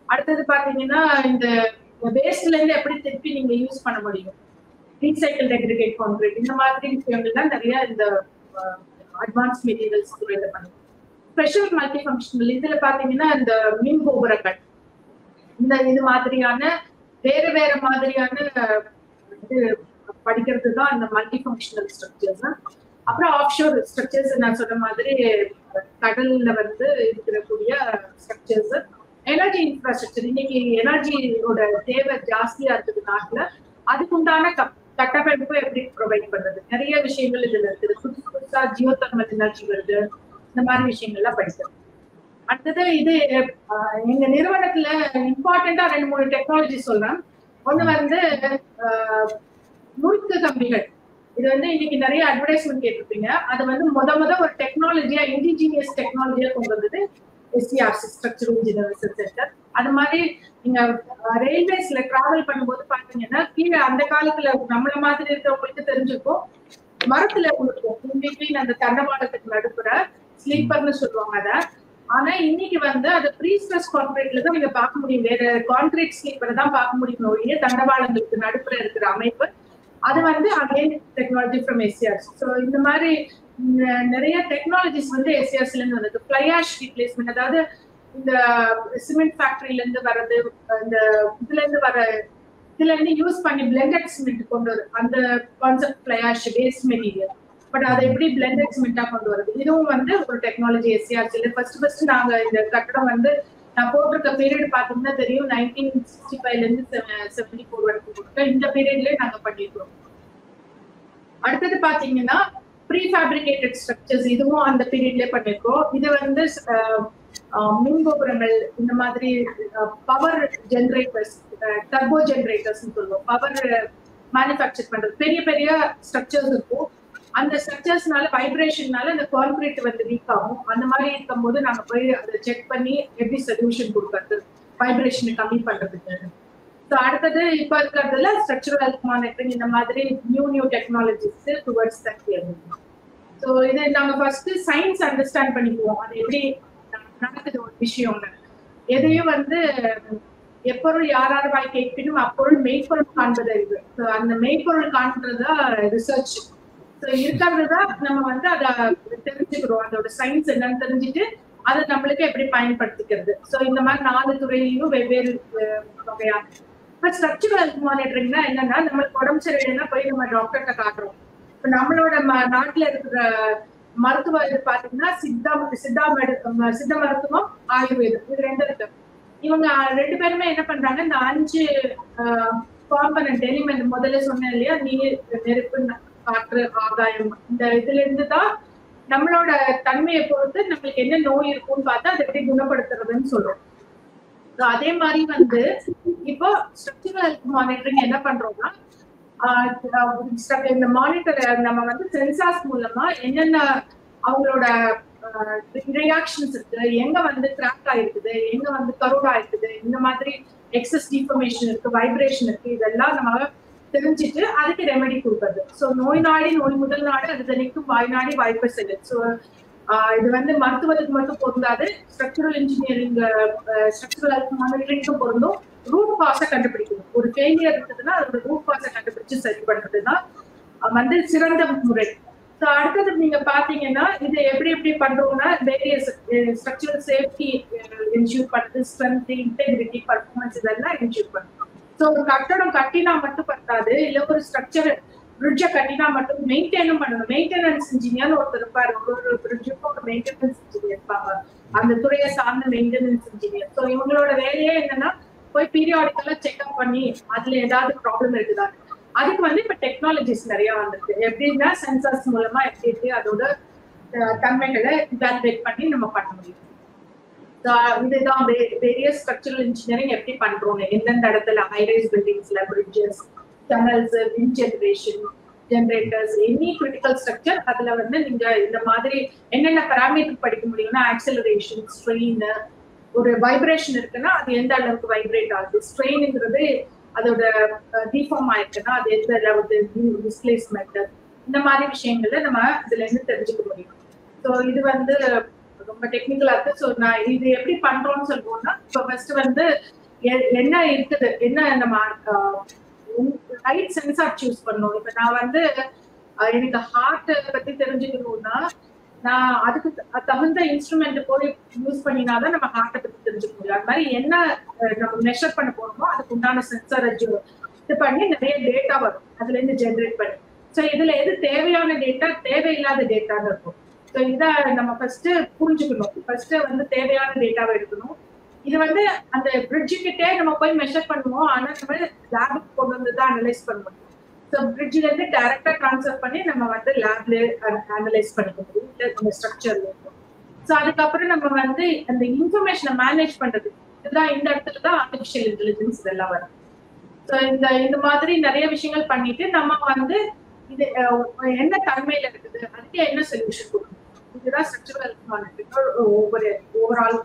அடுத்தது பாத்தீங்கன்னா இந்த வேஸ்ட்ல இருந்து எப்படி திருப்பி நீங்க யூஸ் பண்ண முடியும், ரீசைக்கிள் அக்ரிகேட் கான்கிரீட், இந்த மாதிரி விஷயங்கள் தான் நிறைய இந்த அட்வான்ஸ் மெட்டீரியல்ஸ் இது பண்ணுவோம். ஸ்பெஷல் மல்டி ஃபங்க்ஷனல் இதுல பாத்தீங்கன்னா இந்த மின் கோபுரங்கள், இந்த இது மாதிரியான வேற வேற மாதிரியான இது படிக்கிறது தான் இந்த மல்டி ஃபங்க்ஷனல் ஸ்ட்ரக்சர்ஸ். அப்புறம் ஆஃப்ஷோர் ஸ்ட்ரக்சர்ஸ், நான் சொன்ன மாதிரி கடல்ல வந்து இருக்கக்கூடிய ஸ்ட்ரக்சர்ஸ். எனர்ஜி இன்ஃப்ராஸ்ட்ரக்சர், இன்னைக்கு எனர்ஜியோட தேவை ஜாஸ்தியா இருக்குது நாட்டுல, அதுக்குண்டான கட்டமைப்பு எப்படி ப்ரொவைட் பண்றது, நிறைய விஷயங்கள் இதுல இருக்குது. புதுசா ஜியோ தெர்மல் எனர்ஜி வருது, இந்த மாதிரி விஷயங்கள்லாம் படிக்கிறது. அடுத்தது இது எங்க நிறுவனத்துல இம்பார்ட்டண்டா 2-3 டெக்னாலஜி சொல்றேன். ஒண்ணு வந்து முறுக்கு கம்பிகள். இது வந்து இன்னைக்கு நிறைய அட்வர்டைஸ்மெண்ட் கேட்டிருப்பீங்க. அது வந்து முத ஒரு டெக்னாலஜியா, இண்டிஜினியஸ் டெக்னாலஜியா கொண்டு வந்தது SCRC, ஸ்ட்ரக்சரல் இன்ஜினியரிங் சென்டர். அது மாதிரி நீங்க ரயில்வேஸ்ல டிராவல் பண்ணும்போது பாத்தீங்கன்னா கீழே அந்த காலத்துல நம்மள மாதிரி இருக்கிறவங்களுக்கு தெரிஞ்சிருக்கும், மரத்துல இருக்கும் அந்த தண்டவாளத்துக்கு நடுப்புற ஸ்லீப்பர்னு சொல்லுவாங்க அத. ஆனா இன்னைக்கு வந்து அது ப்ரீ ஸ்ட்ரெஸ் கான்கிரீட்ல தான் நீங்க பார்க்க முடியும், வேற கான்கிரீட் ஸ்லீப்பரை தான் பார்க்க முடியும் ஒழிய தண்டவாளங்களுக்கு நடுப்புற இருக்கிற அமைப்பு அது வந்து again technology from SCRC. So இந்த மாதிரி நிறைய டெக்னாலஜிஸ் வந்து SCRCல இருந்து வந்தது. ஃப்ளை ஆஷ் ரீப்ளேஸ்மெண்ட், அதாவது இந்த சிமெண்ட் ஃபேக்டரியில இருந்து வர்றது, இந்த இதுல இருந்து யூஸ் பண்ணி பிளெண்டட் சிமெண்ட் கொண்டு வரும், அந்த concept fly ash waste material. But அதை எப்படி பிளெண்டட் சிமெண்டா கொண்டு வருது, இதுவும் வந்து ஒரு டெக்னாலஜி SCRCல. ஃபர்ஸ்ட் நாங்க இந்த கட்டடம் வந்து நான் போட்டிருக்க பீரியட் பாத்தீங்கன்னா தெரியும், 1965ல இருந்து 74 வரைக்கும் போட்டிருக்கேன். இந்த பீரியட்லயே நாங்க பண்ணிருக்கோம். அடுத்தது பாத்தீங்கன்னா ப்ரீ ஃபேப்ரிகேட்டட் ஸ்ட்ரக்சர்ஸ், இதுவும் அந்த பீரியட்லயே பண்ணிருக்கோம். இது வந்து மின் கோபுரங்கள், இந்த மாதிரி பவர் ஜெனரேட்டர்ஸ், டர்போ ஜெனரேட்டர்ஸ் சொல்லுவோம், பவர் மேனுஃபேக்சர் பண்றது பெரிய பெரிய ஸ்ட்ரக்சர்ஸ் இருக்கும். அந்த ஸ்ட்ரக்சர்ஸ்னால வைப்ரேஷன்னால அந்த கான்கிரீட் வந்து வீக் ஆகும். அந்த மாதிரி இருக்கும்போது நாங்க போய் அதை செக் பண்ணி எப்படி சொல்யூஷன் கொடுக்கறது, வைப்ரேஷனை கம்மி பண்றதுக்கு. ஸோ அடுத்தது இப்ப இருக்கிறதுல ஸ்ட்ரக்சரல் ஹெல்த் மானிட்டரிங், இந்த மாதிரி new technologies towards that. So இது நாங்க ஃபர்ஸ்ட் சயின்ஸ் அண்டர்ஸ்டாண்ட் பண்ணிக்குவோம், அது எப்படி நடக்குது ஒரு விஷயம்னு. எதையும் வந்து எப்பொருள் யாரார் வாய் கேட்பினும் அப்பொருள் மெய்ப்பொருள் காண்பது அறிவு. ஸோ அந்த மெய்ப்பொருள் காண்றதா ரிசர்ச். ஸோ இருக்கிறதுதான் நம்ம வந்து அதை தெரிஞ்சுக்கிறோம், அதோட சயின்ஸ் என்னன்னு தெரிஞ்சுட்டு அதை நம்மளுக்கு எப்படி பயன்படுத்திக்கிறது. ஸோ இந்த மாதிரி 4 துறையிலையும் வெவ்வேறு வகையான. இப்போ ஸ்ட்ரக்சரல் ஹெல்த் மானிட்டரிங்னா என்னன்னா, நம்மளுக்கு உடம்பு சரியில்லைன்னா போய் நம்ம டாக்டர்கிட்ட காட்டுறோம். இப்போ நம்மளோட நாட்டுல இருக்கிற மருத்துவ இது பாத்தீங்கன்னா சித்த மருத்துவம், ஆயுர்வேதம், இது 2 இருக்கு. இவங்க 2 பேருமே என்ன பண்றாங்க, இந்த 5 காம்பனன்ட் எலிமெண்ட் முதல்ல சொன்னேன் இல்லையா, நீர், நெருப்பு, காற்று, ஆகாயம், இந்த இதுல இருந்து தான் நம்மளோட தன்மையை பொறுத்து நம்மளுக்கு என்ன நோய் இருக்கும்னு பார்த்தா அதை எப்படி குணப்படுத்துறதுன்னு சொல்றோம். அதே மாதிரி வந்து இப்போ ஸ்ட்ரக்சரல் ஹெல்த் மானிட்டரிங் என்ன பண்றோம்னா, இந்த மானிட்டர் நம்ம வந்து சென்சார்ஸ் மூலமா என்னென்ன அவங்களோட ரியாக்ஷன்ஸ் இருக்கு, எங்க வந்து கிராக் ஆயிருக்குது, எங்க வந்து கரோட் ஆயிருக்குது, இந்த மாதிரி எக்ஸஸ் டிஃபர்மேஷன் இருக்கு, வைப்ரேஷன் இருக்கு, இதெல்லாம் நம்ம தெரிஞ்சுட்டு அதுக்கு ரெமெடி கொடுக்குறது. ஸோ நோய் நாடி நோய் முதல் நாடு அது தனிக்கும், வாய் நாடி வாய்ப்பு செல்லு. ஸோ இது வந்து மருத்துவத்துக்கு மட்டும் பொருந்தாது, ஸ்ட்ரக்சரல் இன்ஜினியரிங், ஸ்ட்ரக்சரல் ஹெல்த் மானிட்டரிங்கும் பொருந்தும். ரூட் காஸை கண்டுபிடிக்கணும், ஒரு ஃபெயிலியர் இருக்குதுன்னா அதோட ரூட் காஸை கண்டுபிடிச்சு சரி பண்றதுதான் வந்து சிறந்த முறை. ஸோ அடுத்தது நீங்க பாத்தீங்கன்னா இது எப்படி பண்றோம்னா, வேரியஸ் ஸ்ட்ரக்சரல் சேஃப்டி என்ஷூர் பண்றது, ஸ்ட்ரென்த், இன்டெகிரிட்டி, பர்ஃபார்மன்ஸ் இதெல்லாம் என்ஷூர் பண்றோம். ஸோ ஒரு கட்டடம் கட்டினா மட்டும் பத்தாது, இல்ல ஒரு ஸ்ட்ரக்சர் பிரிட்ஜை கட்டினா மட்டும் மெயின்டைனும் பண்ணணும். மெயின்டெனன்ஸ் இன்ஜினியர் ஒருத்தர் இருப்பாரு, ஒரு பிரிட்ஜுக்கும் ஒரு மெயின்டெனன்ஸ் இன்ஜினியர் இருப்பாங்க, அந்த துறையை சார்ந்த மெயின்டெனன்ஸ் இன்ஜினியர். ஸோ இவங்களோட வேலையே என்னன்னா போய் பீரியாடிக்கலா செக்அப் பண்ணி அதுல ஏதாவது ப்ராப்ளம் இருக்குதா. அதுக்கு வந்து இப்ப டெக்னாலஜிஸ் நிறைய வந்திருக்கு. எப்படின்னா சென்சார்ஸ் மூலமா எப்படி அதோட தன்மைகளை இவாலுவேட் பண்ணி நம்ம பண்ண முடியும். இதுதான் வேரியஸ் ஸ்ட்ரக்சரல் இன்ஜினியரிங் எப்படி பண்றோம், எந்தெந்த இடத்துல ஹைரைஸ் பில்டிங்ஸ்ல, bridges, tunnels, wind generators, any critical structure, அதுல வந்து நீங்க இந்த மாதிரி என்னென்ன பாராமீட்டர் படிக்க முடியும்னா, ஆக்சலரேஷன், ஸ்ட்ரெயின், ஒரு வைப்ரேஷன் இருக்குன்னா அது எந்த அளவுக்கு வைப்ரேட் ஆகுது, ஸ்ட்ரெயின்ங்கிறது அதோட டிஃபார்ம் ஆயிருக்குன்னா அது எந்த அளவுக்கு டிஸ்பிளேஸ்மெண்ட், இந்த மாதிரி விஷயங்கள்ல நம்ம இதுல இருந்து தெரிஞ்சுக்க முடியும். ஸோ இது வந்து ரொம்ப டெக்னிக்கலா இருக்கு. ஸோ நான் இது எப்படி பண்றோம்னு சொல்லுவோம்னா, இப்போ ஃபர்ஸ்ட் வந்து என்ன இருக்குது, என்ன நம்ம ரைட் சென்சார் சூஸ் பண்ணணும். இப்ப நான் வந்து எனக்கு ஹார்ட் பத்தி தெரிஞ்சுக்கணும்னா நான் அதுக்கு தகுந்த இன்ஸ்ட்ருமெண்ட் போய் யூஸ் பண்ணினாதான் நம்ம ஹார்ட்டை பத்தி தெரிஞ்சுக்க முடியும். அது மாதிரி என்ன நம்ம மெஷர் பண்ண போறோமோ அதுக்கு உண்டான சென்சாரை இது பண்ணி நிறைய டேட்டா வரும் அதுல இருந்து ஜென்ரேட் பண்ணி. ஸோ இதுல எது தேவையான டேட்டா தேவையில்லாத டேட்டான்னு இருக்கும். ஸோ இதை நம்ம ஃபர்ஸ்ட் புரிஞ்சுக்கணும். ஃபர்ஸ்ட் வந்து தேவையான டேட்டாவை எடுக்கணும். இது வந்து அந்த பிரிட்ஜுக்கிட்டே நம்ம போய் மெஷர் பண்ணுவோம். ஆனா நம்ம லேபுக்கு கொண்டு வந்து தான் அனலைஸ் பண்ண முடியும். ஸோ பிரிட்ஜ்ல இருந்து டைரக்டா டிரான்ஸ்ஃபர் பண்ணி நம்ம வந்து லேப்ல அனலைஸ் பண்ணிக்க முடியும், இல்லை நம்ம ஸ்ட்ரக்சர்ல இருக்கும். ஸோ அதுக்கப்புறம் நம்ம வந்து அந்த இன்ஃபர்மேஷனை மேனேஜ் பண்றது, இதுதான் இந்த இடத்துல தான் ஆர்டிஃபிஷியல் இன்டெலிஜென்ஸ் இதெல்லாம் வரும். ஸோ இந்த மாதிரி நிறைய விஷயங்கள் பண்ணிட்டு நம்ம வந்து இது என்ன தன்மையில இருக்குது, அதுக்கு என்ன சொல்யூஷன் கொடுக்கணும், இதுதான் ஸ்ட்ரக்சரல் ஓவரால்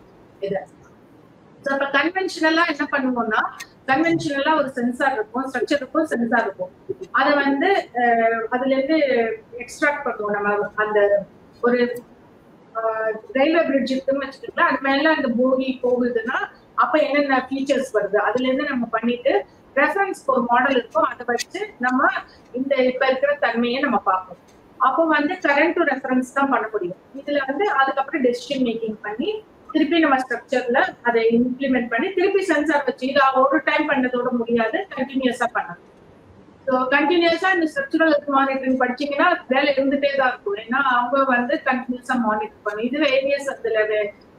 இது. ஸோ இப்போ கன்வென்ஷனலா என்ன பண்ணுவோம்னா, கன்வென்ஷனலா ஒரு சென்சார் இருக்கும், ஸ்ட்ரக்சர் இருக்கும், சென்சார் இருக்கும். அதை வந்து அதுல இருந்து எக்ஸ்ட்ராக்ட் பண்ணுவோம். நம்ம அந்த ஒரு ரயில்வே பிரிட்ஜ் இருக்குன்னு வச்சுக்கோங்களேன், அது மேல அந்த போகி போகுதுன்னா அப்ப என்னென்ன ஃபீச்சர்ஸ் வருது அதுல இருந்து நம்ம பண்ணிட்டு ரெஃபரன்ஸ் ஒரு மாடல் இருக்கும், அதை வச்சு நம்ம இந்த இப்ப இருக்கிற தன்மையை நம்ம பார்ப்போம். அப்போ வந்து கரண்ட் டு ரெஃபரன்ஸ் தான் பண்ண முடியும். இதுல வந்து அதுக்கப்புறம் டெசிஷன் மேக்கிங் பண்ணி திருப்பி நம்ம ஸ்ட்ரக்சர்ல அதை இம்ப்ளிமெண்ட் பண்ணி திருப்பி சென்சார் வச்சு இது ஒரு டைம் பண்ணதோட முடியாது, கண்டினியூஸா பண்ணணும். ஸோ கண்டினியூஸா இந்த ஸ்ட்ரக்சரல் மானிட்டரிங் படிச்சீங்கன்னா வேலை இருந்துட்டே தான் இருக்கும். ஏன்னா அவங்க வந்து கண்டினியூஸா மானிட்டர் பண்ணும். இது வேரியஸ் அதுல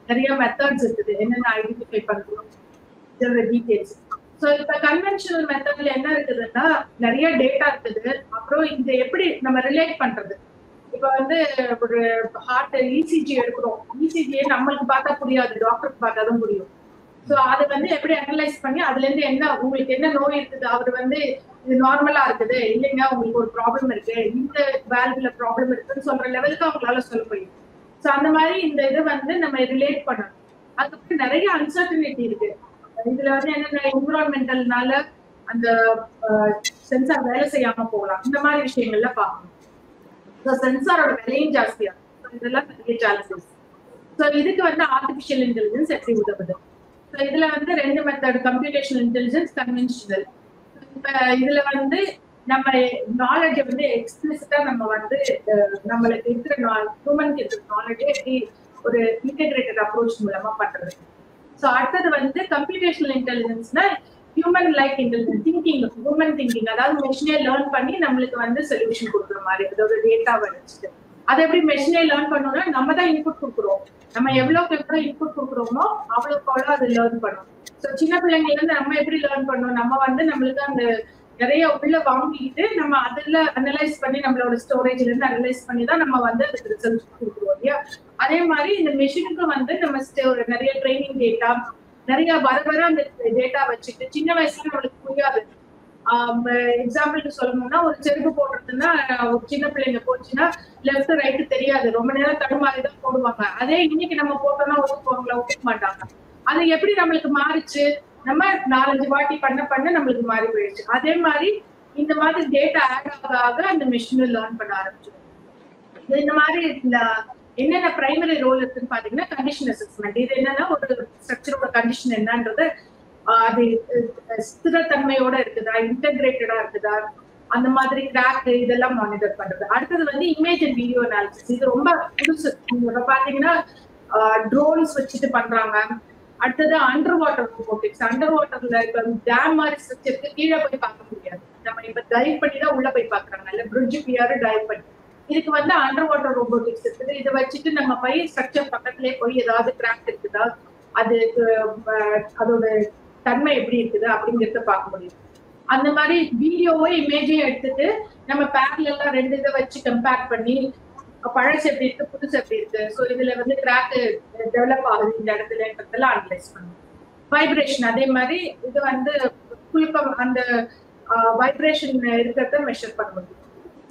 நிறைய மெத்தட்ஸ் இருக்குது, என்னென்ன ஐடென்டிஃபை பண்றோம் இதோட டீடைல்ஸ். ஸோ இப்ப கன்வென்ஷனல் மெத்தட்ல என்ன இருக்குதுன்னா நிறைய டேட்டா இருக்குது. அப்புறம் இந்த எப்படி நம்ம ரிலேட் பண்றது, இப்ப வந்து ஒரு ஹார்ட் இசிஜி எடுக்கிறோம், இசிஜியை நம்மளுக்கு பார்த்தா புரியாது, டாக்டருக்கு பார்த்தா தான் புரியும். ஸோ அதை வந்து எப்படி அனலைஸ் பண்ணி அதுல இருந்து என்ன உங்களுக்கு என்ன நோய் இருக்குது, அவர் வந்து இது நார்மலா இருக்குது, இல்லைங்க உங்களுக்கு ஒரு ப்ராப்ளம் இருக்கு, இந்த வேல்வ்ல ப்ராப்ளம் இருக்குன்னு சொல்ற லெவலுக்கு அவங்களால சொல்ல முடியும். ஸோ அந்த மாதிரி இந்த இதை வந்து நம்ம ரிலேட் பண்ணணும். அதுக்கு நிறைய அன்சர்டனிட்டி இருக்கு. இதுல வந்து என்னென்ன என்விரான்மெண்டல்னால அந்த சென்சார் வேலை செய்யாம போகலாம், இந்த மாதிரி விஷயங்கள்ல பார்க்கணும். சென்சாரோட விலையும் ஜாஸ்தியா, இதெல்லாம் பெரிய சேலஞ்சஸ். ஸோ இதுக்கு வந்து ஆர்டிஃபிஷியல் இன்டெலிஜென்ஸ் எப்படி உதவுது. ஸோ இதுல வந்து ரெண்டு மெத்தட், கம்ப்யூட்டேஷனல் இன்டெலிஜென்ஸ், கன்வென்ஷனல். இப்ப இதுல வந்து நம்ம நாலேஜை வந்து எக்ஸ்பிளிசிட்டா நம்ம வந்து நம்மளுக்கு இருக்கிற ஹியூமனுக்கு இருக்கிற நாலேஜை எப்படி ஒரு இன்டெகிரேட்டட் அப்ரோச் மூலமா பண்றது. ஸோ அடுத்தது வந்து கம்ப்யூட்டேஷனல் இன்டெலிஜென்ஸ்னா human like intelligence, thinking, human thinking, அதாவது மெஷினே லேர்ன் பண்ணி நம்மளுக்கு வந்து சொல்யூஷன் கொடுக்குற மாதிரி, அதோட டேட்டாவை வச்சுட்டு. அதை எப்படி மெஷினே லேர்ன் பண்ணணும்னா நம்ம தான் இன்புட் கொடுக்குறோம், நம்ம எவ்வளோக்கு எவ்வளோ இன்புட் கொடுக்குறோமோ அவ்வளோக்கு அவ்வளோ அது லேர்ன் பண்ணும். ஸோ சின்ன பிள்ளைங்க வந்து நம்ம எப்படி லேர்ன் பண்ணணும், நம்ம வந்து நம்மளுக்கு அந்த நிறைய உள்ள வாங்கிட்டு நம்ம அதில் அனலைஸ் பண்ணி நம்மளோட ஸ்டோரேஜ்ல இருந்து அனலைஸ் பண்ணி தான் நம்ம வந்து அதுக்கு ரிசல்ட் கொடுக்குறோம் இல்லையா. அதே மாதிரி இந்த மெஷினுக்கு வந்து நம்ம நிறைய ட்ரைனிங் டேட்டா நிறைய வர அந்த டேட்டா வச்சுட்டு சின்ன வயசுல நம்மளுக்கு புரியாது. எக்ஸாம்பிளுக்கு சொல்லணும்னா ஒரு செருப்பு போடுறதுன்னா ஒரு சின்ன பிள்ளைங்க போச்சுன்னா லெஃப்ட் ரைட்டு தெரியாது, ரொம்ப நேரம் தடுமாறி தான் போடுவாங்க. அதே இன்னைக்கு நம்ம போட்டோம்னா ஒத்துக்குவாங்களா, ஒத்துக்க மாட்டாங்க. அது எப்படி நம்மளுக்கு மாறிச்சு, நம்ம 4-5 வாட்டி பண்ண நம்மளுக்கு மாறி போயிடுச்சு. அதே மாதிரி இந்த மாதிரி டேட்டா ஆட் ஆக அந்த மிஷினை லேர்ன் பண்ண ஆரம்பிச்சிடும். இந்த மாதிரி என்னென்ன பிரைமரி ரோல் இருக்குன்னு பாத்தீங்கன்னா கண்டிஷன் அசஸ்மெண்ட். இது என்னன்னா ஒரு ஸ்ட்ரக்சரோட கண்டிஷன் என்னன்றது, அது ஸ்திரத்தன்மையோட இருக்குதா, இன்டெகிரேட்டடா இருக்குதா, அந்த மாதிரி கிராக் இதெல்லாம் மானிட்டர் பண்றது. அடுத்தது வந்து இமேஜ் அண்ட் வீடியோ அனாலிசிஸ். இது ரொம்ப புதுசு. பாத்தீங்கன்னா ட்ரோன்ஸ் வச்சுட்டு பண்றாங்க. அடுத்தது அண்டர் வாட்டர் ரோபோட்டிக்ஸ். அண்டர் வாட்டர்ல இப்ப டேம் மாதிரி ஸ்ட்ரக்சருக்கு கீழே போய் பார்க்க முடியாது, நம்ம இப்ப டைவ் பண்ணி தான் உள்ள போய் பாக்குறாங்க, இல்ல பிரிட்ஜ் கிளியாரு டைவ் பண்ணி. இதுக்கு வந்து அண்டர் வாட்டர் ரோபோட்டிக்ஸ் இருக்குது. இதை வச்சுட்டு நம்ம போய் ஸ்ட்ரக்சர் பக்கத்திலே போய் ஏதாவது கிராக் இருக்குதா, அது அதோட தன்மை எப்படி இருக்குது அப்படிங்கிறத பார்க்க முடியும். அந்த மாதிரி வீடியோவோ இமேஜையும் எடுத்துட்டு நம்ம பேரலா ரெண்டு இதை வச்சு கம்பேர் பண்ணி பழசு எப்படி இருக்கு, புதுசு எப்படி இருக்கு, ஸோ இதுல வந்து கிராக் டெவலப் ஆகுது இந்த இடத்துலன்றதெல்லாம் அனலைஸ் பண்ணும். வைப்ரேஷன் அதே மாதிரி இது வந்து குழுக்கம் அந்த வைப்ரேஷன் இருக்கிறத மெஷர் பண்ண முடியும்.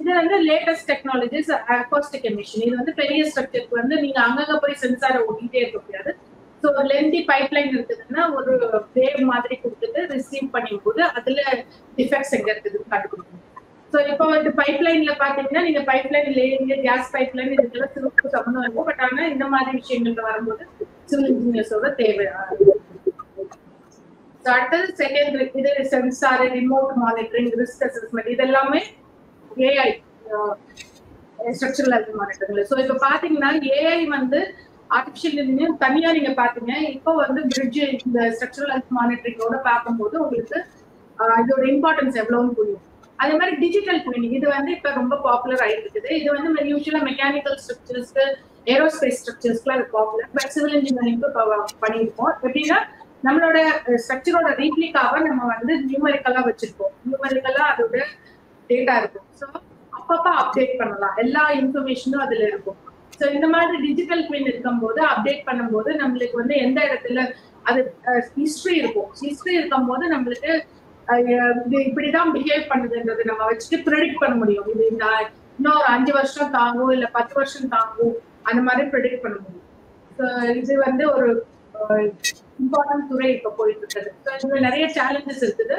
இது வந்து லேட்டஸ்ட் டெக்னாலஜிஸ் அக்கோஸ்டிக் எமிஷன். இது வந்து பெரிய ஸ்ட்ரக்சருக்கு வந்து நீங்க அங்கங்க போய் சென்சாரை ஓட்டிகிட்டே இருக்க முடியாது. ஸோ ஒரு லென்தி பைப்லைன் இருக்குதுன்னா ஒரு வேவ் மாதிரி கொடுத்துட்டு ரிசீவ் பண்ணும் போது அதுல டிஃபெக்ட்ஸ் எங்க இருக்குதுன்னு கண்டுபிடிக்கணும். ஸோ ஸோ இப்போ வந்து பைப்லைன்ல பாத்தீங்கன்னா நீங்க பைப்லைன் லேயிங், கேஸ் பைப்லைன் இதுக்கெல்லாம் சிவிலுக்கு சம்மந்தம் இருக்கும். பட் ஆனா இந்த மாதிரி விஷயங்கள்ல வரும்போது சிவில் இன்ஜினியர்ஸோட தேவை. அடுத்தது செகண்டரி, இது sensor, remote monitoring, risk assessment, இதெல்லாமே AI structural health monitoring. So இப்போ பாத்தீங்கன்னா ஏஐ வந்து ஆர்டிஃபிஷியல் இன்டெலிஜென்ஸ் தனியா நீங்க பாத்தீங்க. இப்போ வந்து பிரிட்ஜ் இந்த ஸ்ட்ரக்சரல் ஹெல்த் மானிட்டரிங்கோட பார்க்கும்போது உங்களுக்கு இதோட இம்பார்ட்டன்ஸ் எவ்வளவுன்னு புரியும். அதே மாதிரி டிஜிட்டல் ட்வினிங், இது வந்து இப்ப ரொம்ப பாப்புலர் ஆயிட்டு இருக்குது. இது வந்து யூஸ்வலா மெக்கானிக்கல் ஸ்ட்ரக்சர்ஸ்க்கு, ஏரோஸ்பேஸ் ஸ்ட்ரக்சர்ஸ்க்குலாம் அது பாப்புலர். பட் சிவில் இன்ஜினியரிங்க்கு பண்ணியிருக்கோம். எப்படின்னா நம்மளோட ஸ்ட்ரக்சரோட ரீப்ளிகாவை நம்ம வந்து நியூமரிக்கலா வச்சிருக்கோம். நியூமரிக்கலா அதோட டேட்டா இருக்கும். ஸோ அப்பப்ப அப்டேட் பண்ணலாம், எல்லா இன்ஃபர்மேஷனும் அதுல இருக்கும். ஸோ இந்த மாதிரி டிஜிட்டல் ட்வின் இருக்கும்போது அப்டேட் பண்ணும்போது நம்மளுக்கு வந்து எந்த இடத்துல அது ஹிஸ்டரி இருக்கும். ஹிஸ்டரி இருக்கும்போது நம்மளுக்கு இது இப்படிதான் பிஹேவ் பண்ணுதுன்றது நம்ம வச்சுட்டு ப்ரெடிக்ட் பண்ண முடியும். இது இந்த இன்னும் ஒரு 5 வருஷம் தாங்கும், இல்ல 10 வருஷம் தாங்கும், அந்த மாதிரி ப்ரெடிக்ட் பண்ண முடியும். ஸோ இது வந்து ஒரு இம்பார்ட்டன்ட் துறை இப்ப போயிட்டு இருக்குது. ஸோ இதுல நிறைய சேலஞ்சஸ் இருக்குது.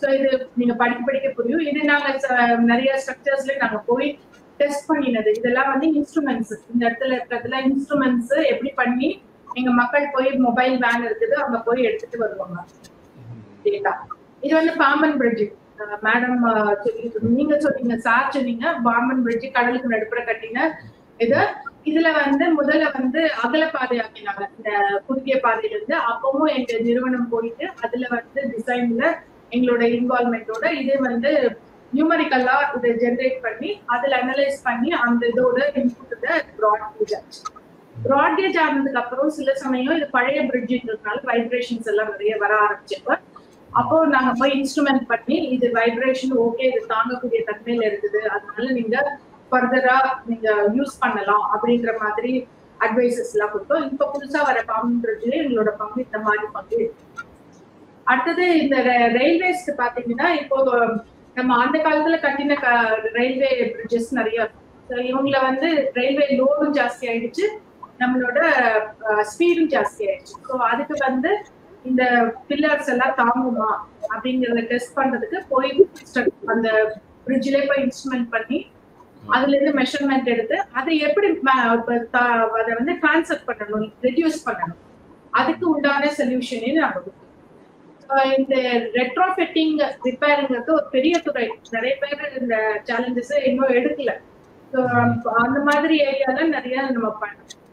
ஸோ இது நீங்க படிக்க புரியும். இது நாங்க நிறைய ஸ்ட்ரக்சர்ஸ்ல நாங்க போய் டெஸ்ட் பண்ணினது. இதெல்லாம் வந்து இன்ஸ்ட்ருமெண்ட்ஸ், இந்த இடத்துல இருக்கிறதுல இன்ஸ்ட்ருமெண்ட்ஸ் எப்படி பண்ணி எங்க மக்கள் போய் மொபைல் வேன் இருக்குது அங்க போய் எடுத்துட்டு வருவாங்க டேட்டா. இது வந்து பாம்பன் பிரிட்ஜ், மேடம் நீங்க சொன்னீங்க, சார் சொன்னீங்க, பாம்பன் பிரிட்ஜ் கடலுக்கு நடுப்புற கட்டின இது. இதுல வந்து முதல்ல வந்து அகல பாதை ஆக்கினாங்க இந்த குறுகிய பாதையில இருந்து. அப்பவும் எங்க நிறுவனம் போயிட்டு அதுல வந்து டிசைன்ல எங்களோட இன்வால்மெண்டோட இது வந்து நியூமரிக்கலா இதை ஜென்ரேட் பண்ணி அதுல அனலைஸ் பண்ணி அந்த இதோட இன்புட் ப்ராட்கேஜ் ஆச்சு. ப்ராட்கேஜ் ஆனதுக்கு அப்புறம் சில சமயம் இது பழைய பிரிட்ஜுன்றதுனால வைப்ரேஷன்ஸ் எல்லாம் நிறைய வர ஆரம்பிச்சப்ப அப்போ நாங்க போய் இன்ஸ்ட்ருமெண்ட் பண்ணி இது வைப்ரேஷன் ஓகே, இது தாங்கக்கூடிய தன்மையில இருக்குது, அதனால நீங்க ஃபர்தரா நீங்க யூஸ் பண்ணலாம் அப்படின்ற மாதிரி அட்வைசஸ் எல்லாம் கொடுத்தோம். இப்ப புதுசா வர பாம்பன் பிரிட்ஜ்ல எங்களோட பங்கு இந்த மாதிரி பங்கு. அடுத்தது இந்த ரயில்வேஸ்க்கு பாத்தீங்கன்னா இப்போ நம்ம அந்த காலத்துல கட்டின ரயில்வே பிரிட்ஜஸ் நிறைய இருக்கும். இவங்களை வந்து ரயில்வே லோடும் ஜாஸ்தி ஆயிடுச்சு, நம்மளோட ஸ்பீடும் ஜாஸ்தி ஆயிடுச்சு. ஸோ அதுக்கு வந்து இந்த பில்லர்ஸ் எல்லாம் தாங்குமா அப்படிங்கறத டெஸ்ட் பண்றதுக்கு போய் அந்த பிரிட்ஜ்ல போய் இன்ஸ்ட்ருமெண்ட் பண்ணி அதுல இருந்து மெஷர்மெண்ட் எடுத்து அதை எப்படி அதை வந்து டிரான்ஸ்ஃபர் பண்ணணும், ரெடியூஸ் பண்ணணும், அதுக்கு உண்டான சொல்யூஷனே நாங்க இந்த ரெட்ரோஃபிட்டிங் ரிப்பேருங்கிறது ஒரு பெரிய துறை. நிறைய பேர் இந்த சேலஞ்சஸ் இன்னும் எடுக்கல. அந்த மாதிரி ஏரியால நிறைய நம்ம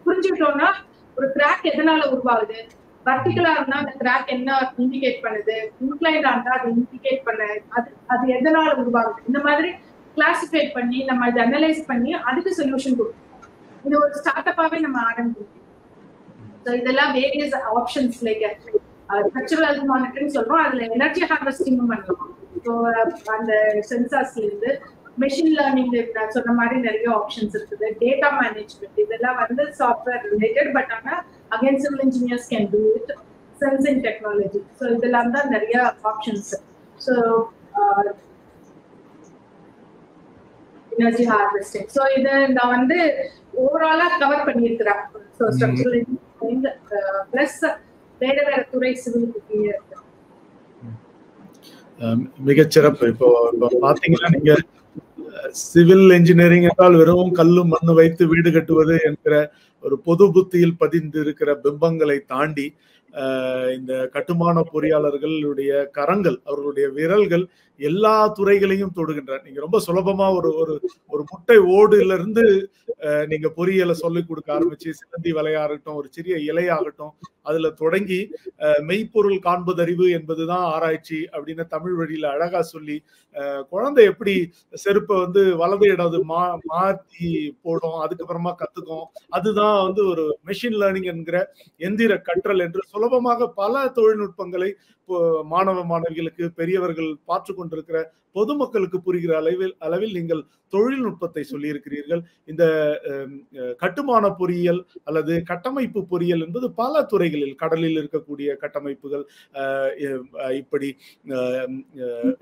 புரிஞ்சுக்கிட்டோம்னா ஒரு கிராக் எதனால உருவாகுது, வர்டிகலா இருந்தா அந்த கிராக் என்ன இண்டிகேட் பண்ணுது, இன்க்ளைண்டா இருந்தா அது இண்டிகேட் பண்ண அது எதனால உருவாகுது, இந்த மாதிரி கிளாசிஃபை பண்ணி நம்ம இதை அனலைஸ் பண்ணி அதுக்கு சொல்யூஷன் கொடுக்கணும். இது ஒரு ஸ்டார்ட் அப்பாவே நம்ம ஆரம்பிக்கணும். இதெல்லாம் various options like structural health monitoring சொல்றோம், அதுல எனர்ஜி ஹார்வெஸ்டிங்கும் பண்ணலாம். ஸோ அந்த சென்சார்ஸ்ல இருந்து மெஷின் லேர்னிங் சொன்ன மாதிரி நிறைய ஆப்ஷன்ஸ் இருக்குது. டேட்டா மேனேஜ்மெண்ட் இதெல்லாம் வந்து சாஃப்ட்வேர் ரிலேட்டட், பட் ஆனா again civil engineers can do it. Sensing technology, so இதெல்லாம் தான் நிறைய options. So energy harvesting, so இதை நான் வந்து ஓவராலா கவர் பண்ணியிருக்கிறேன். ஸோ ஸ்ட்ரக்சரல் இன்ஜினியரிங் பிளஸ் வேற வேற துறை சிவிலுக்கு இருக்கு. மிகச்சிறப்பு. இப்போ பாத்தீங்கன்னா நீங்க சிவில் இன்ஜினியரிங் என்றால் வெறும் கல்லு மண்ணு வைத்து வீடு கட்டுவது என்கிற ஒரு பொது புத்தியில் பதிந்து இருக்கிற பிம்பங்களை தாண்டி இந்த கட்டுமான பொறியாளர்களுடைய கரங்கள், அவர்களுடைய விரல்கள் எல்லா துறைகளையும் தொடுகின்றன. நீங்க ரொம்ப சுலபமா ஒரு ஒரு முட்டை ஓடுல இருந்து நீங்க பொறியியலை சொல்லிக் கொடுக்க ஆரம்பிச்சு சிலந்தி வலையாகட்டும், ஒரு சிறிய இலையாகட்டும், அதுல தொடங்கி மெய்ப்பொருள் காண்பதறிவு என்பதுதான் ஆராய்ச்சி அப்படின்னு தமிழ் வழியில அழகா சொல்லி குழந்தை எப்படி செருப்பை வந்து வலது இடது மாற்றி போடும், அதுக்கப்புறமா கத்துக்கும், அதுதான் வந்து ஒரு மெஷின் லேர்னிங் என்கிற எந்திர கற்றல் என்று சுலபமாக பல தொழில்நுட்பங்களை மாணவ மாணவிகளுக்கு, பெரியவர்கள் பார்த்து கொண்டிருக்கிற பொதுமக்களுக்கு புரிகிற அளவில் நீங்கள் தொழில்நுட்பத்தை சொல்லி இருக்கிறீர்கள். இந்த கட்டுமான பொறியியல் அல்லது கட்டமைப்பு பொறியியல் என்பது பல துறைகளில், கடலில் இருக்கக்கூடிய கட்டமைப்புகள், இப்படி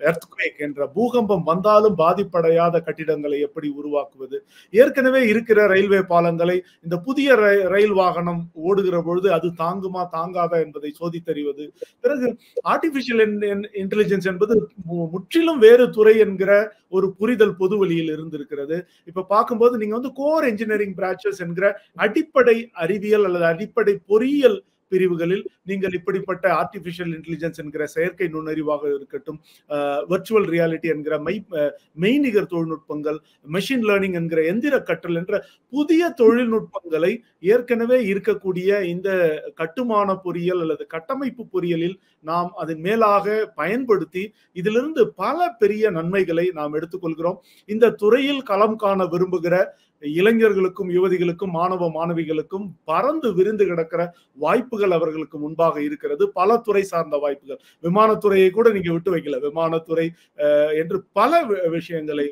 எர்த்குவேக் என்ற பூகம்பம் வந்தாலும் பாதிப்படையாத கட்டிடங்களை எப்படி உருவாக்குவது, ஏற்கனவே இருக்கிற ரயில்வே பாலங்களை இந்த புதிய ரயில் வாகனம் ஓடுகிற பொழுது அது தாங்குமா தாங்காதா என்பதை சோதித்தறிவது. பிறகு ஆர்டிபிஷியல் இன்டெலிஜென்ஸ் என்பது முற்றிலும் வேறு வேறு துறை என்கிற ஒரு புரிதல் பொதுவெளியில் இருந்திருக்கிறது. இப்ப பார்க்கும்போது நீங்க வந்து கோர் என்ஜினியரிங் பிரான்ச்சஸ் என்கிற அடிப்படை அறிவியல் அல்லது அடிப்படை பொறியியல் பிரிவுகளில் நீங்கள் இப்படிப்பட்ட ஆர்டிபிஷியல் இன்டெலிஜென்ஸ் என்கிற செயற்கை நுண்ணறிவாக இருக்கட்டும், வர்ச்சுவல் ரியாலிட்டி என்கிற மெய்நிகர் தொழில்நுட்பங்கள், மெஷின் லேர்னிங் என்கிற எந்திர கற்றல் என்ற புதிய தொழில்நுட்பங்களை ஏற்கனவே இருக்கக்கூடிய இந்த கட்டுமான பொறியியல் அல்லது கட்டமைப்பு பொறியியலில் நாம் அதன் மேலாக பயன்படுத்தி இதிலிருந்து பல பெரிய நன்மைகளை நாம் எடுத்துக்கொள்கிறோம். இந்த துறையில் களம் காண விரும்புகிற இளைஞர்களுக்கும் யுவதிகளுக்கும் மாணவ மாணவிகளுக்கும் பறந்து விரிந்து கிடக்கிற வாய்ப்புகள் அவர்களுக்கு முன்பாக இருக்கிறது. பல துறை சார்ந்த வாய்ப்புகள், விமானத்துறையை கூட நீங்க விட்டு வைக்கல, விமானத்துறை என்று பல விஷயங்களை,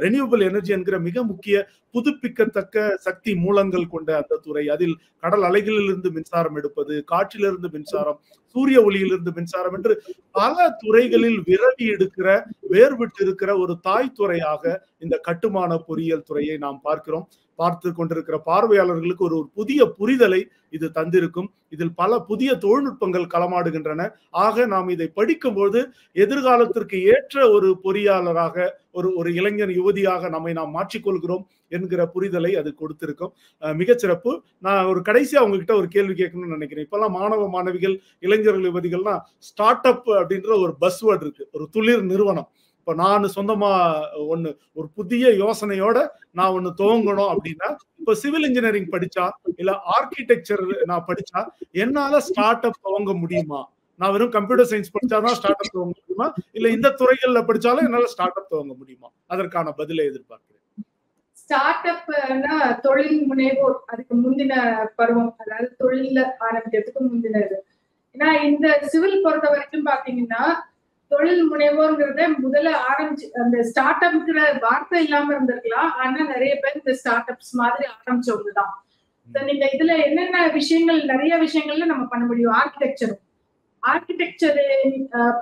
ரெனியூவபிள் எனர்ஜி என்கிற மிக முக்கிய புதுப்பிக்கத்தக்க சக்தி மூலங்கள் கொண்ட அந்த துறை, அதில் கடல் அலைகளிலிருந்து மின்சாரம் எடுப்பது, காற்றிலிருந்து மின்சாரம், சூரிய ஒளியிலிருந்து மின்சாரம் என்று பல துறைகளில் விரவி எடுக்கிற வேர்விட்டு இருக்கிற ஒரு தாய் துறையாக இந்த கட்டுமான பொறியியல் துறையை நாம் பார்க்கிறோம். பார்த்து கொண்டிருக்கிற பார்வையாளர்களுக்கு ஒரு புதிய புரிதலை இது தந்திருக்கும். இதில் பல புதிய தொழில்நுட்பங்கள் களமாடுகின்றன. ஆக நாம் இதை படிக்கும்போது எதிர்காலத்திற்கு ஏற்ற ஒரு பொறியாளராக, ஒரு இளைஞர் யுவதியாக நம்மை நாம் மாற்றிக்கொள்கிறோம் என்கிற புரிதலை அது கொடுத்திருக்கும். மிகச்சிறப்பு. நான் ஒரு கடைசியா உங்ககிட்ட ஒரு கேள்வி கேட்கணும்னு நினைக்கிறேன். இப்பெல்லாம் மாணவ மாணவிகள், இளைஞர்கள், யுவதிகள்னா ஸ்டார்ட் அப் அப்படின்ற ஒரு பஸ்வேர்ட் இருக்கு, ஒரு துளிர் நிறுவனம். இப்ப நான் சொந்தமா ஒரு புதிய யோசனையோட நான் ஒண்ணு துவங்கணும் அப்படின்னா, இப்ப சிவில் இன்ஜினியரிங் படிச்சா இல்ல ஆர்கிடெக்சர் நான் படிச்சா என்னால ஸ்டார்ட் அப் துவங்க முடியுமா? நான் வெறும் கம்ப்யூட்டர் சயின்ஸ் படிச்சாதான் ஸ்டார்ட் அப் துவங்க முடியுமா, இல்ல இந்த துறைகள்ல படிச்சாலும் என்னால ஸ்டார்ட் அப் துவங்க முடியுமா? அதற்கான பதிலை எதிர்பார்க்கிறேன். ஸ்டார்ட் அப்னா தொழில் முனைவோர், அதுக்கு முந்தின பருவம், அதாவது தொழில ஆரம்பிக்கிறதுக்கு முந்தினது. ஏன்னா இந்த சிவில் பொறுத்த வரைக்கும் பாத்தீங்கன்னா தொழில் முனைவோர்ங்கிறத முதல்ல ஆரம்பிச்சு, அந்த ஸ்டார்ட் அப்ங்கிற வார்த்தை இல்லாம இருந்திருக்கலாம். ஆனா நிறைய பேர் இந்த ஸ்டார்ட் அப்ஸ் மாதிரி ஆரம்பிச்சவங்கதான். நீங்க இதுல என்னென்ன விஷயங்கள், நிறைய விஷயங்கள்ல நம்ம பண்ண முடியும். ஆர்கிடெக்சர்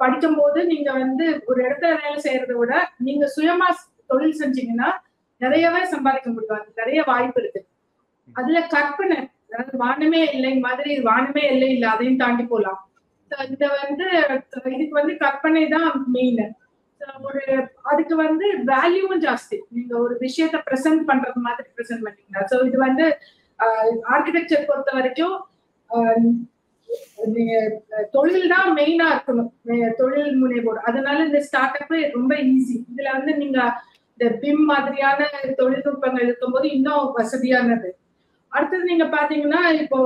படிக்கும் போது நீங்க வந்து ஒரு இடத்துல வேலை செய்யறதை விட நீங்க சுயமா தொழில் செஞ்சீங்கன்னா நிறையவே சம்பாதிக்க முடியும். நிறைய வாய்ப்பு இருக்கு. அதுல கற்பனை, அதாவது வானமே இல்லை மாதிரி, வானமே இல்லை இல்ல அதையும் தாண்டி போலாம். இந்த வந்து இதுக்கு வந்து கற்பனை தான் மெயின். அதுக்கு வந்து வேல்யூவும் ஜாஸ்தி. நீங்க ஒரு விஷயத்த பிரசன்ட் பண்றது மாதிரி பிரசன்ட் பண்ணீங்கன்னா, சோ இது வந்து ஆர்கிடெக்சர் பொறுத்த வரைக்கும் தொழில் தான் மெயினா இருக்கணும், தொழில் முனைவோர். அதனால இந்த ஸ்டார்ட் அப் ரொம்ப ஈஸி. இதுல வந்து நீங்க இந்த பிம் மாதிரியான தொழில்நுட்பங்கள் இருக்கும்போது இன்னும் வசதியானது. அடுத்தது நீங்க பாத்தீங்கன்னா இப்போ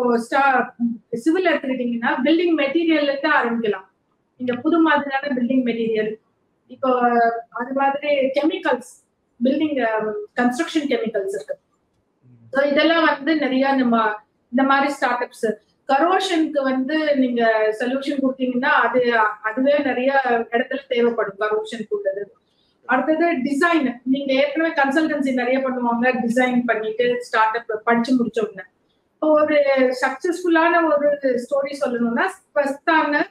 சிவில் எடுத்துக்கிட்டீங்கன்னா பில்டிங் மெட்டீரியல்ல இருந்து ஆரம்பிக்கலாம். நீங்க புது மாதிரியான பில்டிங் மெட்டீரியல், இப்போ அது மாதிரி கெமிக்கல்ஸ், பில்டிங் கன்ஸ்ட்ரக்ஷன் கெமிக்கல்ஸ் இருக்கு. ஸோ இதெல்லாம் வந்து நிறைய நம்ம இந்த மாதிரி ஸ்டார்ட் அப்ஸ். கரோஷனுக்கு வந்து நீங்க சொல்யூஷன் கொடுத்தீங்கன்னா அதுவே நிறைய இடத்துல தேவைப்படும் கரோஷன் உள்ளது. அடுத்தது டிசைன். நீங்க ஏற்கனவே கன்சல்டன்சி நிறைய பண்ணுவாங்க, டிசைன் பண்ணிட்டு ஸ்டார்ட் அப் படிச்சு முடிச்சவங்க. ஒரு சக்சஸ்ஃபுல்லான ஒரு ஸ்டோரி சொல்லணும்னா, ஃபர்ஸ்டான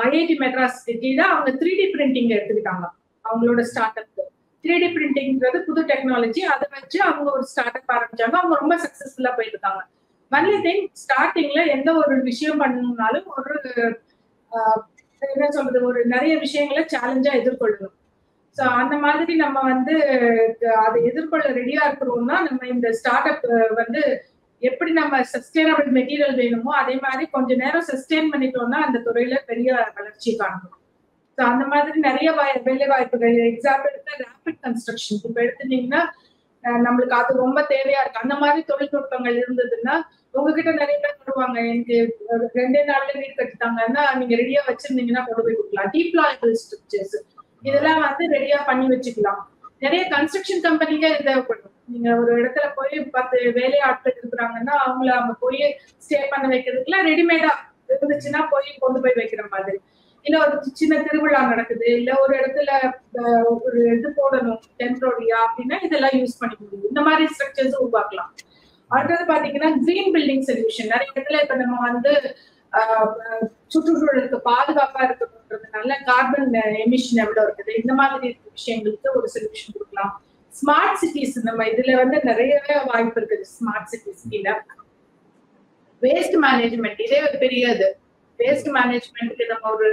ஐஐடி மெட்ராஸ் கீழே அவங்க 3D பிரிண்டிங் எடுத்துக்கிட்டாங்க அவங்களோட ஸ்டார்ட் அப். 3D பிரிண்டிங்கிறது புது டெக்னாலஜி, அதை வச்சு அவங்க ஒரு ஸ்டார்ட் அப் ஆரம்பிச்சாங்க. அவங்க ரொம்ப சக்சஸ்ஃபுல்லா போயிட்டு இருக்காங்க. ஒன்லி திங், ஸ்டார்டிங்ல எந்த ஒரு விஷயம் பண்ணணும்னாலும் ஒரு என்ன சொல்றது, ஒரு நிறைய விஷயங்களை சேலஞ்சா எதிர்கொள்ளணும். ஸோ அந்த மாதிரி நம்ம வந்து அதை எதிர்கொள்ள ரெடியா இருக்கிறோம்னா, நம்ம இந்த ஸ்டார்ட் அப் வந்து எப்படி நம்ம சஸ்டைனபிள் மெட்டீரியல் வேணுமோ அதே மாதிரி கொஞ்ச நேரம் சஸ்டெயின் பண்ணிட்டோம்னா அந்த துறையில பெரிய வளர்ச்சி காணணும். ஸோ அந்த மாதிரி நிறைய வேலை வாய்ப்புகள். எக்ஸாம்பிளுக்கு ரேபிட் கன்ஸ்ட்ரக்ஷன் இப்ப எடுத்துட்டீங்கன்னா நம்மளுக்கு அது ரொம்ப தேவையா இருக்கு. அந்த மாதிரி தொழில்நுட்பங்கள் இருந்ததுன்னா உங்ககிட்ட நிறைய பேர் வருவாங்க, எனக்கு 2 நாள்ல வீடு கட்டிட்டாங்கன்னா நீங்க ரெடியா வச்சிருந்தீங்கன்னா கொண்டு போய் கொடுக்கலாம். டீப்ளாயபிள் ஸ்ட்ரக்சர்ஸ் இதெல்லாம் வந்து ரெடியா பண்ணி வச்சுக்கலாம். நிறைய கன்ஸ்ட்ரக்ஷன் கம்பெனிக்கே தேவைப்படும். நீங்க ஒரு இடத்துல போய் 10 வேலையாட்கள் இருக்கிறாங்கன்னா அவங்கள அவங்க போய் ஸ்டே பண்ண வைக்கிறதுக்குலாம் ரெடிமேடா இருந்துச்சுன்னா போய் கொண்டு போய் வைக்கிற மாதிரி. இல்ல ஒரு சின்ன திருவிழா நடக்குது, இல்ல ஒரு இடத்துல ஒரு இது போடணும் டெம்பரரியா அப்படின்னா இதெல்லாம் யூஸ் பண்ணிக்க முடியும். இந்த மாதிரி ஸ்ட்ரக்சர்ஸ் உருவாக்கலாம். அடுத்தது பாத்தீங்கன்னா கிரீன் பில்டிங் சொல்யூஷன். நிறைய இடத்துல இப்ப நம்ம வந்து சுற்றுச்சூழலுக்கு பாதுகாப்பா இருக்கணும்ன்றதுனால கார்பன் எமிஷன் எவ்வளவு இருக்குது, இந்த மாதிரி விஷயங்களுக்கு ஒரு சொல்யூஷன் கொடுக்கலாம். ஸ்மார்ட் சிட்டிஸ், நம்ம இதுல வந்து நிறையவே வாய்ப்பு இருக்குது. ஸ்மார்ட் சிட்டிஸ் கீழே வேஸ்ட் மேனேஜ்மெண்ட், இதே பெரிய இது. வேஸ்ட் மேனேஜ்மெண்ட்க்கு நம்ம ஒரு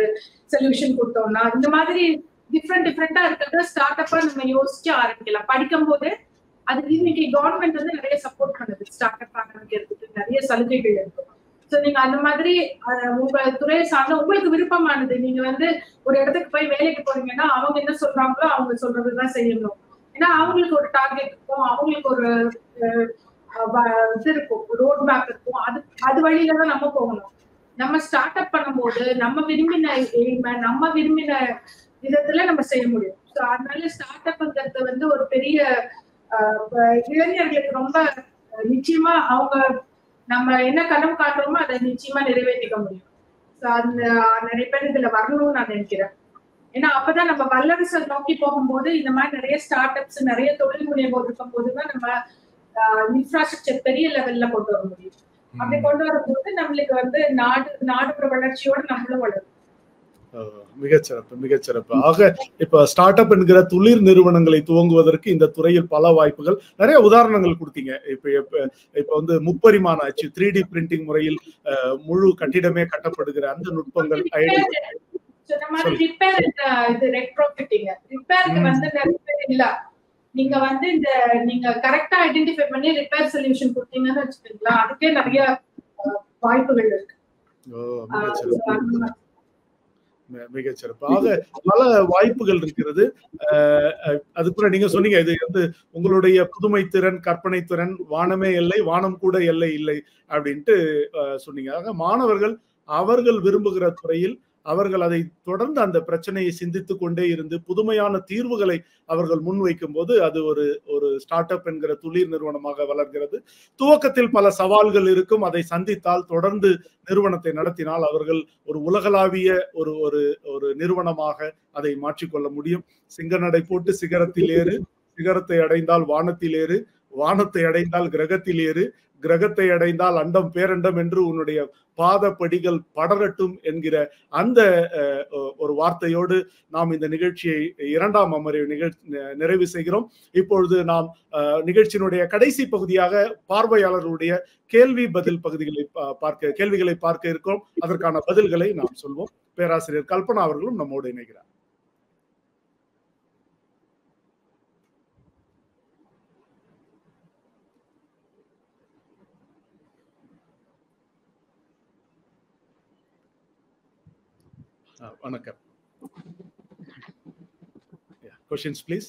சொல்யூஷன் கொடுத்தோம்னா இந்த மாதிரி டிஃப்ரெண்டா இருக்கிறத ஸ்டார்ட் அப்பா நம்ம யோசிச்சு ஆரம்பிக்கலாம். படிக்கும் போது அதுக்கு இன்னைக்கு கவர்மெண்ட் வந்து நிறைய சப்போர்ட் பண்ணுது. ஸ்டார்ட் அப் ஆரம்பிக்கிறதுக்கு நிறைய சலுகைகள் இருக்கு. சோ நீங்க அந்த மாதிரி உங்க துறையை சார்ந்த உங்களுக்கு விருப்பமானது, நீங்க வந்து ஒரு இடத்துக்கு போய் வேலைக்கு போறீங்கன்னா அவங்க என்ன சொல்றாங்களோ அவங்க சொல்றதுதான் செய்யணும். ஏன்னா அவங்களுக்கு ஒரு டார்கெட் இருக்கும், அவங்களுக்கு ஒரு இது இருக்கும், ரோட் மேப் இருக்கும். அது வழியில தான் நம்ம போகணும். நம்ம ஸ்டார்ட் அப் பண்ணும்போது நம்ம விரும்பின எய்மை நம்ம விரும்பின விதத்துல நம்ம செய்ய முடியும். ஸோ அதனால ஸ்டார்ட் அப்ங்கிறது வந்து ஒரு பெரிய இளைஞர்களுக்கு ரொம்ப நிச்சயமா அவங்க நம்ம என்ன கனவு காட்டுறோமோ அதை நிச்சயமா நிறைவேற்றிக்க முடியும். ஸோ அந்த நிறைய பேர் இதுல வரணும்னு நான் நினைக்கிறேன். ஏன்னா அப்பதான் நம்ம வல்லரசை நோக்கி போகும்போது இந்த மாதிரி நிறைய ஸ்டார்ட் அப்ஸ் நிறைய தொழில் முனைவோர் இருக்கும் போதுதான் நம்ம இன்ஃப்ராஸ்ட்ரக்சர் பெரிய லெவல்ல கொண்டு வர முடியும். அப்படி கொண்டு வரும்போது நம்மளுக்கு வந்து நாடு வளர்ச்சியோட நம்மளும் வளரும். மிகச்சிறப்பு. ஆக இப்ப ஸ்டார்ட் அப் என்கிற தொழில் நிறுவனங்களை துவங்குவதற்கு இந்த துறையில் பல வாய்ப்புகள், நிறைய உதாரணங்கள் கொடுத்தீங்க. இப்ப வந்து முப்பரிமாண அச்சு 3D பிரிண்டிங் முறையில் முழு கட்டிடமே கட்டப்படுகிற அந்த நுட்பங்கள். நீங்க வந்து நீங்க கரெக்டா ஐடென்டிஃபை பண்ணி ரிப்பேர் சொல்யூஷன் கொடுத்தீங்கன்னு வச்சுக்கீங்களா, அதுக்கே நிறைய வாய்ப்புகள் இருக்கு. மிகச்சிறப்பாக பல வாய்ப்புகள் இருக்கிறது. அதுக்குள்ள நீங்க சொன்னீங்க, இது வந்து உங்களுடைய புதுமை திறன், கற்பனை திறன், வானமே எல்லை, வானம் கூட எல்லை இல்லை அப்படின்ட்டு சொன்னீங்க. ஆக மாணவர்கள் அவர்கள் விரும்புகிற துறையில் அவர்கள் அதை தொடர்ந்து அந்த பிரச்சனையை சிந்தித்துக் கொண்டே இருந்து புதுமையான தீர்வுகளை அவர்கள் முன்வைக்கும் போது அது ஒரு ஸ்டார்ட் அப் என்கிற தொழில் நிறுவனமாக வளர்கிறது. துவக்கத்தில் பல சவால்கள் இருக்கும். அதை சந்தித்தால் தொடர்ந்து நிறுவனத்தை நடத்தினால் அவர்கள் ஒரு உலகளாவிய ஒரு நிறுவனமாக அதை மாற்றிக்கொள்ள முடியும். சிங்கநடை போட்டு சிகரத்தில் ஏறு, சிகரத்தை அடைந்தால் வானத்தில் ஏறு, வானத்தை அடைந்தால் கிரகத்தில் ஏறு, கிரகத்தை அடைந்தால் அண்டம் பேரண்டம் என்று உன்னுடைய பாதப்படிகள் படரட்டும் என்கிற அந்த ஒரு வார்த்தையோடு நாம் இந்த நிகழ்ச்சியை இரண்டாம் அமர்வை நிறைவு செய்கிறோம். இப்பொழுது நாம் நிகழ்ச்சியினுடைய கடைசி பகுதியாக பார்வையாளர்களுடைய கேள்வி பதில் கேள்விகளை பார்க்க இருக்கிறோம். அதற்கான பதில்களை நாம் சொல்வோம். பேராசிரியர் கல்பனா அவர்களும் நம்மோடு இணைகிறார். வணக்கம். Questions please.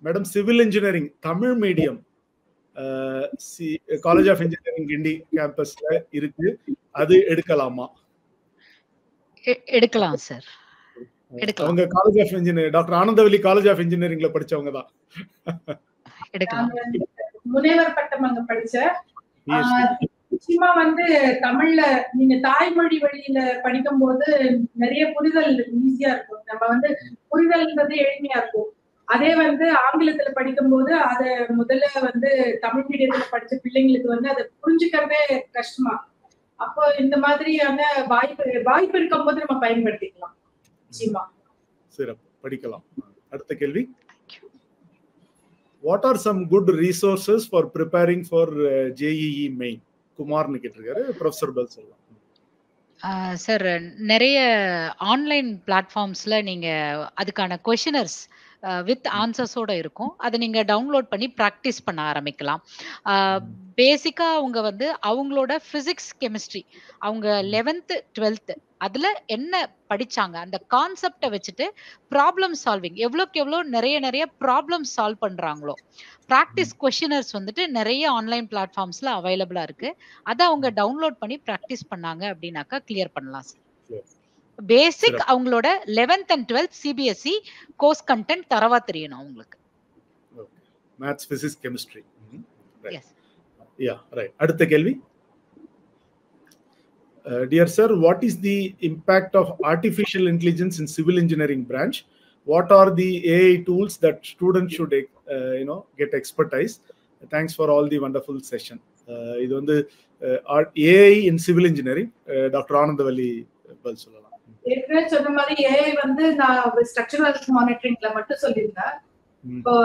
Madam, civil engineering Tamil medium college of engineering Guindy கேம்பஸ்ல இருக்கு, அது எடுக்கலாமா? எடுக்கலாம் சார், எடுக்கலாம். அவங்க college of engineering doctor Anandavalli college of இன்ஜினியரிங்ல படிச்சவங்க தான். எடுக்கலாம். முனைவர் பட்டம் அங்க படிச்சேன். நிச்சயமா வந்து தமிழ்ல நீங்க தாய்மொழி வழியில படிக்கும் போது நிறைய புரிதல் ஈஸியா இருக்கும். நம்ம வந்து புரிதல்ன்றது எளிமையா இருக்கும். அதே வந்து ஆங்கிலத்துல படிக்கும் போது அத முதல்ல வந்து தமிழ் மீடியத்துல படிச்ச பிள்ளைங்களுக்கு வந்து அதை புரிஞ்சுக்கிறதே கஷ்டமா. அப்போ இந்த மாதிரியான வாய்ப்பு இருக்கும் போது நம்ம பயன்படுத்திக்கலாம். நிச்சயமா சிறப்பு, படிக்கலாம். அடுத்த கேள்வி. What are some good resources for preparing for JEE main? குமார்னு கேட்டிருக்காரு. ப்ரொஃபசர் பல் சொல்லலாம். சார், நிறைய ஆன்லைன் பிளாட்ஃபார்ம்ஸ்ல நீங்க அதுக்கான கொஷினர்ஸ் வித் ஆன்சர்ஸோட இருக்கும். அதை நீங்க டவுன்லோட் பண்ணி ப்ராக்டிஸ் பண்ண ஆரம்பிக்கலாம். பேசிக்கா அவங்க வந்து அவங்களோட பிசிக்ஸ், கெமிஸ்ட்ரி, அவங்க 11th 12th அதுல என்ன படிச்சாங்க அந்த கான்செப்டை வச்சுட்டு ப்ராப்ளம் சால்விங் எவ்வளோக்கு எவ்வளோ நிறைய ப்ராப்ளம் சால்வ் பண்றாங்களோ ப்ராக்டிஸ் கொஷினர்ஸ் வந்துட்டு நிறைய ஆன்லைன் பிளாட்ஃபார்ம்ஸ்ல அவைலபிளா இருக்கு. அதை அவங்க டவுன்லோட் பண்ணி ப்ராக்டிஸ் பண்ணாங்க அப்படின்னாக்கா கிளியர் பண்ணலாம் சார். பேசிக் அவங்களோட 11th and 12th CBSE course content தரவா தெரியணும் அவங்களுக்கு. Maths, physics, chemistry. அடுத்த கேள்வி. Dear sir, what is the impact of artificial intelligence in civil engineering branch? What are the AI tools that students should get expertise? Thanks for all the wonderful session. இது வந்து AI in civil engineering doctor Anandavalli பதில் சொல்லலாம். ஏற்கனவே சொன்ன மாதிரி AI வந்து நான் structural மானிட்டரிங்ல மட்டும் சொல்லியிருந்தேன். இப்போ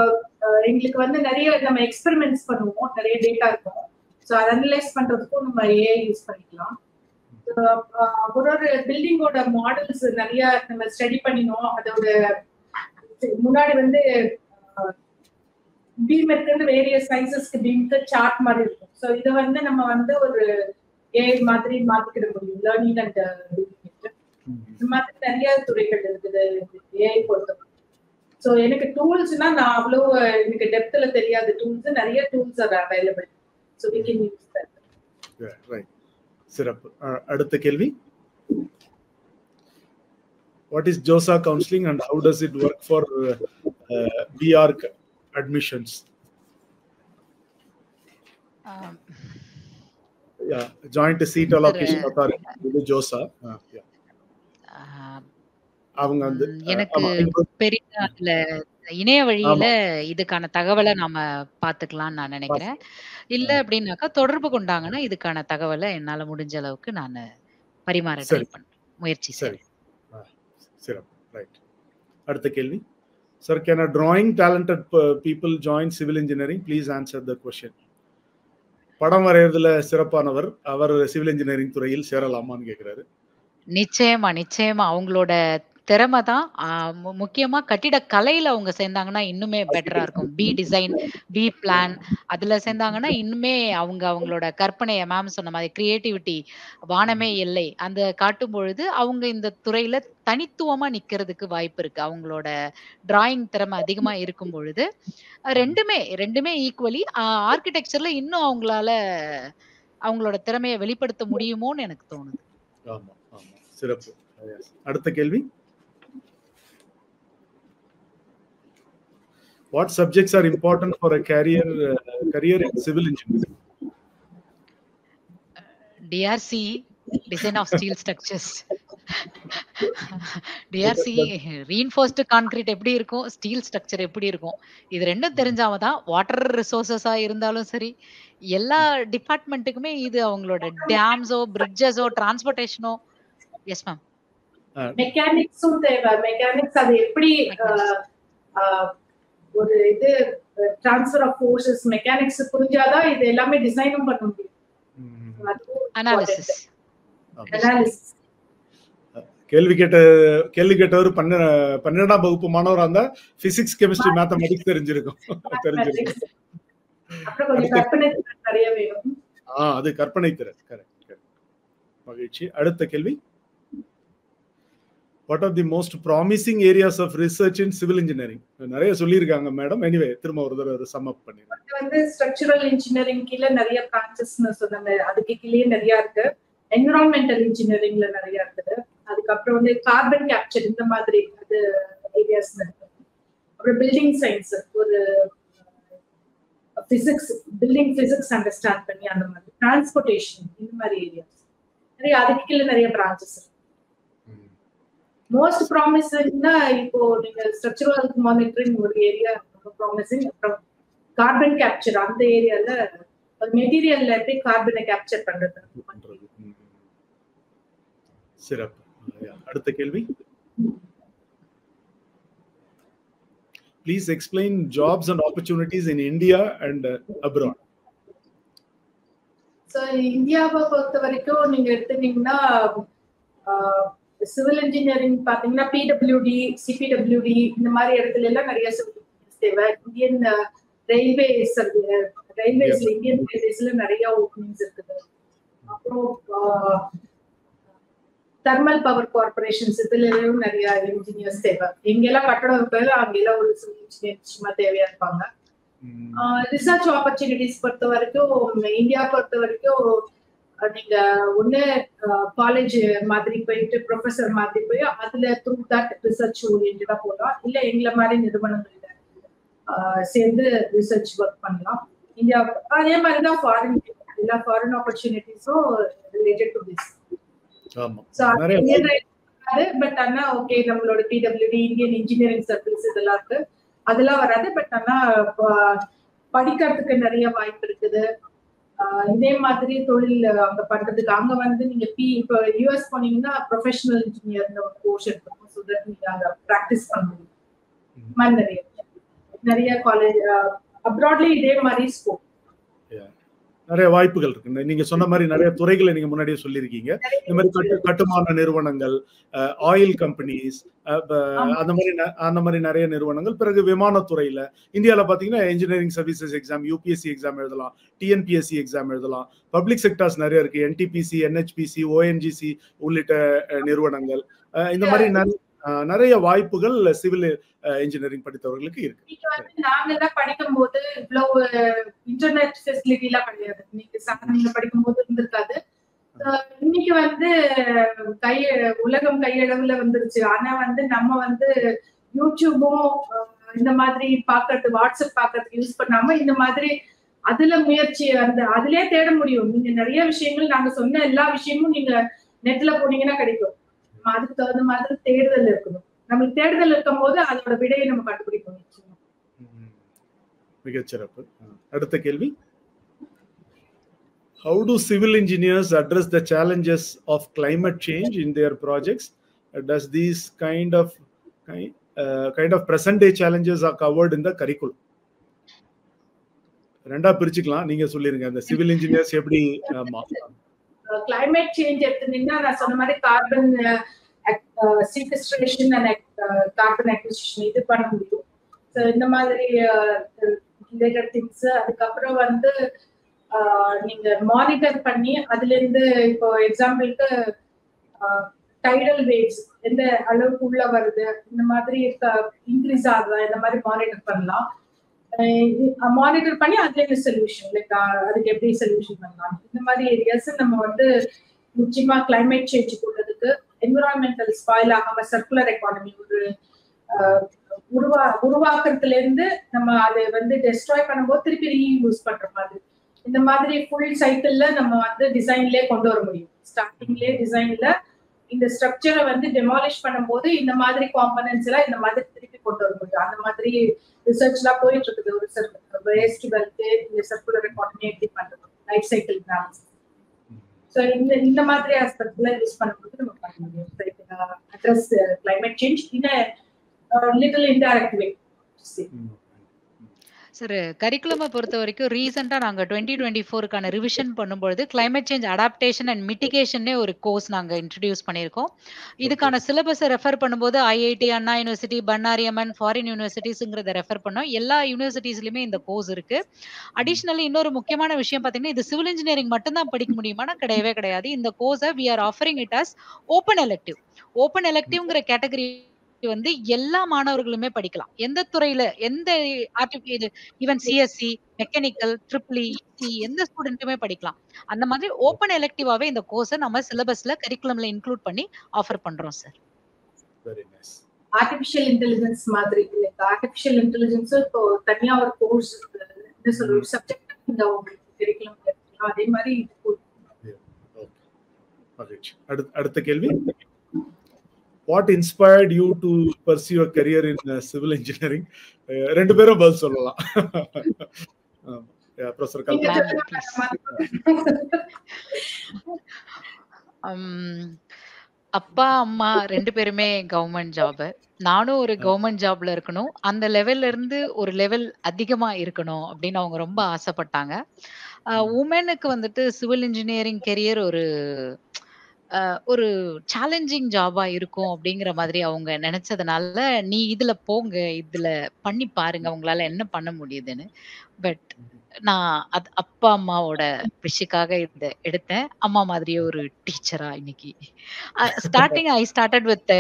எங்களுக்கு வந்து நிறைய நம்ம எக்ஸ்பெரிமெண்ட்ஸ் பண்ணுவோம், நிறைய டேட்டா இருக்கும். ஸோ அதை அனலைஸ் பண்றதுக்கும் நம்ம AI யூஸ் பண்ணிக்கலாம். ஒரு பில்டிங்கோட மாடல்ஸ் நிறைய நம்ம ஸ்டடி பண்ணினோம். அதோட முன்னாடி வந்து பீம் இருக்கிறது வேரியஸ் சைசஸ்க்கு பீம்க்கு சார்ட் மாதிரி இருக்கும். ஸோ இதை வந்து நம்ம வந்து ஒரு ஏஐ மாதிரி மாத்திக்கிட முடியும். லேர்னிங் அண்ட் இந்த மாதிரி நிறைய துறைகள் இருக்குது ஏஐ பொறுத்தவரை. ஸோ எனக்கு டூல்ஸ்னா நான் அவ்வளோ எனக்கு டெப்த்ல தெரியாத டூல்ஸ், நிறைய tools are available. So we can use that. Right, சிறப்பு. அடுத்த கேள்வி, what is JOSA counseling and how does it work for BARC admissions? Yeah, joint seat allocation authority, இது JOSA. அவங்க வந்து எனக்கு பெரிய அதுல இணைய வழியில இதுக்கான தகவலை நாம பாத்துக்கலாம்னு நான் நினைக்கிறேன். இல்ல அப்படின்னாக்கா தொடர்பு கொண்டாங்கன்னா இதுக்கான தகவலை என்னால முடிஞ்ச அளவுக்கு நான் பரிமாற ட்ரை பண்றேன், முயற்சி செய்றேன். சிறப்பு. ரைட், அடுத்த கேள்வி. Sir, can a drawing talented people join civil engineering? Please answer the question. படம் வரையறதுல சிறப்பானவர் அவர் சிவில் இன்ஜினியரிங் துறையில் சேரலாமான்னு கேக்குறாரு. நிச்சயமா நிச்சயமா அவங்களோட திறமை தான். முக்கியமா கட்டிட கலையில அவங்க சேர்ந்தாங்கன்னா இன்னுமே பெட்டரா இருக்கும். பி டிசைன், பி பிளான் அதுல சேர்ந்தாங்கன்னா இன்னுமே அவங்களோட கற்பனையை மேம் சொன்ன மாதிரி கிரியேட்டிவிட்டி வானமே இல்லை அந்த காட்டும் பொழுது அவங்க இந்த துறையில தனித்துவமா நிக்கிறதுக்கு வாய்ப்பு இருக்கு. அவங்களோட டிராயிங் திறமை அதிகமா இருக்கும் பொழுது ரெண்டுமே ஈக்குவலி ஆர்கிடெக்சர்ல இன்னும் அவங்களோட திறமையை வெளிப்படுத்த முடியுமோன்னு எனக்கு தோணுது. ஆமா ஆமா, சிறப்பு. அடுத்த கேள்வி, what subjects are important for a career in civil engineering? DRC, design of steel structures. DRC reinforced concrete எப்படி இருக்கும், ஸ்டீல் ஸ்ட்ரக்சர் எப்படி இருக்கும், இது ரெண்டும் தெரிஞ்சாம தான் வாட்டர் ரிசோர்சஸா இருந்தாலும் சரி எல்லா டிபார்ட்மெண்ட்டுக்குமே இது அவங்களோட டேம்ஸோ பிரிட்ஜஸோ டிரான்ஸ்போர்ட்டேஷனோ. Yes ma'am. மெக்கானிக்ஸும் தேவை. மெக்கானிக்ஸ் அது எப்படி ஒரு இது ட்ரான்ஸ்ஃபர் ஆஃப் ஃபோர்சஸ் மெக்கானிக்ஸ் புரிஞ்சாதான் இது எல்லாமே டிசைனும் பண்ண முடியும். அனாலிசிஸ். கேள்வி கேட்டவர் 12ஆம் வகுப்பு மாணவரா இருந்தா பிசிக்ஸ், கெமிஸ்ட்ரி, மேத்தமெட்டிக்ஸ் தெரிஞ்சிருக்கும். அப்புறம் கொஞ்சம் கற்பனை நிறைய வேணும். அது கற்பனை திறன். கரெக்ட். மகிழ்ச்சி. அடுத்த கேள்வி, what are the most promising areas of research in civil engineering? நிறைய சொல்லிருக்காங்க மேடம். எனிவே திரும்ப ஒரு தடவை சம் அப் பண்ணிடுறேன். அது வந்து ஸ்ட்ரக்சரல் இன்ஜினியரிங் கீழ நிறைய பிரான்ச்சஸ்னு சொன்னாங்க. அதுக்கு கீழே நிறைய இருக்கு. என்விரான்மெண்டல் இன்ஜினியரிங்ல நிறைய இருக்குது. அதுக்கப்புறம் வந்து கார்பன் கேப்சர் இந்த மாதிரி அது ஏரியாஸ் இருக்கு. அப்புறம் பில்டிங் சயின்ஸ், ஒரு பிசிக்ஸ், பில்டிங் பிசிக்ஸ் அண்டர்ஸ்டாண்ட் பண்ணி அந்த மாதிரி டிரான்ஸ்போர்ட்டேஷன் இந்த மாதிரி ஏரியாஸ் நிறைய. அதுக்கு கீழே நிறைய பிரான்ச்சஸ் இருக்கு. மோஸ்ட் ப்ராமிசிங்னா இப்போ நீங்க ஸ்ட்ரக்சரல் மானிட்டரிங் ஒரு ஏரியா ரொம்ப ப்ராமிசிங். அப்புறம் கார்பன் கேப்சர் அந்த ஏரியால ஒரு மெட்டீரியல்ல எப்படி கார்பனை கேப்சர் பண்றது. சிறப்பு. அடுத்த கேள்வி, please explain jobs and opportunities in India and abroad. So இந்தியாவை பொறுத்த வரைக்கும் நீங்க எடுத்துட்டீங்கன்னா சிவில் இன்ஜினியரிங் பாத்தீங்கன்னா பிடபிள்யூடி, சிபிடபிள்யூடி இந்த மாதிரி இடத்துல எல்லாம் நிறைய தேவை. இந்தியன் ரயில்வேஸ்ல இந்தியன் ரயில்வேஸ்ல நிறைய ஓப்பனிங்ஸ் இருக்குது. அப்புறம் தெர்மல் பவர் கார்பரேஷன்ஸ் இதுலயும் நிறைய இன்ஜினியர்ஸ் தேவை. எங்கெல்லாம் கட்டடம் இருக்காது அங்கெல்லாம் ஒரு சிவில் இன்ஜினியர் நிச்சயமா தேவையா இருப்பாங்க. ரிசர்ச் ஆப்பர்ச்சுனிட்டிஸ் பொறுத்த வரைக்கும் இந்தியா பொறுத்த வரைக்கும் நீங்க ஒண்ணு காலேஜ் மாதிரி போயிட்டு ப்ரொஃபஸர் மாதிரி போய் அதுல த்ரூ தட் ரிசர்ச் ஓரியன்டா போகலாம். இல்ல எங்களை மாதிரி நிறுவனங்கள்ல சேர்ந்து ரிசர்ச் ஒர்க் பண்ணலாம். இந்தியா அதே மாதிரிதான் ஃபாரின், எல்லா ஃபாரின் ஆப்பர்ச்சுனிட்டிஸும் ரிலேட்டட் டு திஸ். பட் ஆனா ஓகே நம்மளோட பிடபிள்யூடி, இந்தியன் இன்ஜினியரிங் சர்வீஸ் இதெல்லாம் இருக்கு, அதெல்லாம் வராது. பட் ஆனா படிக்கிறதுக்கு நிறைய வாய்ப்பு இருக்குது. இதே மாதிரி தொழில் அங்க பண்றதுக்கு அங்க வந்து நீங்க இப்போ யூஎஸ் போனீங்கன்னா ப்ரொஃபஷனல் இன்ஜினியர் ஒரு கோர்ஸ் எடுத்துக்கணும். ஸோ தட் நீங்க அங்க ப்ராக்டிஸ் பண்ண முடியும். நிறைய காலேஜ் அப்ராட்லயும் இதே மாதிரி ஸ்கோப். நிறைய வாய்ப்புகள் இருக்கு. நீங்க சொன்ன மாதிரி நிறைய துறைகளை நீங்க முன்னாடியே சொல்லியிருக்கீங்க. இந்த மாதிரி கட்டுமான நிறுவனங்கள், ஆயில் கம்பெனிஸ், அந்த மாதிரி நிறைய நிறுவனங்கள். பிறகு விமானத்துறையில இந்தியாவில பாத்தீங்கன்னா engineering services exam, UPSC exam எழுதலாம், டிஎன்பிஎஸ்சி எக்ஸாம் எழுதலாம். பப்ளிக் செக்டர்ஸ் நிறைய இருக்கு, என்டிபிசி, என்ஹெச்பிசி, ஓஎன்ஜிசி உள்ளிட்ட நிறுவனங்கள். இந்த மாதிரி நிறைய வாய்ப்புகள் சிவில் இன்ஜினியரிங் படித்தவர்களுக்கு இருக்கு. நாங்க எல்லாம் படிக்கும் போது இவ்வளவு இன்டர்நெட் ஃபெசிலிட்டி எல்லாம் கிடையாது. நீங்க படிக்கும் போது இருந்திருக்காது. இன்னைக்கு உலகம் கையளவுல வந்துருச்சு. ஆனா நம்ம யூடியூபும் இந்த மாதிரி பாக்குறது, வாட்ஸ்அப் பாக்குறதுக்கு யூஸ் பண்ணாம இந்த மாதிரி அதுல முயற்சி அதுலயே தேட முடியும். நீங்க நிறைய விஷயங்கள் நாங்க சொன்ன எல்லா விஷயமும் நீங்க நெட்ல போனீங்கன்னா கிடைக்கும். அதுக்கு தகுந்த மாதிரி தேடுதல் இருக்கணும். நம்மளுக்கு தேடுதல் இருக்கும் போது அதோட விடையை நம்ம கண்டுபிடிக்கணும். மிகச்சிறப்பு. அடுத்த கேள்வி, how do civil engineers address the challenges of climate change in their projects? Does these kind of present day challenges are covered in the curriculum? ரெண்டா பிரிச்சுக்கலாம், நீங்க சொல்லிருங்க. அந்த சிவில் இன்ஜினியர்ஸ் எப்படி climate change எடுத்தீங்கன்னா நான் சொன்ன மாதிரி carbon sequestration and carbon acquisition இது பண்ண முடியும். ஸோ இந்த மாதிரி ரிலேட்டட் திங்ஸ். அதுக்கப்புறம் நீங்க மானிட்டர் பண்ணி அதுல இருந்து இப்போ எக்ஸாம்பிளுக்கு டைடல் வேவ்ஸ் எந்த அளவுக்கு உள்ள வருது, இந்த மாதிரி இன்க்ரீஸ் ஆகுதா, இந்த மாதிரி மானிட்டர் பண்ணலாம். மானிட்டர் பண்ணி அதுல இருந்து சொல்யூஷன், லைக் அதுக்கு எப்படி சொல்யூஷன் பண்ணலாம். இந்த மாதிரி ஏரியாஸ் நம்ம நிச்சயமா கிளைமேட் சேஞ்ச் உள்ளதுக்கு என்விரான்மெண்டல் ஸ்பாயில் ஆகாம சர்க்குலர் எக்கானமி ஒரு உருவாக்குறதுல இருந்து நம்ம அதை டெஸ்ட்ராய் பண்ணும்போது திருப்பி ரீயூஸ் பண்ற மாதிரி இந்த மாதிரி ஃபுல் சைக்கிள்ல நம்ம டிசைன்லயே கொண்டு வர முடியும். ஸ்டார்டிங்லயே டிசைன்ல இந்த ஸ்ட்ரக்சரை டெமாலிஷ் பண்ணும்போது இந்த மாதிரி காம்பனன்ட்ஸ் எல்லாம் இந்த மாதிரி திருப்பி கொண்டு வர முடியும். அந்த மாதிரி ரிசர்ச் எல்லாம் போயிட்டு இருக்குது. ஒரு வேஸ்ட் வெல்த், இந்த சர்க்குலர் எக்கானமி எப்படி பண்றது, லைஃப் சைக்கிள் அனாலிசிஸ். ஸோ இந்த மாதிரி ஆஸ்பெக்ட்ல யூஸ் பண்ணும்போது நம்ம பண்ண முடியும். Address climate change in little indirect way. Sir, கரிக்குலமை பொறுத்த வரைக்கும் ரீசெண்டாக நாங்கள் 2024க்கான ரிவிஷன் பண்ணும்பொழுது கிளைமேட் சேஞ்ச் அடாப்டேஷன் அண்ட் மிட்டிகேஷன்னே ஒரு கோர்ஸ் நாங்கள் இன்ட்ரடியூஸ் பண்ணியிருக்கோம். இதுக்கான சிலபஸை ரெஃபர் பண்ணும்போது IIT, Anna University, Bannariamman, foreign யூனிவர்சிட்டிஸுங்கிறத ரெஃபர் பண்ணோம். எல்லா யூனிவர்சிட்டிஸ்லையுமே இந்த கோர்ஸ் இருக்கு. அடிஷ்னலி இன்னொரு முக்கியமான விஷயம் பார்த்தீங்கன்னா, இது சிவில் இன்ஜினியரிங் மட்டும்தான் படிக்க முடியுமானா கிடையவே கிடையாது. இந்த கோர்ஸை we are offering it as open elective. Open எலெக்டிவ்ங்கிற கேட்டகரி எல்லா மாணவர்களுமே படிக்கலாம். எந்த துறையில, எந்த ஈவன் சிஎஸ்சி, மெக்கானிக்கல், ட்ரிபிள்இ எந்த ஸ்டூடெண்ட்டுமே படிக்கலாம். அந்த மாதிரி ஓப்பன் எலெக்டிவாவே இந்த கோர்ஸை நம்ம சிலபஸ்ல கரிக்குலம்ல இன்க்ளூட் பண்ணி ஆஃபர் பண்றோம் sir. Very nice. Artificial intelligence மாதிரி ஆர்டிஃபிஷியல் இன்டெலிஜென்ஸ் இப்போ தனியா ஒரு கோர்ஸ் ஒரு சப்ஜெக்ட் இந்த கரிக்குலம் அதே மாதிரி. அடுத்த கேள்வி, what inspired you to pursue a career in civil engineering? ரெண்டு பேரும் பதில் சொல்லலாம். ப்ரொஃபசர் அப்பா அம்மா ரெண்டு பேருமே கவர்மெண்ட் ஜாப். நானும் ஒரு கவர்மெண்ட் ஜாப்ல இருக்கணும், அந்த லெவல்ல இருந்து ஒரு லெவல் அதிகமா இருக்கணும் அப்படின்னு அவங்க ரொம்ப ஆசைப்பட்டாங்க. உமனுக்கு சிவில் இன்ஜினியரிங் கெரியர் ஒரு சேலஞ்சிங் ஜாபா இருக்கும் அப்படிங்கிற மாதிரி அவங்க நினைச்சதுனால, நீ இதுல போங்க, இதுல பண்ணி பாருங்க, உங்களால என்ன பண்ண முடியுதுன்னு. பட் நான் அப்பா அம்மாவோட விஷயக்காக இதை எடுத்தேன். அம்மா மாதிரியே ஒரு டீச்சரா இன்னைக்கு starting I started with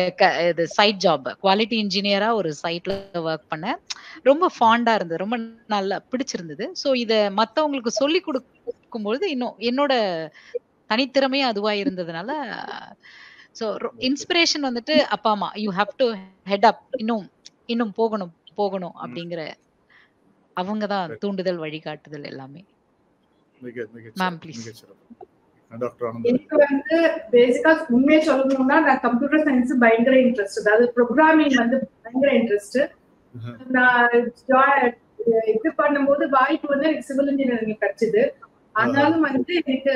site job, quality இன்ஜினியரா ஒரு சைட்ல ஒர்க் பண்ணேன். ரொம்ப ஃபாண்டா இருந்தது, ரொம்ப நல்லா பிடிச்சிருந்தது. ஸோ இதை மற்றவங்களுக்கு சொல்லி கொடுக்கும்பொழுது இன்னும் என்னோட தனித்திறமையே அதுவா இருந்ததுனால, சோ இன்ஸ்பிரேஷன் அப்பா அம்மா, யூ ஹேவ் டு ஹெட் அப், இன்னும் போகணும் அப்படிங்கிற அவங்க தான் தூண்டுதல், வழிகாட்டுதல் எல்லாமே. Ma'am please. எனக்கு பேசிக்கா உண்மையை சொல்லணும்னா நான் கம்ப்யூட்டர் சயின்ஸ் பயங்கர இன்ட்ரெஸ்ட், அதாவது ப்ரோக்ராமிங் பயங்கர இன்ட்ரெஸ்ட். நான் இது பண்ணும்போது வாய்ப்பு எனக்கு சிவில் இன்ஜினியரிங் கிடைச்சது. ஆனாலும் எனக்கு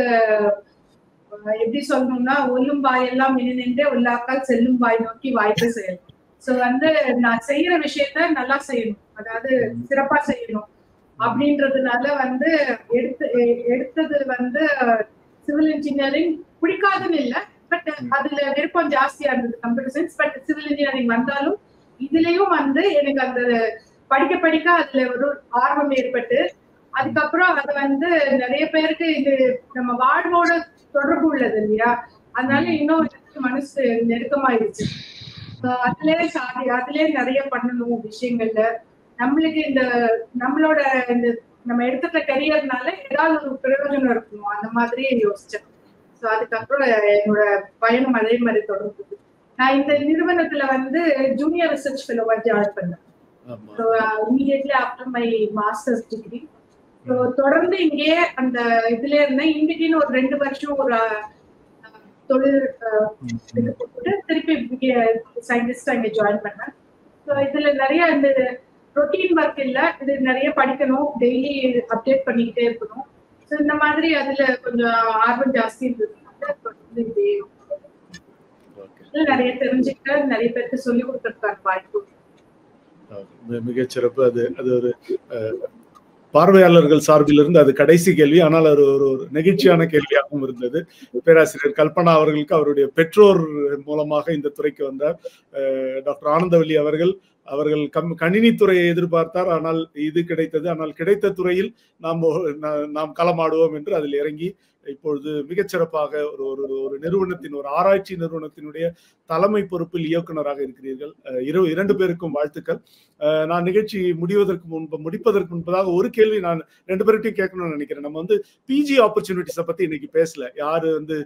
எப்படி சொல்லணும்னா, ஒல்லும் வாயெல்லாம் நின்று உள்ளாக்கால் செல்லும் வாய் நோக்கி வாய்ப்பை செய்யணும். சோ நான் செய்யற விஷயத்த நல்லா செய்யணும், அதாவது சிறப்பா செய்யணும். அப்படின்றதுனால வந்து எடுத்தது வந்து சிவில் இன்ஜினியரிங் பிடிக்காதுன்னு இல்ல, பட் அதுல விருப்பம் ஜாஸ்தியா இருந்தது computer science. But civil engineering வந்தாலும் இதுலயும் வந்து எனக்கு அந்த படிக்க படிக்க அதுல ஒரு ஆர்வம் ஏற்பட்டு, அதுக்கப்புறம் அது வந்து நிறைய பேருக்கு இது நம்ம வாழ்வோட தொடர்பு உள்ளது இல்லையா, அதனால இன்னும் மனசு நெருக்கமாயிடுச்சு. அதுலயே நிறைய பண்ணணும் விஷயங்கள்ல. நம்மளுக்கு இந்த நம்மளோட இந்த நம்ம எடுத்துட்ட கரியர்னால ஏதாவது ஒரு பிரயோஜனம் இருக்கணும், அந்த மாதிரி யோசிச்சேன். ஸோ அதுக்கப்புறம் என்னோட பயணம் அதே மாதிரி தொடர்ந்து நான் இந்த நிறுவனத்துல வந்து ஜூனியர் ரிசர்ச் ஃபெலோவா ஜாயின் பண்ணேன். So immediately after my masters degree. So தொடர்ந்து இங்கே அந்த இதுல இருந்தேன். இன்றைக்குன்னு ஒரு 2 வருஷம் ஒரு தொழில் திருப்பி சயின்டிஸ்டா இங்க ஜாயின் பண்ணேன். ஸோ இதுல நிறைய இந்த ரொட்டீன் ஒர்க் இல்ல, இது நிறைய படிக்கணும், டெய்லி அப்டேட் பண்ணிக்கிட்டே இருக்கணும். ஸோ இந்த மாதிரி அதுல கொஞ்சம் ஆர்வம் ஜாஸ்தி இருந்தது. நிறைய தெரிஞ்சுக்கிட்ட நிறைய பேருக்கு சொல்லி கொடுக்கறதுக்கான வாய்ப்பு. மிகச்சிறப்பு. அது ஒரு பார்வையாளர்கள் சார்பிலிருந்து அது கடைசி கேள்வி, ஆனால் அது ஒரு நெகிழ்ச்சியான கேள்வியாகவும் இருந்தது. பேராசிரியர் கல்பனா அவர்களுக்கு அவருடைய பெற்றோர் மூலமாக இந்த துறைக்கு வந்தார் டாக்டர் ஆனந்தவல்லி அவர்கள் கணினித்துறையை எதிர்பார்த்தார், ஆனால் இது கிடைத்தது. ஆனால் கிடைத்த துறையில் நாம் களமாடுவோம் என்று அதில் இறங்கி இப்பொழுது மிகச்சிறப்பாக ஒரு நிறுவனத்தின், ஒரு ஆராய்ச்சி நிறுவனத்தினுடைய தலைமை பொறுப்பில் இயக்குநராக இருக்கிறீர்கள். 2 பேருக்கும் வாழ்த்துக்கள். நான் நிகழ்ச்சி முடிப்பதற்கு முன்பதாக ஒரு கேள்வி நான் 2 பேர்கிட்டையும் கேட்கணும்னு நினைக்கிறேன். நம்ம வந்து பிஜி ஆப்பர்ச்சுனிட்டிஸை பத்தி இன்னைக்கு பேசல. யாரு வந்து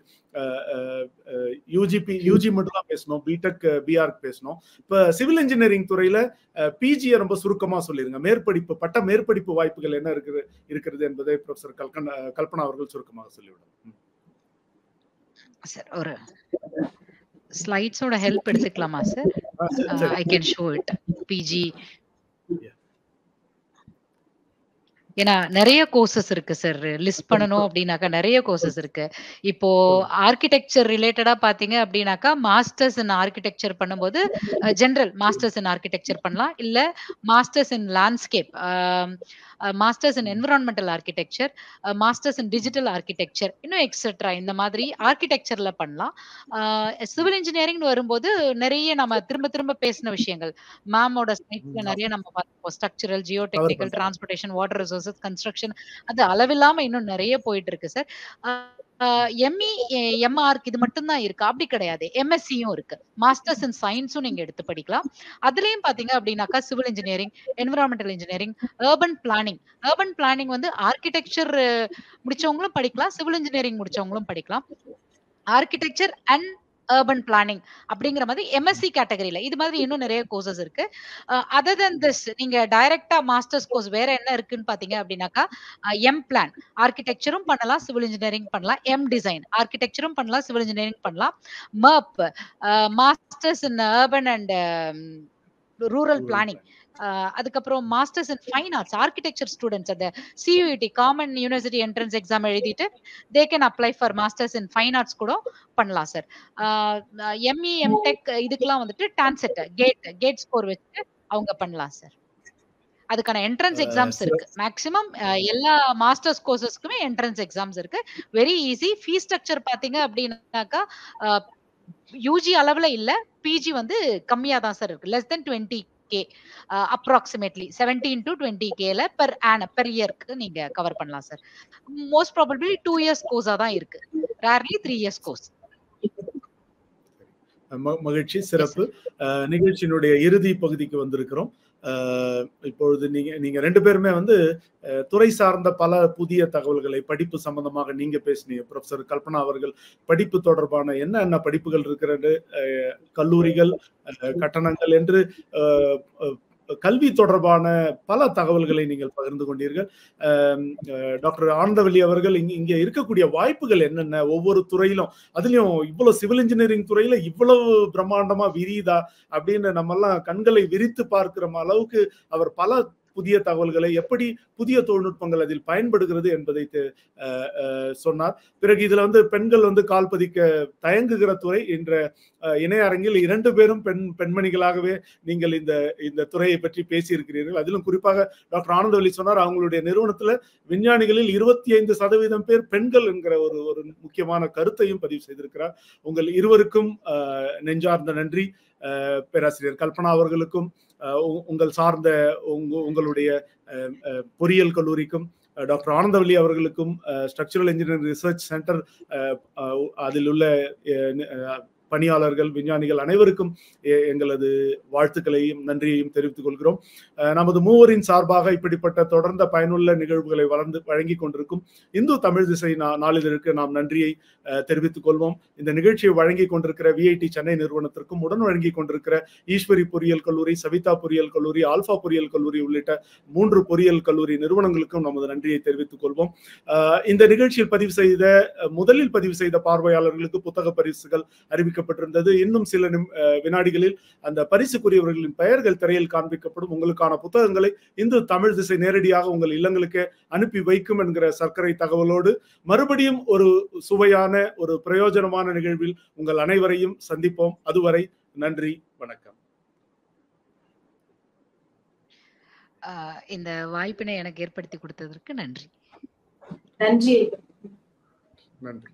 யூஜி மட்டும் தான் பேசணும், பிடெக் பிஆர்க் பேசணும். இப்ப சிவில் இன்ஜினியரிங் துறையில பிஜியை ரொம்ப சுருக்கமா சொல்லிருங்க. பட்ட மேற்படிப்பு வாய்ப்புகள் என்ன இருக்கிறது என்பதை ப்ரொஃபசர் கல்பனா அவர்கள் சுருக்கமாக சொல்லிவிடும். சார் ஒரு ஸ்லைட்ஸோட ஹெல்ப் எடுத்துக்கலாமா sir? I can show it. PG ஏன்னா நிறைய கோர்சஸ் இருக்கு சார், லிஸ்ட் பண்ணணும் அப்படின்னாக்கா நிறைய கோர்சஸ் இருக்கு. இப்போ ஆர்கிடெக்சர் ரிலேட்டடா பாத்தீங்க அப்படின்னாக்கா மாஸ்டர்ஸ் இன் ஆர்கிடெக்சர் பண்ணும்போது ஜெனரல் மாஸ்டர்ஸ் இன் ஆர்கிடெக்சர் பண்ணலாம், இல்ல masters in landscape, masters in environmental architecture, masters in digital architecture, இன்னும் எக்ஸெட்ரா இந்த மாதிரி ஆர்கிடெக்சர்ல பண்ணலாம். சிவில் இன்ஜினியரிங் வரும்போது நிறைய நம்ம திரும்ப பேசின விஷயங்கள் மேமோட ஸ்லைட்ஸ்ல நிறைய நம்ம பார்த்துப்போம். Structural, Jio technical, transportation, water resources, construction, அது அளவில்லாம இன்னும் நிறைய போயிட்டு இருக்கு சார். எம்இ எம்ஆர்க் இது மட்டும் தான் இருக்கு அப்படி கிடையாது. எம்எஸ்சியும் இருக்கு, மாஸ்டர்ஸ் இன் சயின்ஸும் நீங்க எடுத்து படிக்கலாம். அதுலயும் பாத்தீங்க அப்படின்னாக்கா civil engineering, environmental engineering, urban planning வந்து ஆர்கிடெக்சர் முடிச்சவங்களும் படிக்கலாம், சிவில் இன்ஜினியரிங் முடிச்சவங்களும் படிக்கலாம். ஆர்கிடெக்சர் அண்ட் அர்பன் பிளானிங் அப்படிங்கிற மாதிரி எம்எஸ்சி கேட்டகரியில இது மாதிரி இன்னும் நிறைய கோர்சஸ் இருக்கு. அதர் தென் திஸ் நீங்க டைரக்டா மாஸ்டர்ஸ் கோர்ஸ் வேற என்ன இருக்குன்னு பாத்தீங்க அப்படின்னாக்கா எம் பிளான் ஆர்கிடெக்சரும் பண்ணலாம், சிவில் இன்ஜினியரிங் பண்ணலாம். எம் டிசைன் ஆர்கிடெக்சரும் பண்ணலாம், சிவில் இன்ஜினியரிங் பண்ணலாம். MURP masters in urban and rural planning. அதுக்கப்புறம் masters in fine arts architecture students அந்த CUET common university entrance exam எழுதிட்டு they can apply for masters in fine arts கூட பண்ணலாம் sir. ME MTech இதுக்கெல்லாம் வந்துட்டு TANCET gate score வச்சு அவங்க பண்ணலாம் சார். அதுக்கான என்ட்ரன்ஸ் எக்ஸாம்ஸ் இருக்கு. மேக்ஸிமம் எல்லா மாஸ்டர்ஸ் கோர்சஸ்க்குமே என்ட்ரன்ஸ் எக்ஸாம்ஸ் இருக்கு. Very easy. ஃபீஸ் ஸ்ட்ரக்சர் பாத்தீங்க அப்படின்னாக்கா யூஜி அளவுல இல்ல, பிஜி வந்து கம்மியா தான் சார் இருக்கு. Less than 20K approximately 17 to 20K per இயர்க்கு நீங்க கவர் பண்ணலாம் சார். மோஸ்ட் ப்ராபபிலி 2 years கோர்ஸா தான் இருக்கு, ரேர்லி 3 years கோர்ஸ். மகிழ்ச்சி, சிறப்பு. நிகழ்ச்சியினுடைய இறுதி பகுதிக்கு வந்திருக்கிறோம். இப்பொழுது நீங்க 2 பேருமே வந்து துறை சார்ந்த பல புதிய தகவல்களை படிப்பு சம்பந்தமாக நீங்க பேசினீங்க. ப்ரொஃபசர் கல்பனா அவர்கள் படிப்பு தொடர்பான என்ன படிப்புகள் இருக்கிறது, கல்லூரிகள், கட்டணங்கள் என்று கல்வி தொடர்பான பல தகவல்களை நீங்கள் பகிர்ந்து கொண்டீர்கள். டாக்டர் ஆனந்தவல்லி அவர்கள் இங்க இருக்கக்கூடிய வாய்ப்புகள் என்னென்ன, ஒவ்வொரு துறையிலும், அதுலயும் இவ்வளவு சிவில் இன்ஜினியரிங் துறையில இவ்வளவு பிரம்மாண்டமா விரியுதா அப்படின்னு நம்ம எல்லாம் கண்களை விரித்து பார்க்கிற அளவுக்கு அவர் பல புதிய தகவல்களை, எப்படி புதிய தொழில்நுட்பங்கள் அதில் பயன்படுகிறது என்பதை சொன்னார். பிறகு இதுல பெண்கள் கால் பதிக்க தயங்குகிற துறை. என்ற இணைய அரங்கில் 2 பேரும் பெண்மணிகளாகவே நீங்கள் இந்த துறையை பற்றி பேசியிருக்கிறீர்கள். அதிலும் குறிப்பாக டாக்டர் ஆனந்தவல்லி சொன்னார், அவங்களுடைய நிறுவனத்துல விஞ்ஞானிகளில் 25% பேர் பெண்கள் என்கிற ஒரு முக்கியமான கருத்தையும் பதிவு செய்திருக்கிறார். உங்கள் இருவருக்கும் நெஞ்சார்ந்த நன்றி. பேராசிரியர் கல்பனா அவர்களுக்கும், உங்கள் சார்ந்த உங்களுடைய பொறியியல் கல்லூரிக்கும், டாக்டர் ஆனந்தவல்லி அவர்களுக்கும், ஸ்ட்ரக்சரல் இன்ஜினியரிங் ரிசர்ச் சென்டர் அதில் உள்ள பணியாளர்கள், விஞ்ஞானிகள் அனைவருக்கும் எங்களது வாழ்த்துக்களையும் நன்றியையும் தெரிவித்துக் கொள்கிறோம். நமது மூவரின் சார்பாக இப்படிப்பட்ட தொடர்ந்த பயனுள்ள நிகழ்வுகளை வழங்கி கொண்டிருக்கும் இந்து தமிழ் திசை நாளிதழுக்கு நாம் நன்றியை தெரிவித்துக் கொள்வோம். இந்த நிகழ்ச்சியை வழங்கி கொண்டிருக்கிற விஐடி சென்னை நிறுவனத்திற்கும், உடன் வழங்கி கொண்டிருக்கிற ஈஸ்வரி பொறியியல் கல்லூரி, சவிதா பொறியியல் கல்லூரி, ஆல்பா பொறியியல் கல்லூரி உள்ளிட்ட 3 பொறியியல் கல்லூரி நிறுவனங்களுக்கும் நமது நன்றியை தெரிவித்துக் கொள்வோம். இந்த நிகழ்ச்சியில் முதலில் பதிவு செய்த பார்வையாளர்களுக்கு புத்தக பரிசுகள் அறிவிக்கப்பட்டிருந்தது. இன்னும் சில வினாடிகளில் அந்த பரிசுக்குரியவர்களின் பெயர்கள் திரையில் காண்பிக்கப்படும். உங்களுக்கான புத்தகங்களை இந்து தமிழ் திசை நேரடியாக உங்கள் இல்லங்களுக்கு அனுப்பி வைக்கும் என்கிற சர்க்கரை தகவலோடு மறுபடியும் ஒரு சுவையான, ஒரு பிரயோஜனமான நிகழ்வில் உங்கள் அனைவரையும் சந்திப்போம். அதுவரை நன்றி, வணக்கம். இந்த வாய்ப்பினை எனக்கு ஏற்படுத்தி கொடுத்ததற்கு நன்றி. நன்றி. நன்றி.